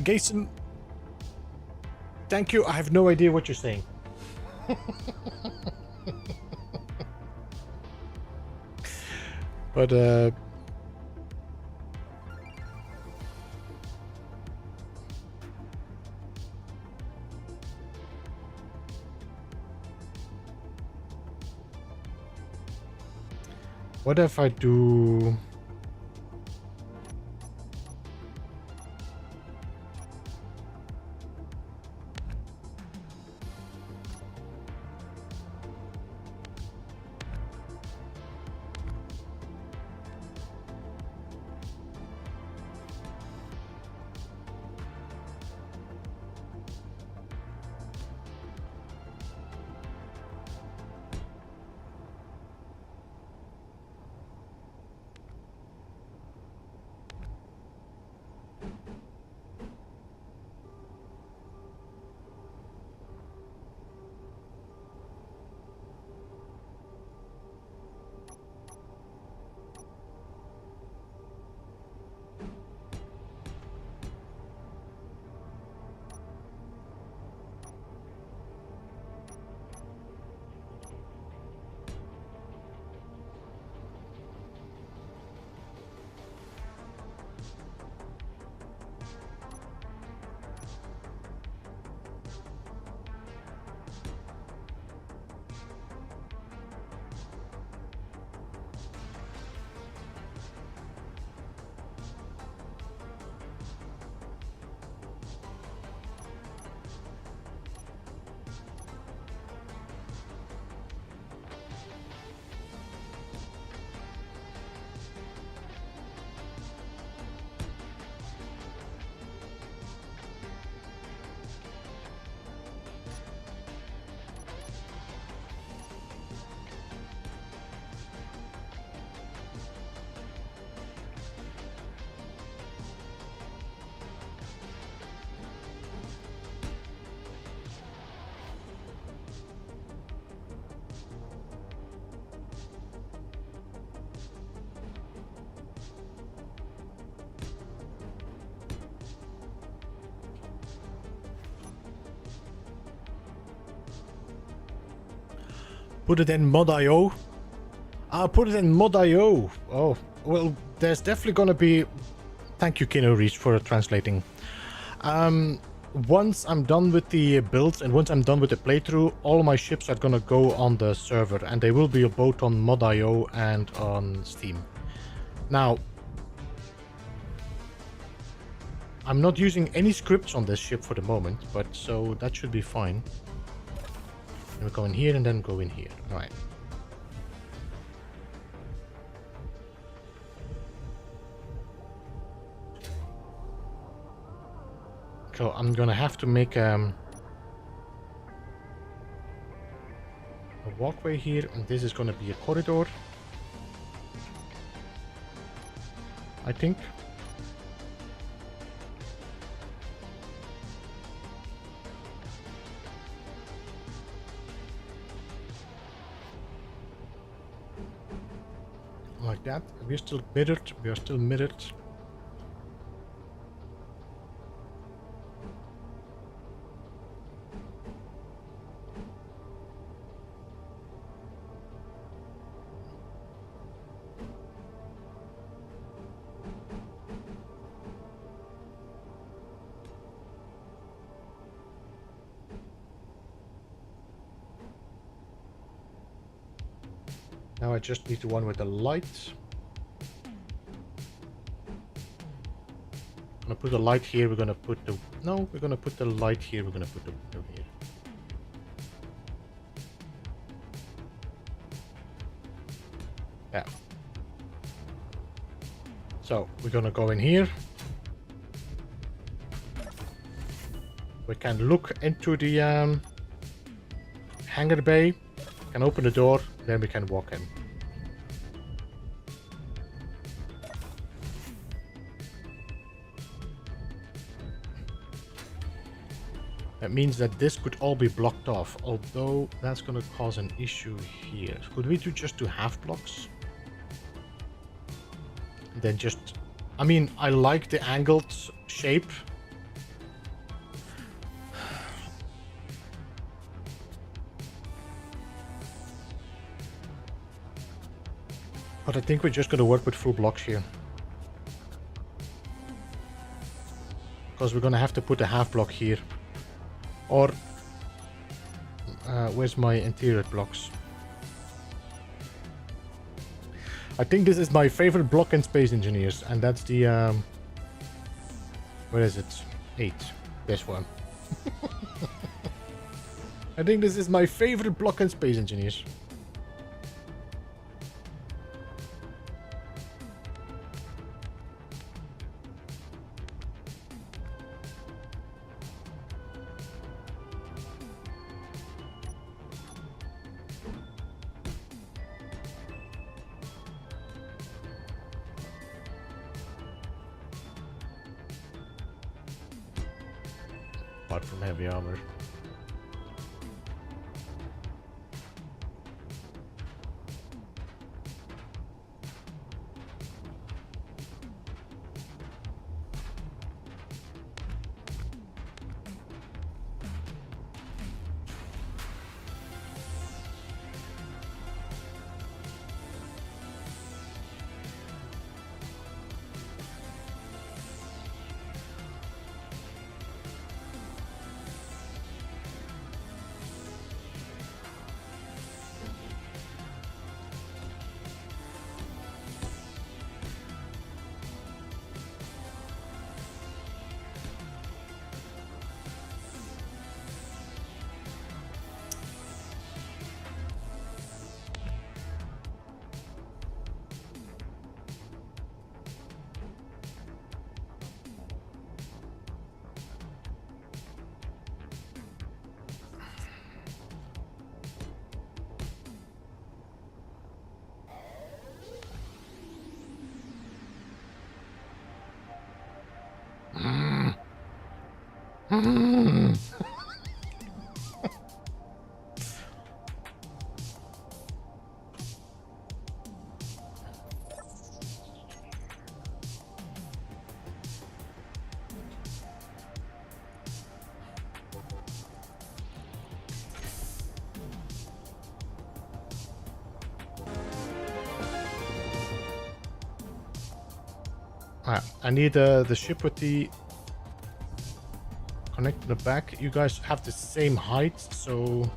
Gason, Thank you. I have no idea what you're saying. But what if I do? Put it in mod.io. I'll put it in mod.io. Oh, well, there's definitely going to be... Thank you, Kino Reach, for translating. Once I'm done with the builds and once I'm done with the playthrough, all my ships are going to go on the server. And they will be both on mod.io and on Steam. Now, I'm not using any scripts on this ship for the moment, but so that should be fine. And we go in here and then go in here. All right. So I'm gonna have to make a walkway here, and this is gonna be a corridor, I think. Like that. We're still mirrored. We are still mirrored. Now I just need the one with the light. I'm gonna put the light here, we're gonna put the... No, we're gonna put the light here, we're gonna put the window here. Yeah. So, we're gonna go in here. We can look into the hangar bay, can open the door, then we can walk in. That means that this could all be blocked off, although that's going to cause an issue here. Could we do just two half blocks? Then just... I mean, I like the angled shape. But I think we're just going to work with full blocks here. Because we're going to have to put a half block here. Or... where's my interior blocks? I think this is my favorite block in Space Engineers. And that's the... where is it? 8. This one. I think this is my favorite block in Space Engineers. Apart from heavy armor. I need the ship with the connect to the back. You guys have the same height, so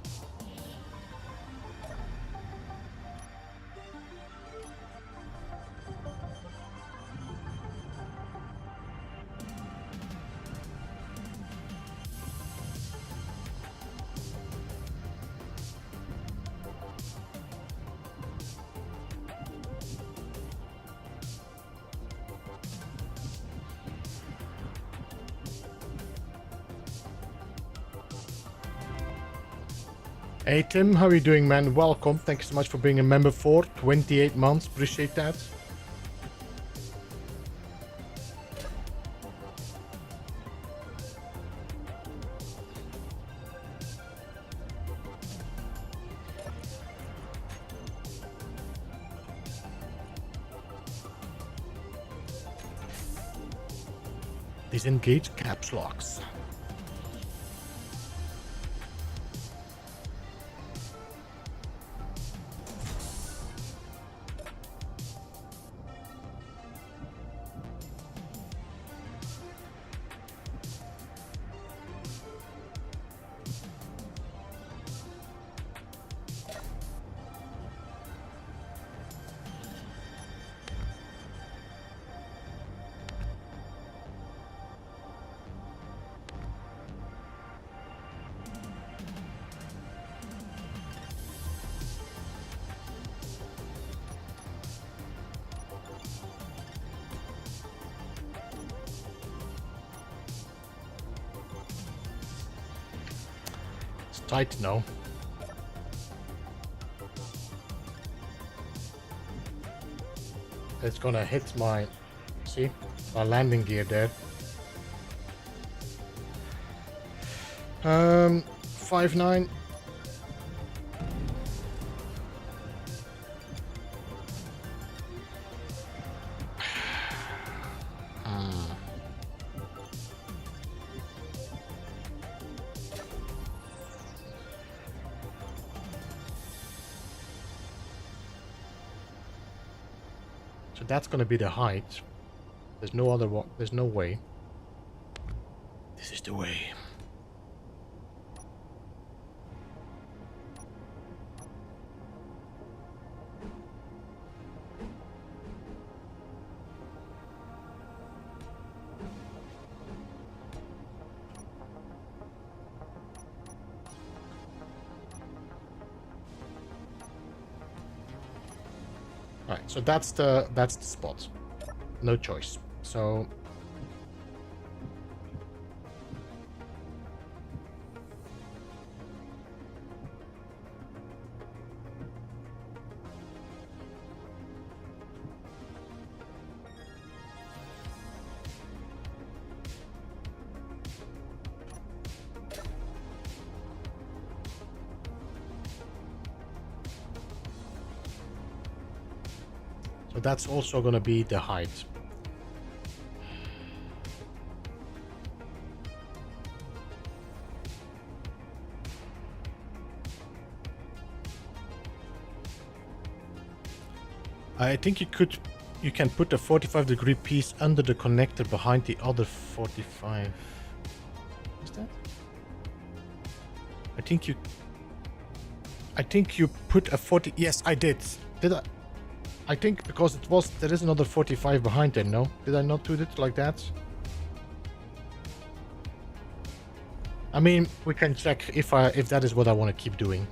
hey Tim, how are you doing, man? Welcome. Thank you so much for being a member for 28 months. Appreciate that. Disengage caps locks. Tight now. It's gonna hit my, see, my landing gear there. 5-9. So that's gonna be the height. There's no other there's no way. This is the way. Right, so that's the spot. No choice. So that's also going to be the height. I think you can put a 45-degree piece under the connector behind the other 45. Is that? I think you put a 40. Yes, I did. Did I? I think because there is another 45 behind there, no? Did I not do it like that? I mean, we can check if that is what I want to keep doing.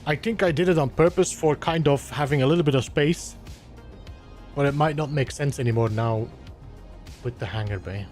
I think I did it on purpose for kind of having a little bit of space. But it might not make sense anymore now with the hangar bay.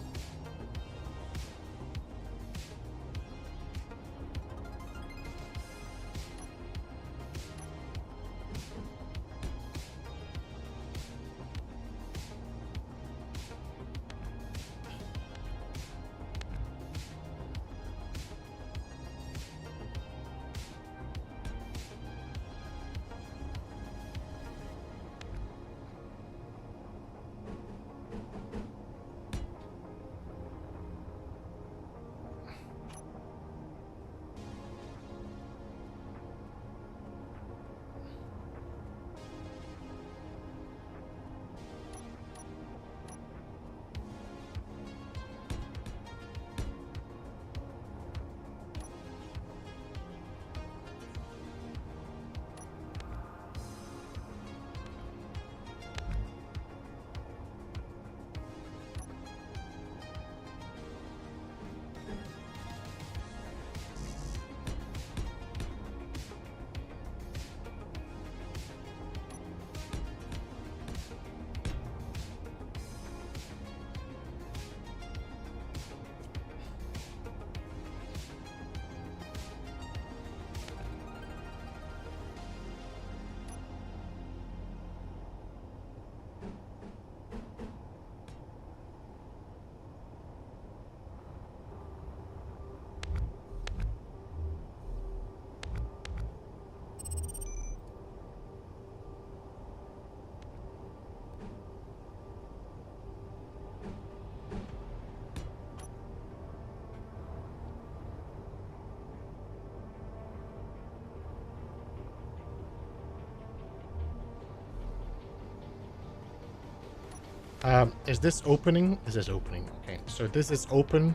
Is this opening? This is opening. Okay, so this is open.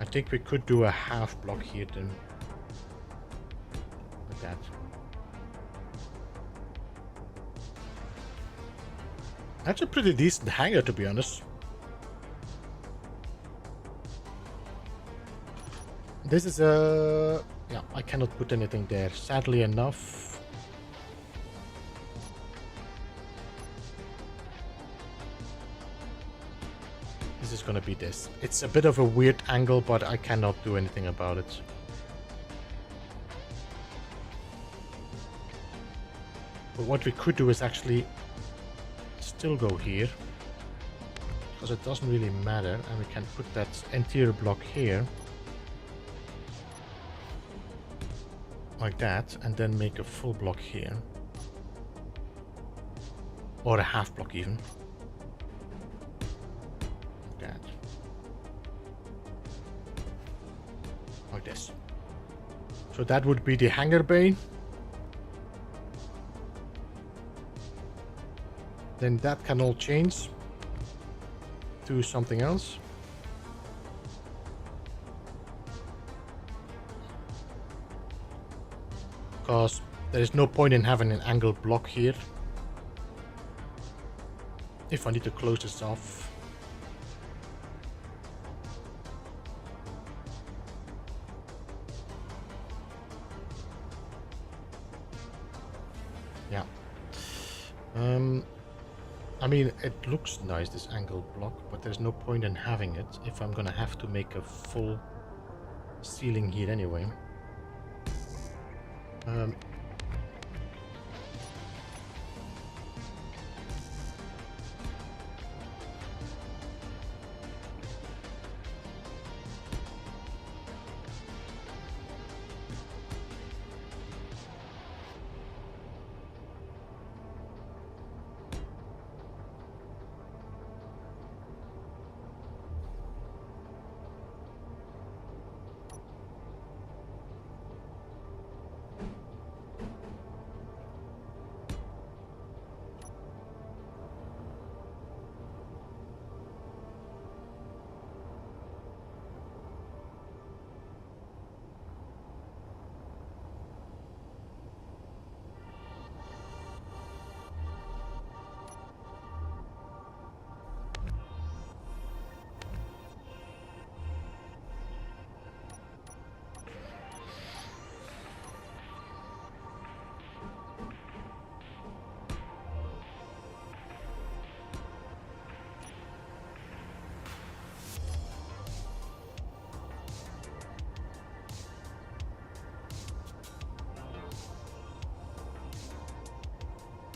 I think we could do a half block here then. Like that. That's a pretty decent hangar, to be honest. This is a... yeah, I cannot put anything there, sadly enough. This is gonna be this. It's a bit of a weird angle, but I cannot do anything about it. But what we could do is actually still go here, because it doesn't really matter, and we can put that interior block here. Like that, and then make a full block here. Or a half block even. Like that. like this. So that would be the hangar bay. Then that can all change to something else. Because there is no point in having an angle block here. If I need to close this off. Yeah. I mean, it looks nice, this angle block, but there's no point in having it if I'm gonna have to make a full ceiling here anyway.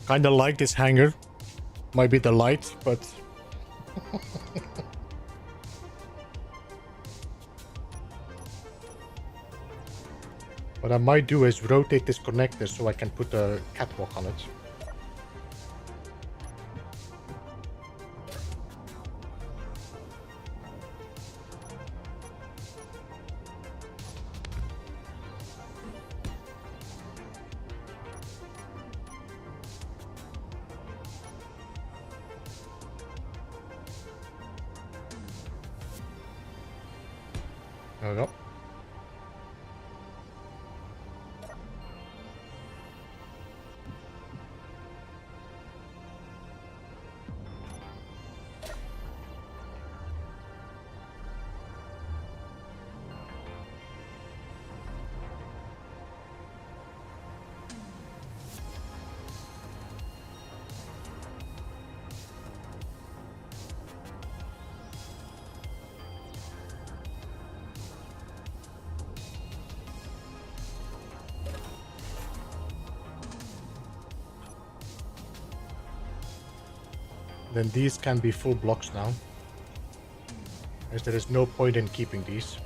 Kinda like this hangar. Might be the light, but... What I might do is rotate this connector so I can put a catwalk on it. There we go. Then these can be full blocks now, as there is no point in keeping these.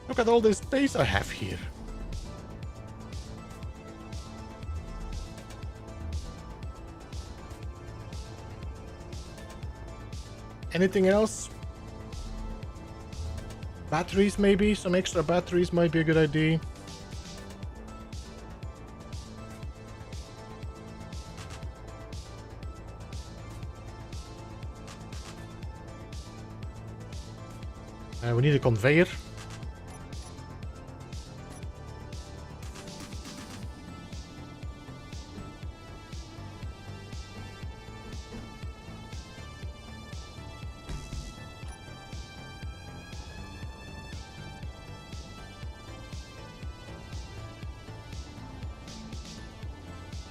Look at all this space I have here. Anything else? Batteries maybe? Some extra batteries might be a good idea. We need a conveyor.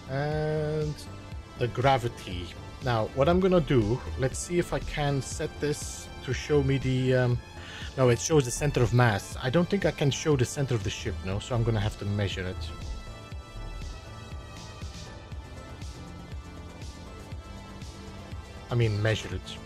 And the gravity. Now, what I'm gonna do, let's see if I can set this to show me the... no, it shows the center of mass. I don't think I can show the center of the ship, no, so I'm gonna have to measure it. I mean, measure it.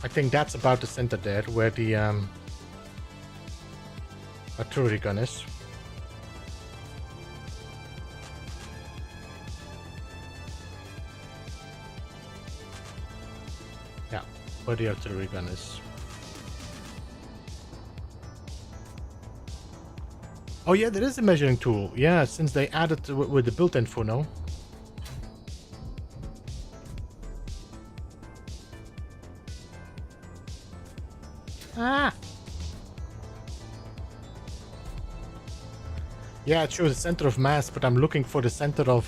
I think that's about the center there, where the artillery gun is. Yeah, where the artillery gun is. Oh yeah, there is a measuring tool. Yeah, since they added with the built info, no? Ah! Yeah, it shows the center of mass, but I'm looking for the center of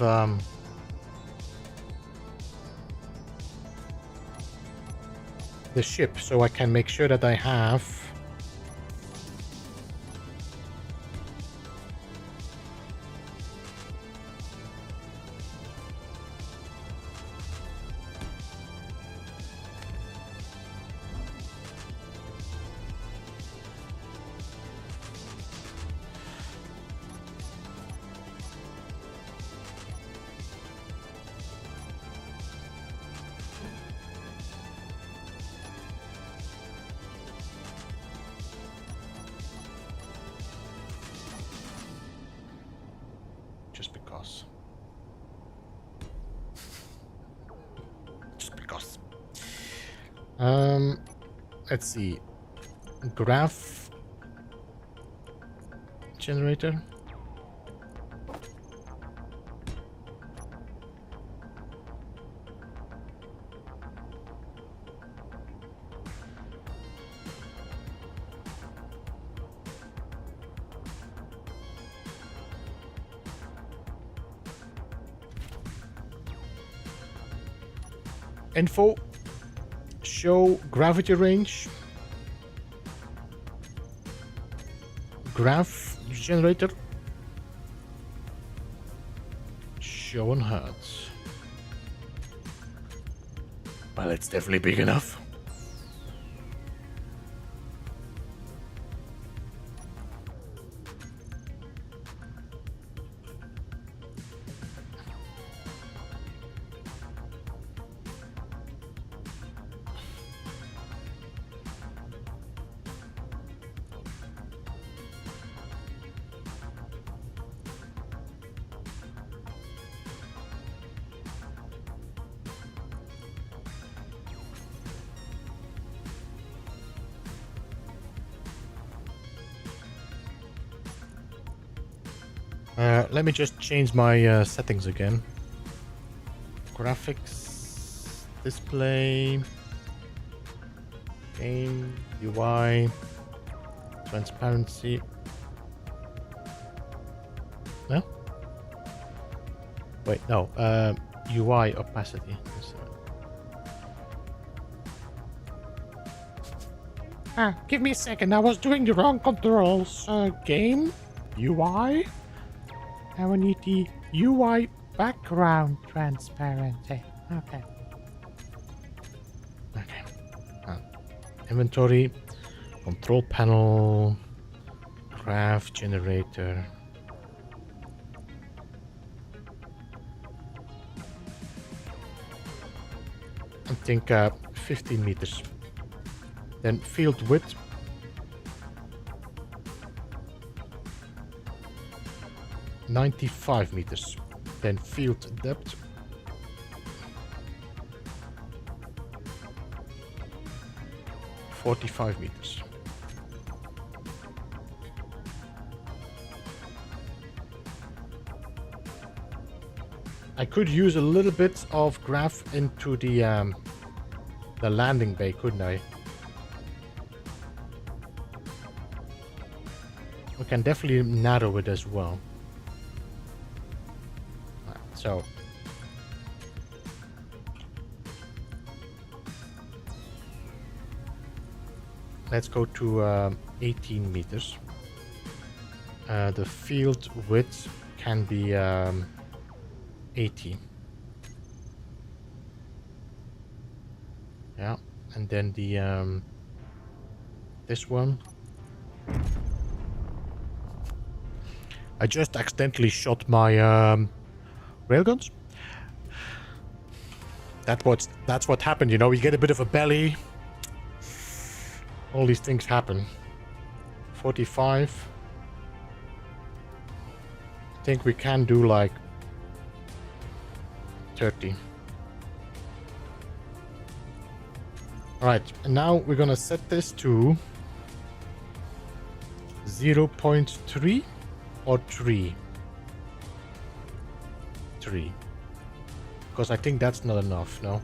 the ship, so I can make sure that I have just because. Let's see. Graph generator. Info. Show gravity range. Graph generator. Show on hertz. Well, it's definitely big enough. Let me just change my settings again. Graphics, display, game, UI, transparency. No? Wait, no. UI opacity. Give me a second. I was doing the wrong controls. Game, UI. Now we need the UI background transparency. Okay. Inventory, control panel, graph generator. think 15 meters. Then field width. $95 meters. Then field depth. $45 meters. I could use a little bit of graph into the landing bay, couldn't I? We can definitely narrow it as well. Right, so let's go to 18 meters. The field width can be 80. Yeah, and then the this one. I just accidentally shot my railguns. That's what happened, you know. You get a bit of a belly. All these things happen. 45. I think we can do like 30. Alright, and now we're gonna set this to 0.3 or 3. 3. Because I think that's not enough, no?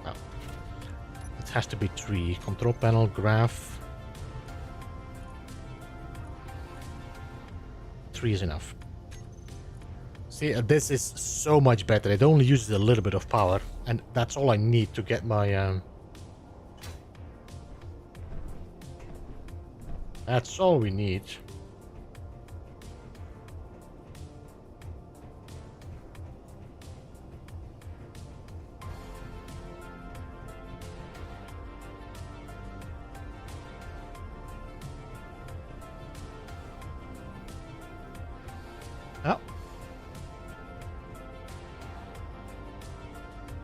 No. It has to be 3. Control panel, graph. 3 is enough. See, this is so much better. It only uses a little bit of power, and that's all I need to get my... That's all we need. Oh.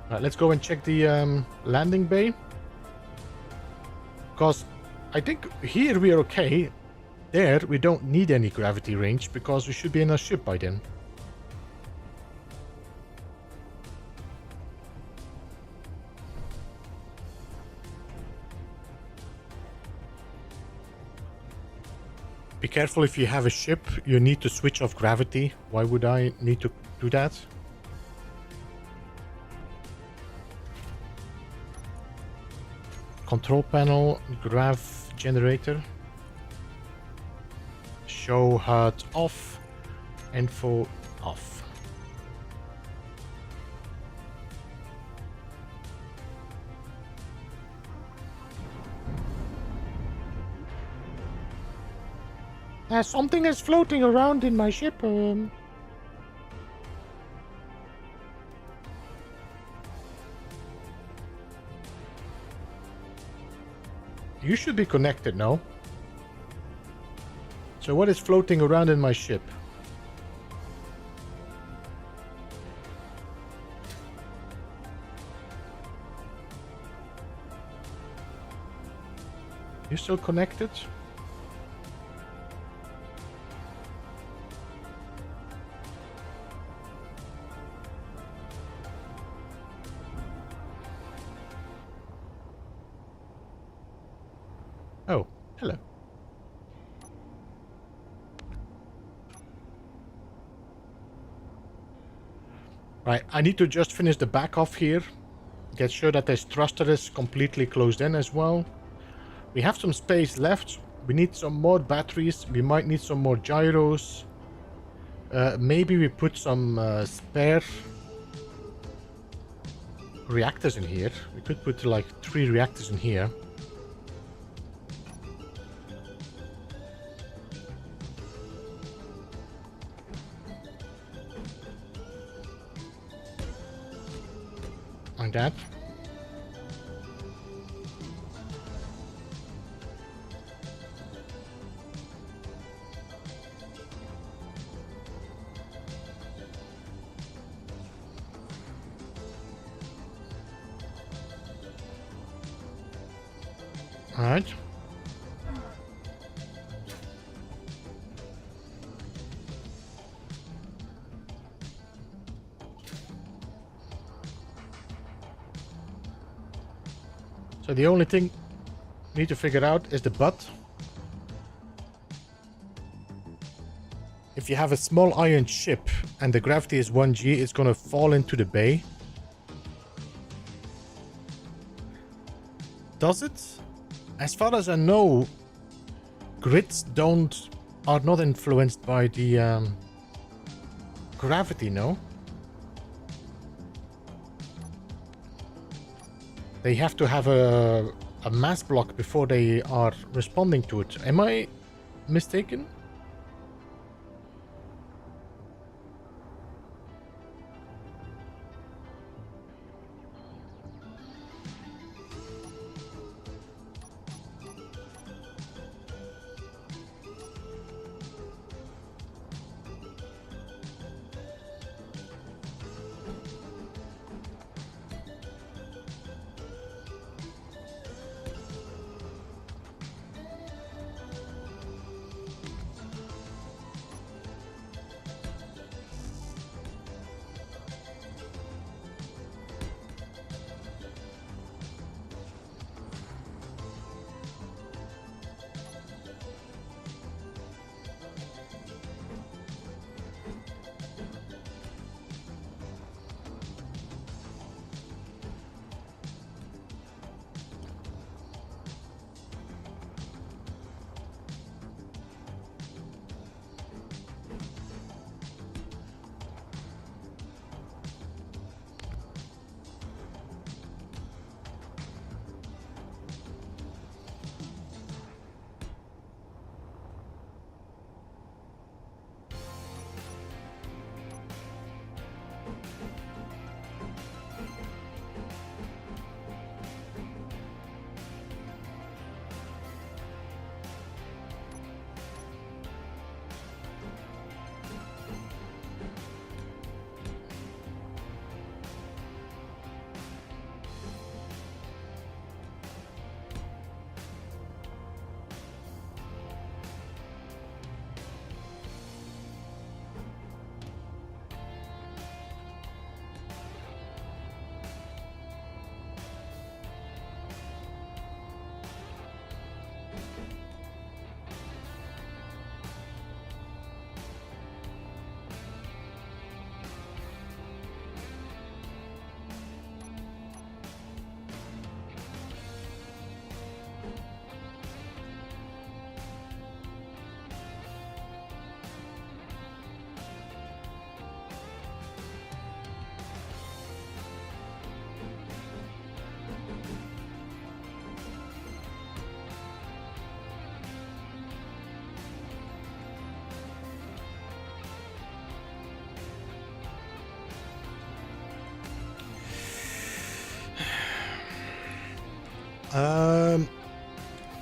Right, let's go and check the landing bay. Because I think here we are okay. There we don't need any gravity range because we should be in a ship by then. Be careful if you have a ship, you need to switch off gravity. Why would I need to do that? Control panel, graph generator. Show HUD off, info off. Something is floating around in my ship. You should be connected now. So what is floating around in my ship? You still connected? Oh, hello. Right, I need to just finish the back off here. Get sure that this thruster is completely closed in as well. We have some space left. We need some more batteries. We might need some more gyros. Maybe we put some spare reactors in here. We could put like 3 reactors in here. Like that. Alright. So the only thing we need to figure out is the butt. If you have a small iron ship and the gravity is 1g, it's gonna fall into the bay. Does it? As far as I know, grids are not influenced by the gravity, no? They have to have a mass block before they are responding to it. Am I mistaken?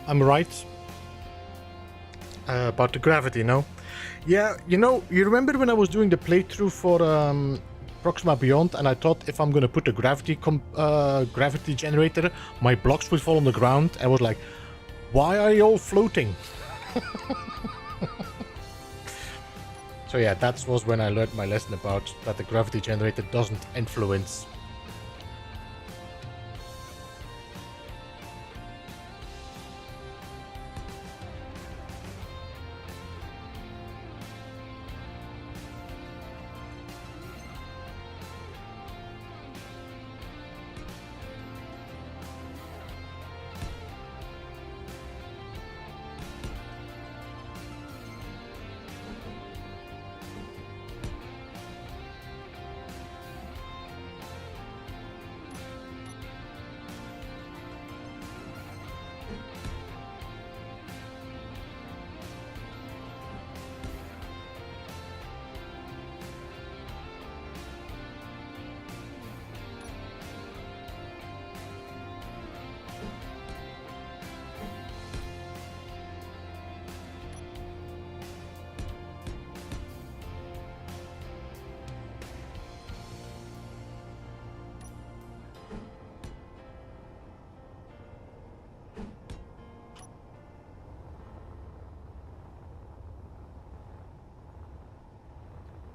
I'm right about the gravity, no? Yeah, you remember when I was doing the playthrough for Proxima Beyond, and I thought if I'm gonna put a gravity generator, my blocks would fall on the ground. I was like, why are you all floating? So yeah, that was when I learned my lesson about that the gravity generator doesn't influence.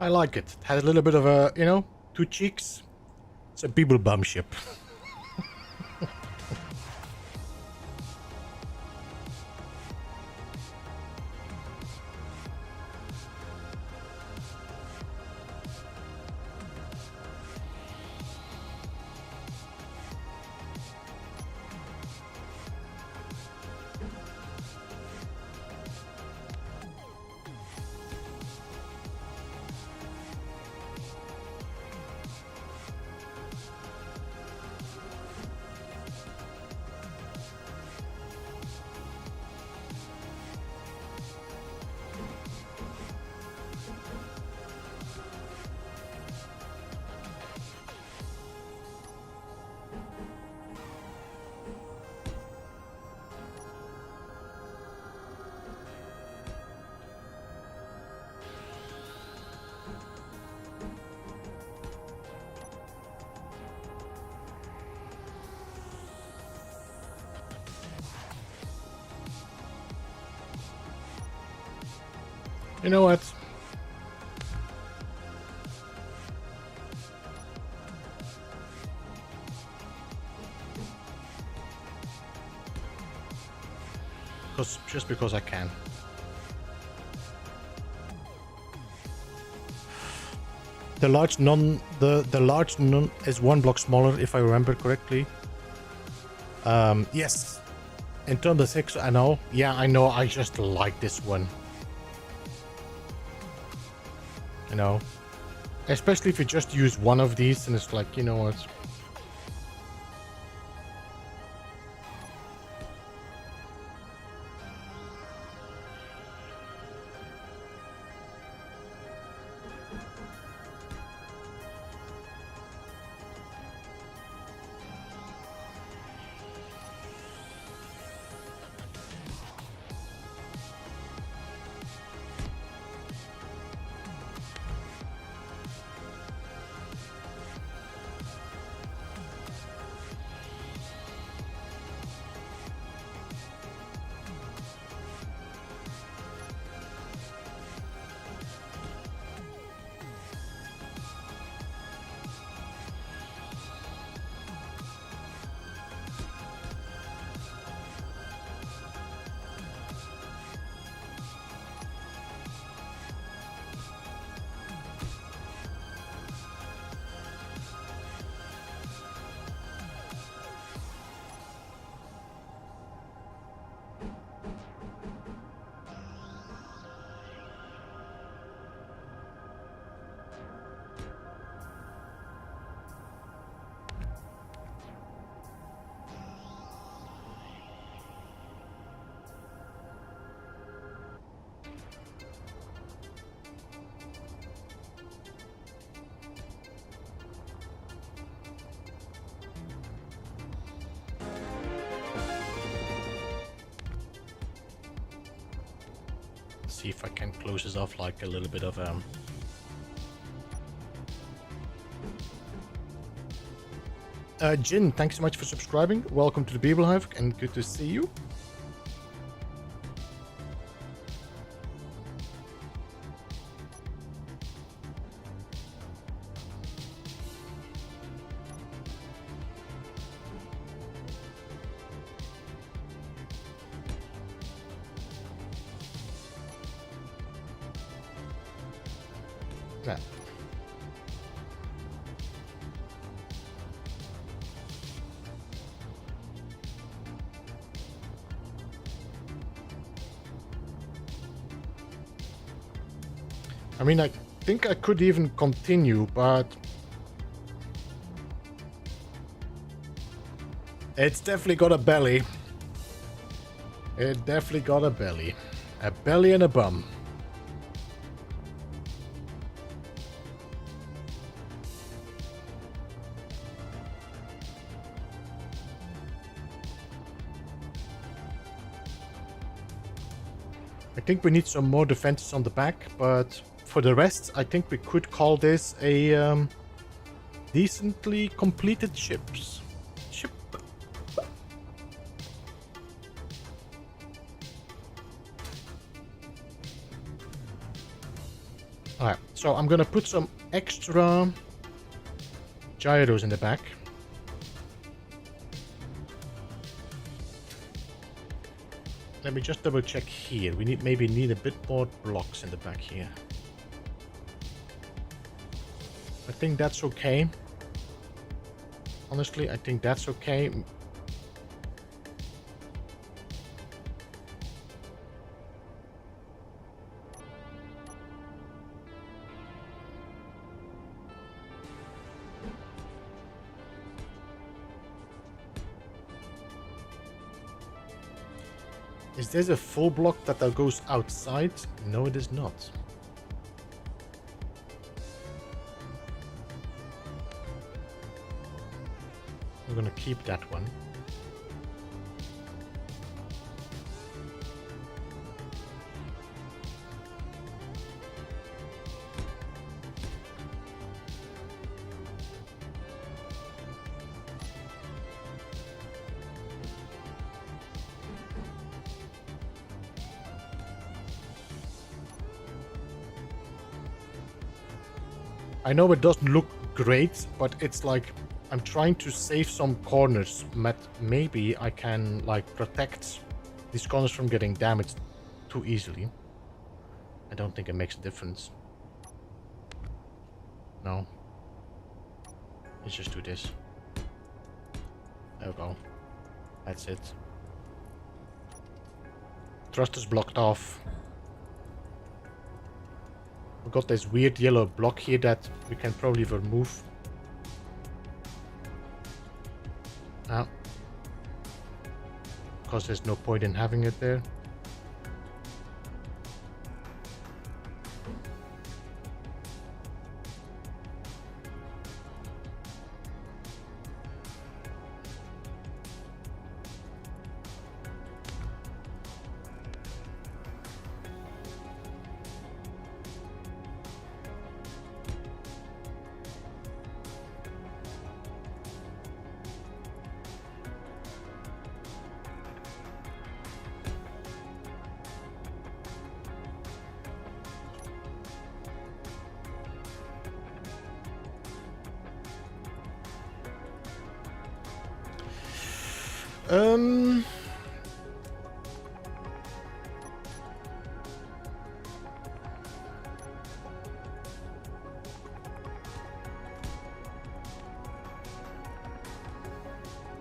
I like it. It has a little bit of a, you know, two cheeks. It's a Beeblebum ship. You know what? Just because I can. The large non is one block smaller, if I remember correctly. Yes. In terms of 6, I know. Yeah, I know. I just like this one. You know, especially if you just use one of these, and it's like, you know what? See if I can close this off like a little bit of Jin, thanks so much for subscribing. Welcome to the Beeblebum and good to see you. Yeah. I mean, I think I could even continue, but it's definitely got a belly. It definitely got a belly. A belly and a bum. I think we need some more defenses on the back, but for the rest, I think we could call this a decently completed ship. Alright, so I'm gonna put some extra gyros in the back. Let me just double check here. We maybe need a bit more blocks in the back here. I think that's okay. Honestly, I think that's okay. Is there a full block that goes outside? No, it is not. I'm gonna keep that one. I know it doesn't look great, but it's like I'm trying to save some corners. Maybe I can like protect these corners from getting damaged too easily. I don't think it makes a difference. No. Let's just do this. There we go. That's it. Thrust is blocked off. We've got this weird yellow block here that we can probably remove. Now, because there's no point in having it there.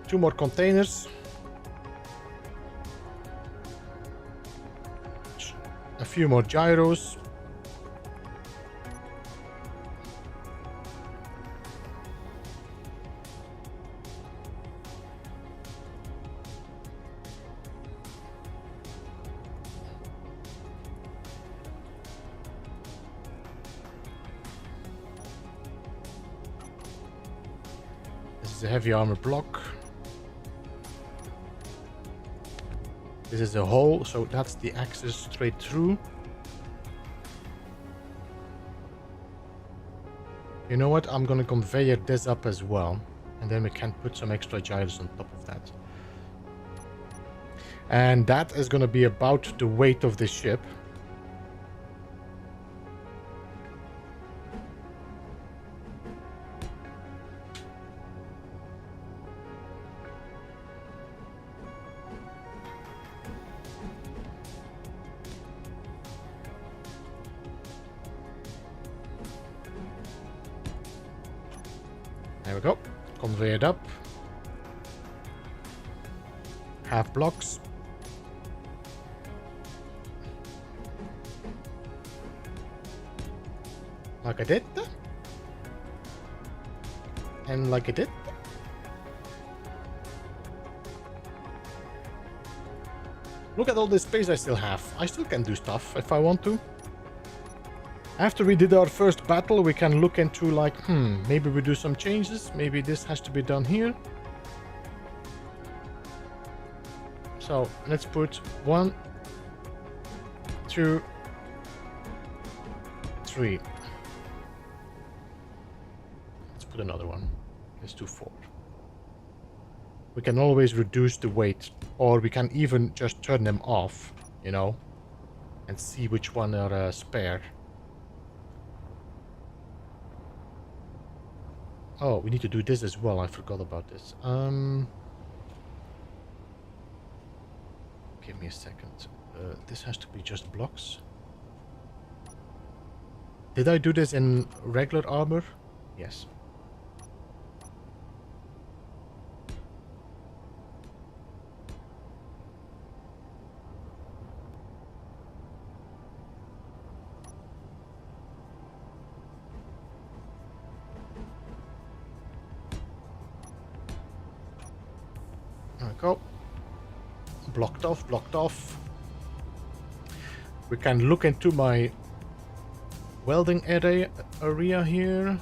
Two more containers. A few more gyros. This is a heavy armor block. This is a hole, so that's the access straight through. You know what? I'm gonna conveyor this up as well. And then we can put some extra gyros on top of that. And that is gonna be about the weight of the ship. There we go. Convey it up. Half blocks. Like I did. And like I did. Look at all this space I still have. I still can do stuff if I want to. After we did our first battle, we can look into like, maybe we do some changes. Maybe this has to be done here. So let's put 1, 2, 3. Let's put another one. Let's do 4. We can always reduce the weight, or we can even just turn them off, you know, and see which one are spare. Oh, we need to do this as well. I forgot about this. Give me a second. This has to be just blocks. Did I do this in regular armor? Yes. There we go. Blocked off, blocked off. We can look into my welding area here.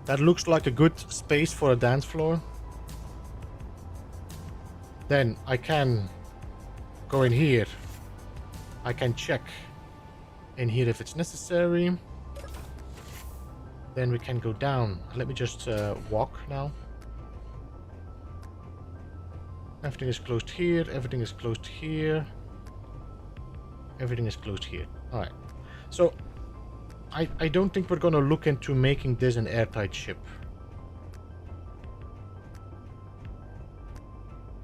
That looks like a good space for a dance floor. Then I can go in here. I can check in here if it's necessary. Then we can go down. Let me just walk now. Everything is closed here. Everything is closed here. Everything is closed here. Alright. So, I don't think we're gonna look into making this an airtight ship.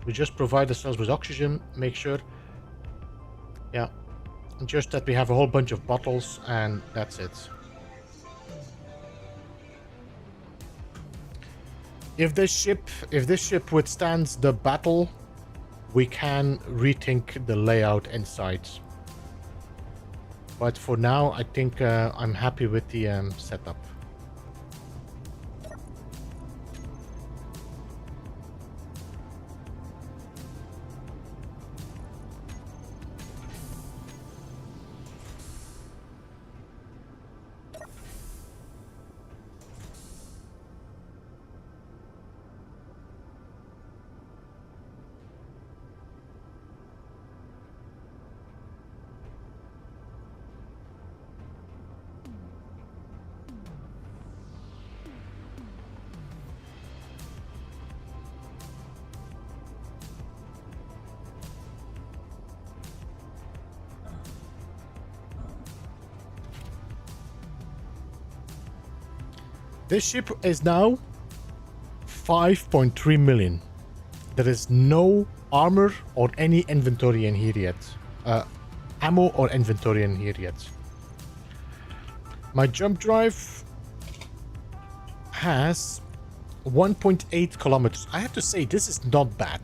We just provide ourselves with oxygen. Make sure. Yeah. Just that we have a whole bunch of bottles and that's it. If this ship withstands the battle, we can rethink the layout inside. But for now, I think I'm happy with the setup. This ship is now 5.3 million. There is no armor or any inventory in here yet. Ammo or inventory in here yet. My jump drive has 1.8 kilometers. I have to say, this is not bad.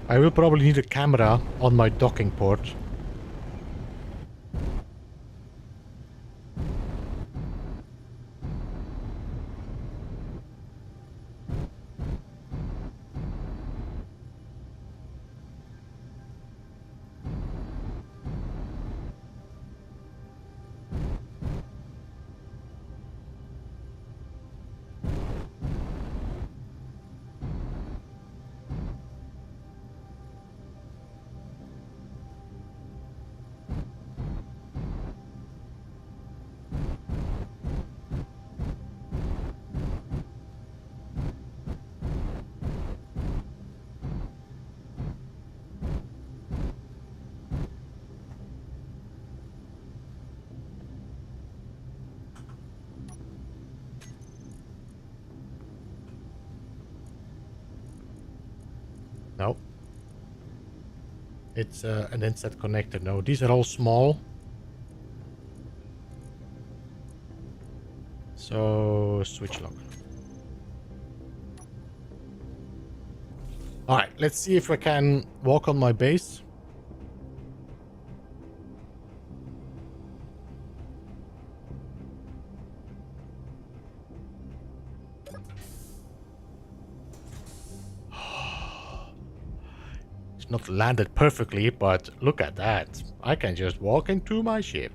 I will probably need a camera on my docking port. No. It's an inset connector. No, these are all small. So, switch lock. Alright, let's see if I can walk on my base. It's not landed perfectly, but look at that. I can just walk into my ship.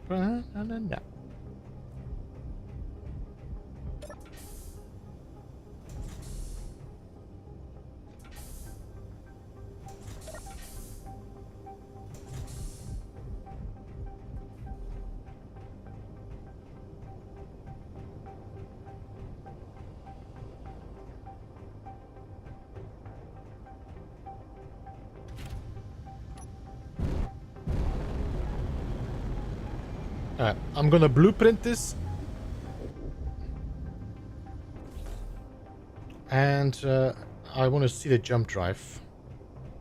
Alright, I'm gonna blueprint this. And I want to see the jump drive.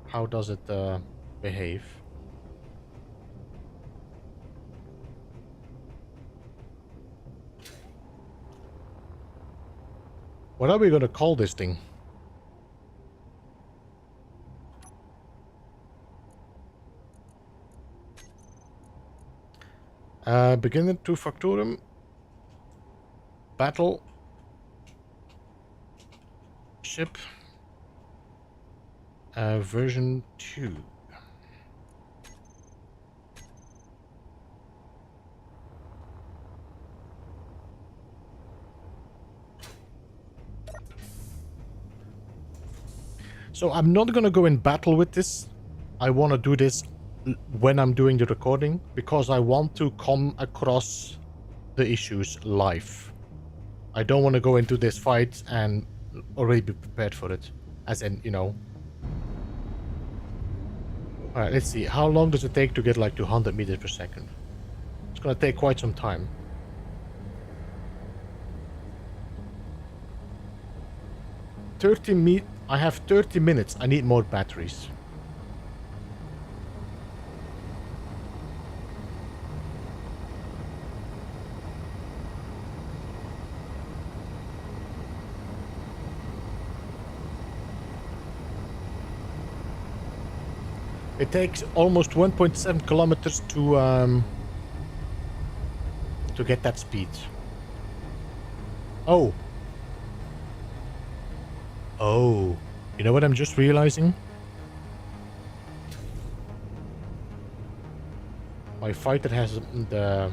How does it behave? What are we gonna call this thing? Beginner to Factorum. Battleship. Version 2. So I'm not gonna go in battle with this. I want to do this when I'm doing the recording because I want to come across the issues live. I don't want to go into this fight and already be prepared for it. As in, you know. Alright, let's see. How long does it take to get like 200 meters per second? It's gonna take quite some time. 30 I have 30 minutes. I need more batteries. It takes almost 1.7 kilometers to get that speed. Oh. Oh. You know what I'm just realizing? My fighter has the...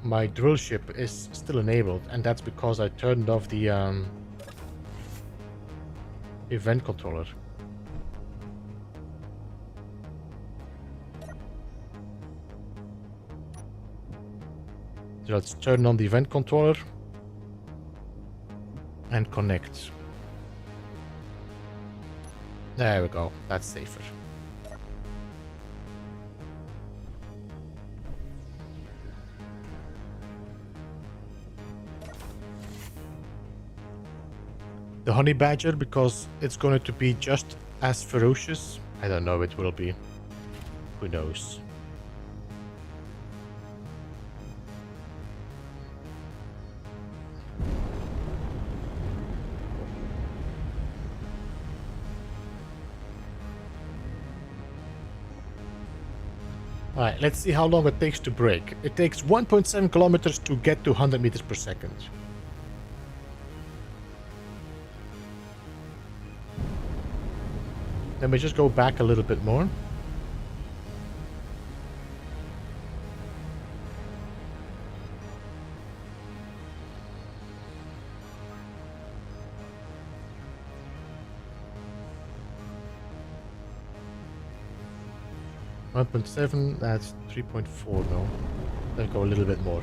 My drill ship is still enabled, and that's because I turned off the event controller. So let's turn on the event controller and connect. There we go. That's safer. The honey badger, because it's going to be just as ferocious. I don't know, it will be. Who knows? Alright, let's see how long it takes to brake. It takes 1.7 kilometers to get to 100 meters per second. Let me just go back a little bit more. One 1.7, that's 3.4 now. Let's go a little bit more.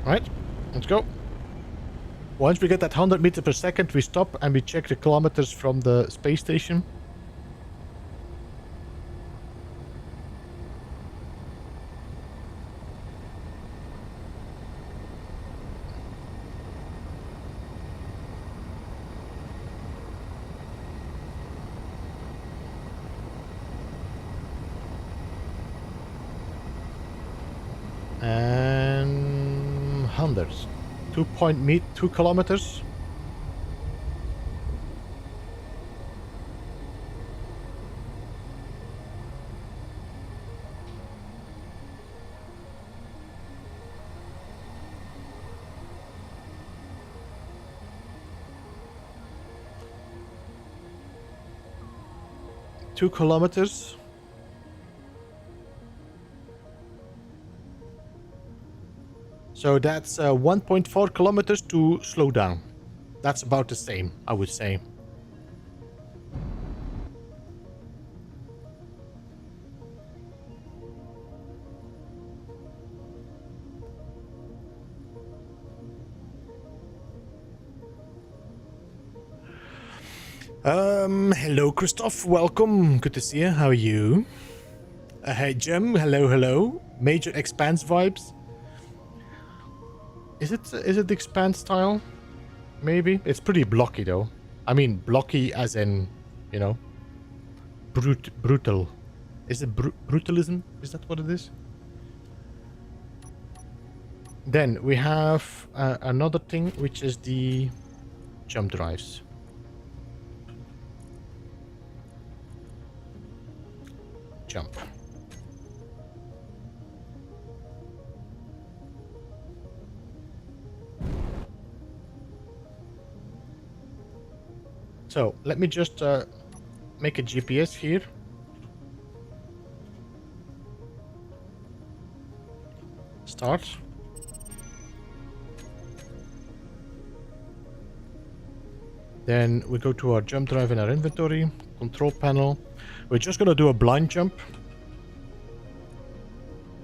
Alright, let's go. Once we get that 100 meters per second, we stop and we check the kilometers from the space station. And hundreds. 2 kilometers. Two kilometers. So that's 1.4 kilometers to slow down. That's about the same, I would say. Hello, Christoph. Welcome. Good to see you. How are you? Hey, Jim. Hello, hello. Major Expanse vibes. Is it the Expanse style? Maybe. It's pretty blocky, though. I mean, blocky as in, you know, brutal. Is it brutalism? Is that what it is? Then we have another thing, which is the jump drives. Jump. So let me just make a GPS here. Start. Then we go to our jump drive in our inventory, control panel. We're just going to do a blind jump.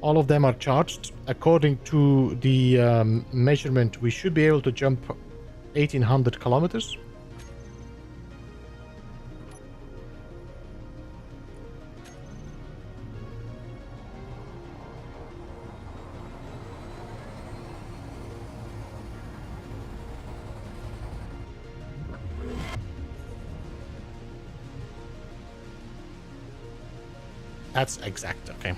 All of them are charged. According to the measurement, we should be able to jump 1800 kilometers. That's exact, okay.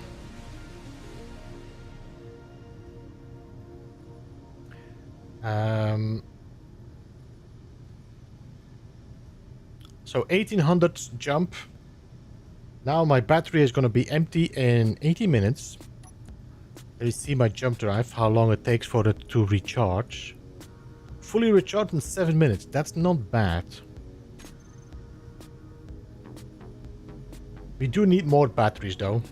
So 1800 jump. Now my battery is going to be empty in 80 minutes. Let me see my jump drive, how long it takes for it to recharge. Fully recharged in 7 minutes. That's not bad. We do need more batteries though.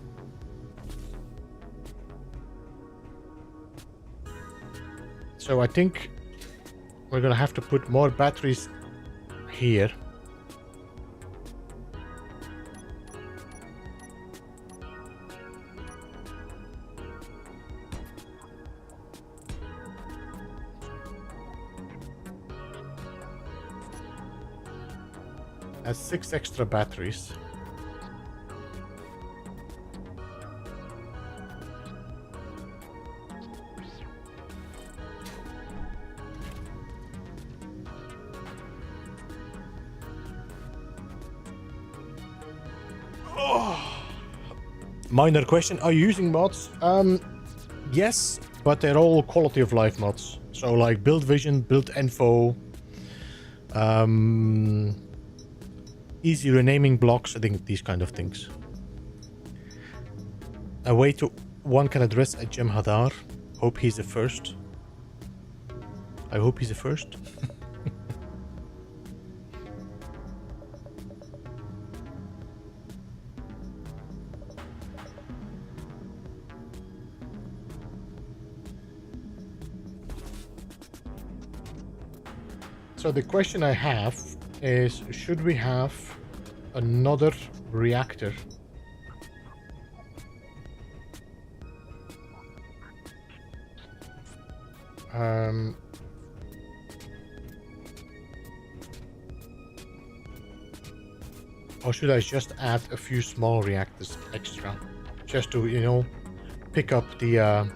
So I think we're gonna have to put more batteries here. That's 6 extra batteries. Minor question, are you using mods? Yes, but they're all quality of life mods. So like build vision, build info, easy renaming blocks, I think these kind of things. A way to one can address a Jim Hadar. Hope he's the first. I hope he's the first. So the question I have is, should we have another reactor? Or should I just add a few small reactors extra? Just to, you know, pick up the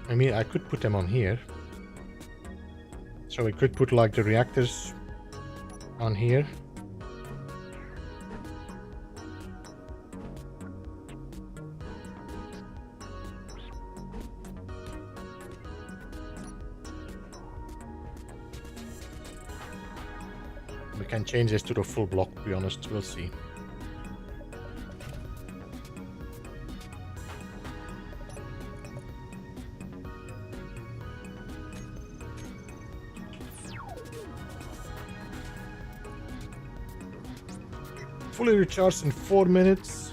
I mean, I could put them on here. So we could put like the reactors on here. We can change this to the full block, to be honest, we'll see. Fully recharged in 4 minutes.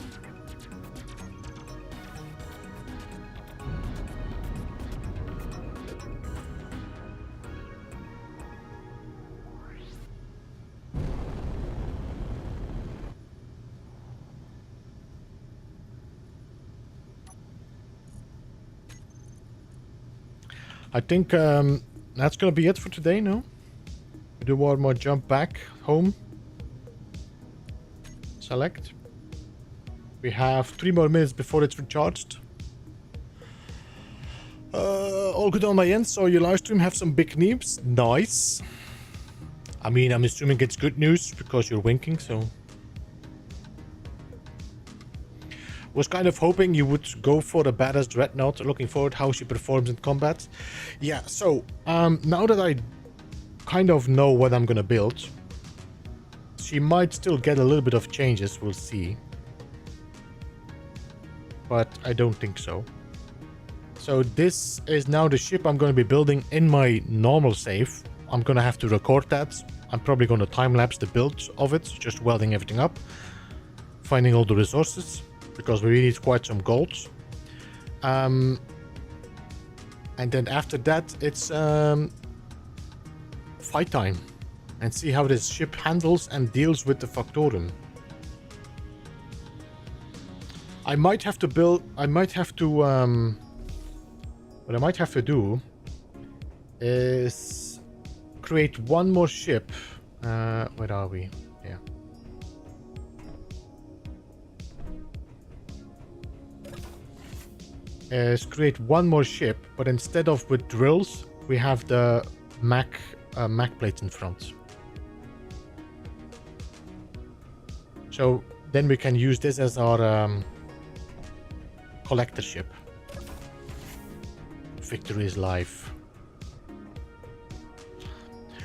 I think that's gonna be it for today, no? We do one more jump back home. Select. We have 3 more minutes before it's recharged. All good on my end. So your live stream have some big news. Nice. I mean, I'm assuming it's good news because you're winking, so... Was kind of hoping you would go for the badass dreadnought. Looking forward how she performs in combat. Yeah, so now that I kind of know what I'm gonna build, she might still get a little bit of changes. We'll see, but I don't think so. So this is now the ship I'm going to be building in my normal save. I'm gonna have to record that. I'm probably going to time lapse the build of it, just welding everything up, finding all the resources, because we need quite some gold. And then after that, it's fight time, and see how this ship handles and deals with the Factorum. I might have to build, what I might have to do is create one more ship. Where are we? Yeah. Is create one more ship, but instead of with drills, we have the Mac plates in front. So then we can use this as our collector ship. Victory is life.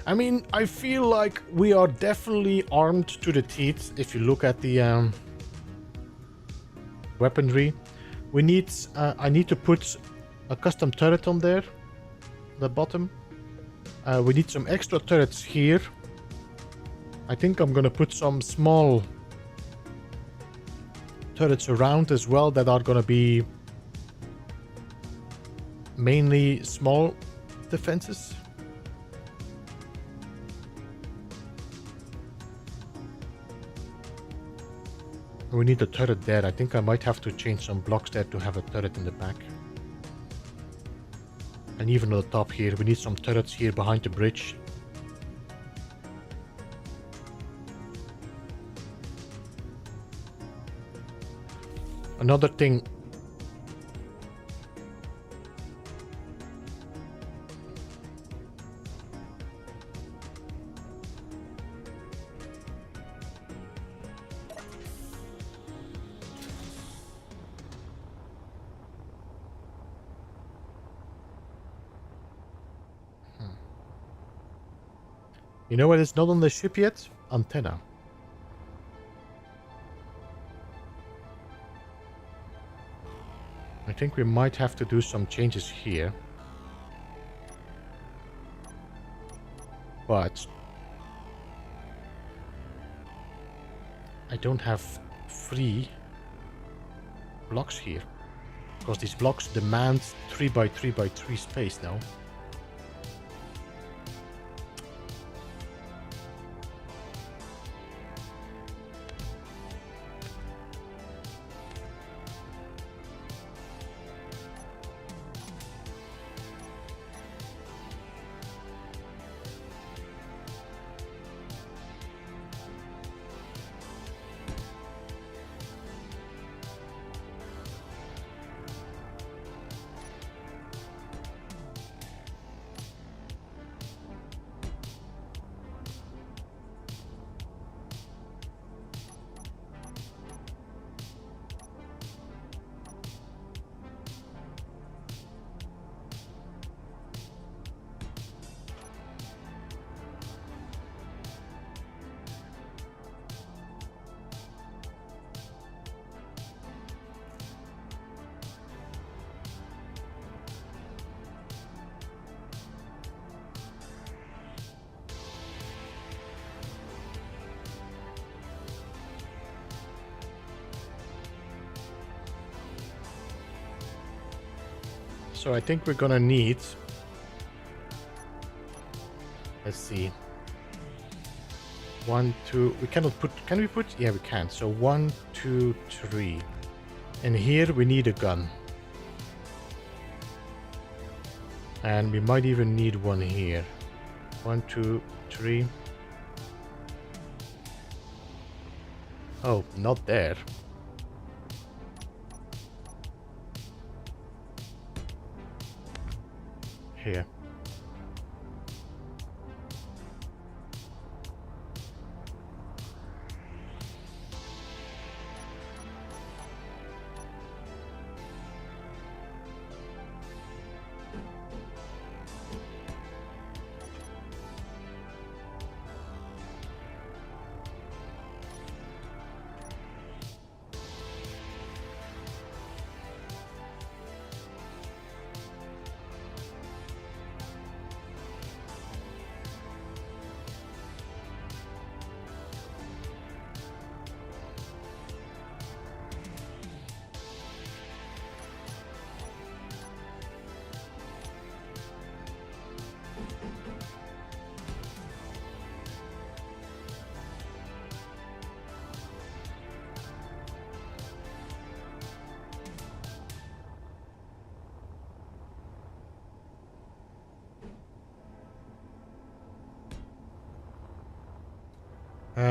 I mean, I feel like we are definitely armed to the teeth. If you look at the weaponry, we need. I need to put a custom turret on there, the bottom. We need some extra turrets here. I think I'm gonna put some small turrets around as well that are gonna be mainly small defenses. We need a turret there. I think I might have to change some blocks there to have a turret in the back. And even on the top here, we need some turrets here behind the bridge. Another thing. You know what is not on the ship yet? Antenna. I think we might have to do some changes here. But I don't have free blocks here, because these blocks demand 3x3x3 space now. So I think we're gonna need, let's see, 1, 2, we cannot put, can we put, yeah we can, so 1, 2, 3, and here we need a gun, And we might even need one here. 1, 2, 3. Oh, not there. Here.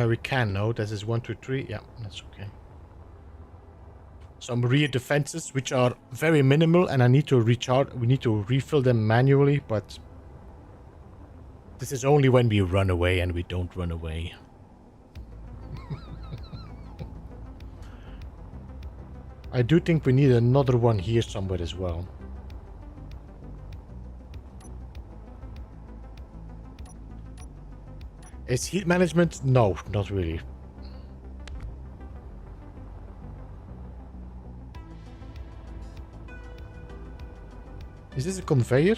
We can now. This is 1, 2, 3. Yeah, that's okay. Some rear defenses, which are very minimal, and I need to recharge. We need to refill them manually, but this is only when we run away, and we don't run away. I do think we need another one here somewhere as well. Is heat management? No, not really. Is this a conveyor?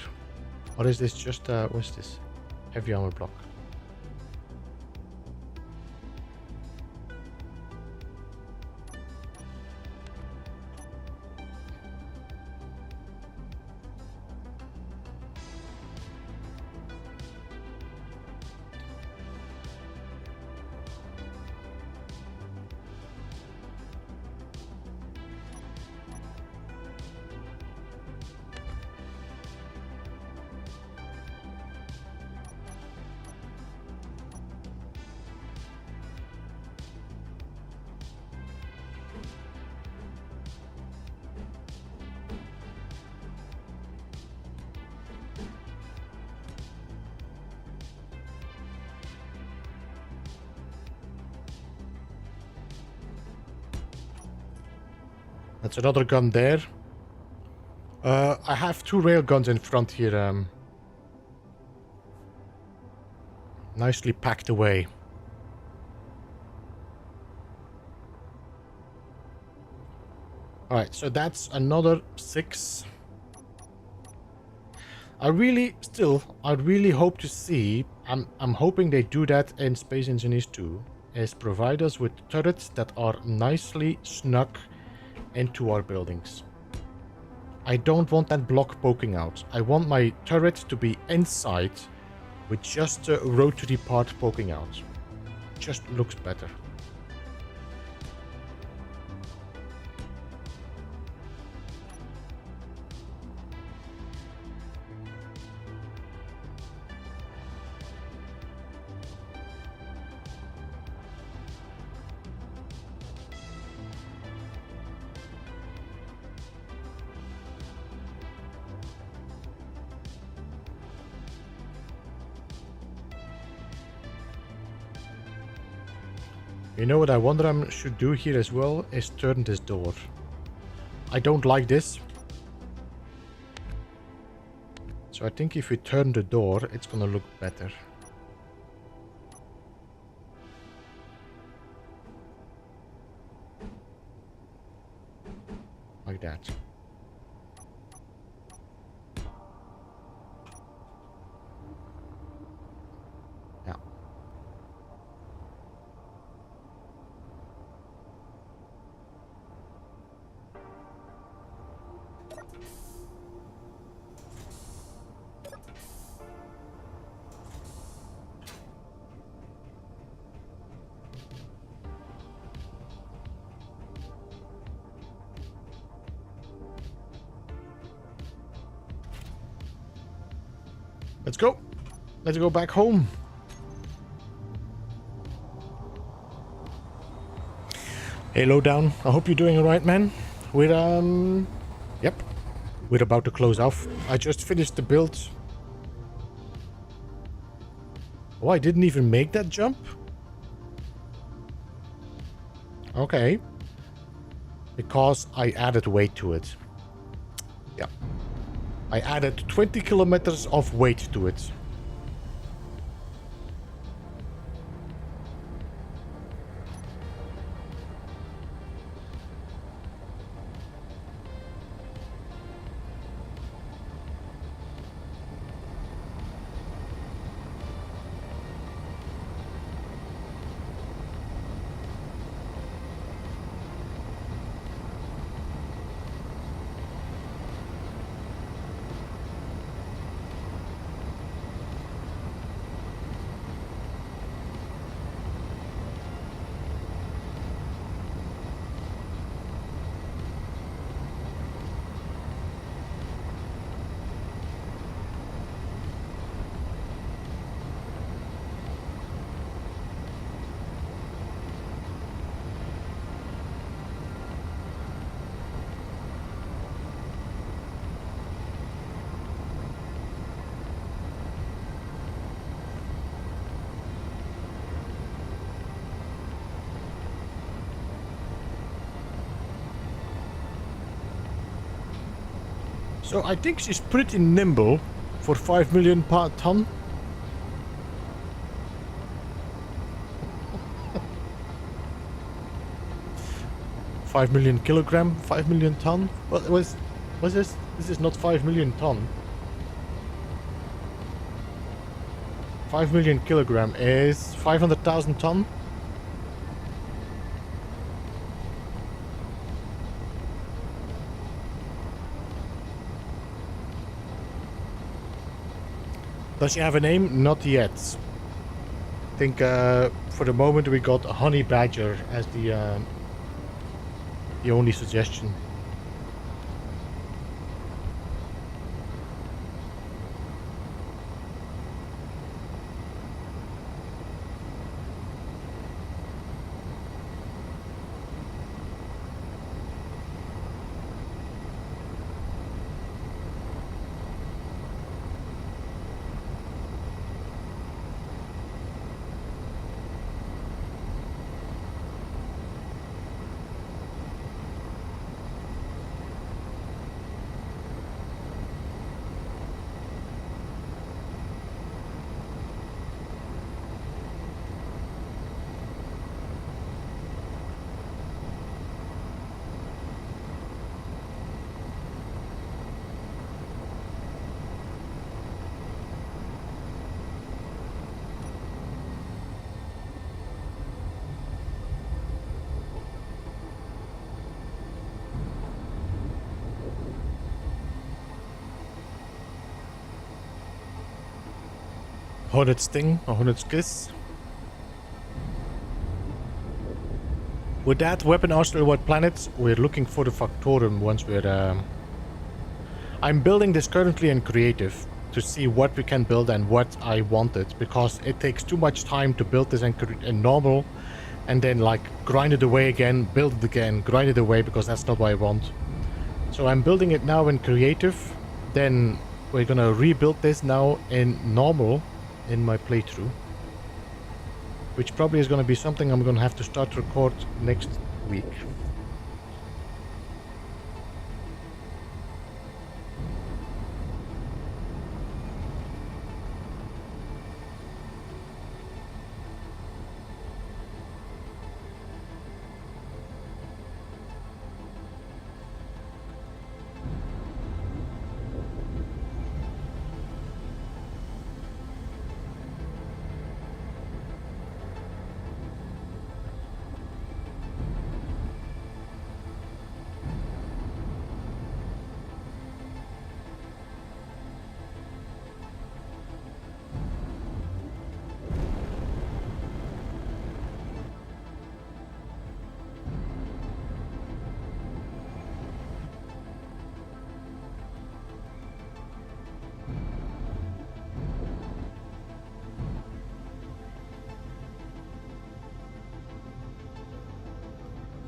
Or is this just, what's this? Heavy armor block. That's another gun there. I have 2 rail guns in front here. Nicely packed away. Alright, so that's another 6. I really hope to see, I'm hoping they do that in Space Engineers 2, is provide us with turrets that are nicely snug into our buildings. I don't want that block poking out. I want my turret to be inside with just the rotary part poking out. Just looks better. You know what I wonder I should do here as well is turn this door. I don't like this. So I think if we turn the door, it's gonna look better. Like that. Yeah. Let's go. Let's go back home. Hey, Lowdown. I hope you're doing alright, man. We're, Yep. We're about to close off. I just finished the build. Oh, I didn't even make that jump? Okay. Because I added weight to it. Yeah. I added 20 kilometers of weight to it. So I think she's pretty nimble for 5 million per ton. $5 million kilogram, 5 million ton. What was this? This is not 5 million ton. 5 million kilogram is 500,000 ton. Does she have a name? Not yet. I think for the moment we got Honey Badger as the only suggestion. Hornet Sting or Hornet's Kiss. With that weapon arsenal, what planets? We're looking for the Factorum once we're... I'm building this currently in creative to see what we can build and what I wanted, because it takes too much time to build this in normal and then like grind it away again, build it again, grind it away, because that's not what I want. So I'm building it now in creative, then we're gonna rebuild this now in normal in my playthrough, which probably is going to be something I'm going to have to start to record next week.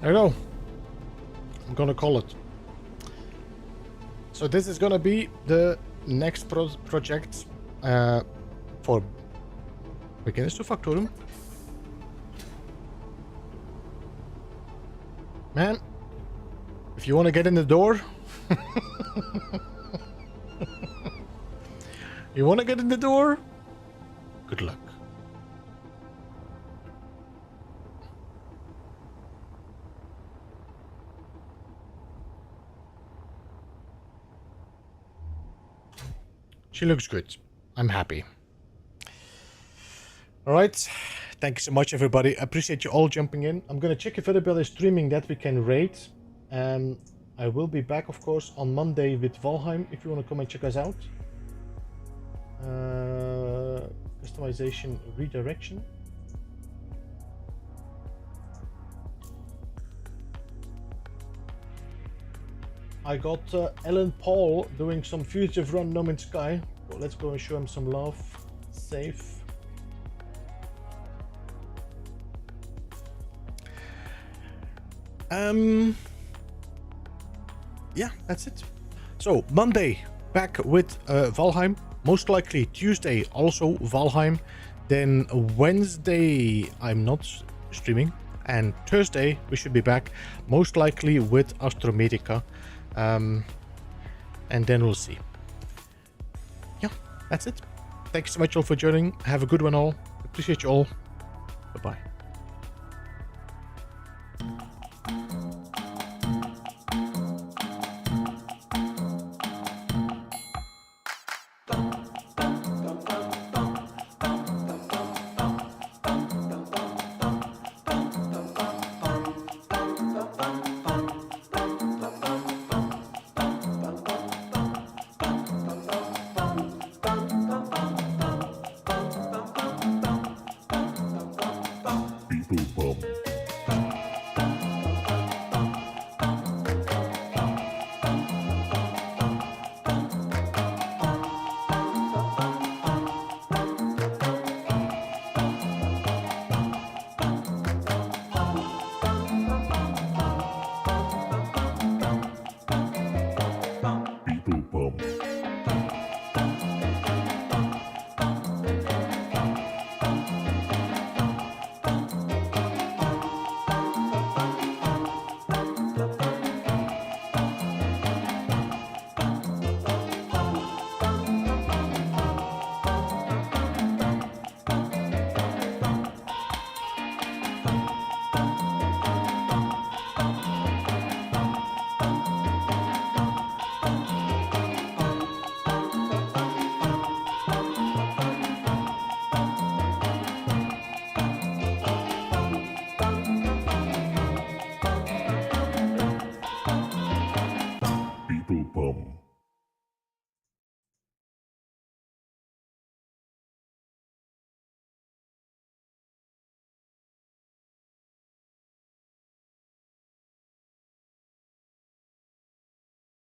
There you go. I'm gonna call it. So this is gonna be the next project for beginners to Factorum. Man, if you want to get in the door, you want to get in the door? Good luck. She looks good. I'm happy. All right. Thank you so much, everybody. I appreciate you all jumping in. I'm going to check if anybody is streaming that we can raid. I will be back, of course, on Monday with Valheim if you want to come and check us out. Customization redirection. I got Alan Paul doing some fugitive run No Man's Sky. So let's go and show him some love. Safe. Yeah, that's it. So Monday back with Valheim. Most likely Tuesday also Valheim. Then Wednesday I'm not streaming. And Thursday we should be back, most likely with Astromedica. And then we'll see. Yeah, that's it. Thank you so much all for joining. Have a good one all. Appreciate you all. Bye-bye. Beeblebum. Beeblebum. Beeblebum.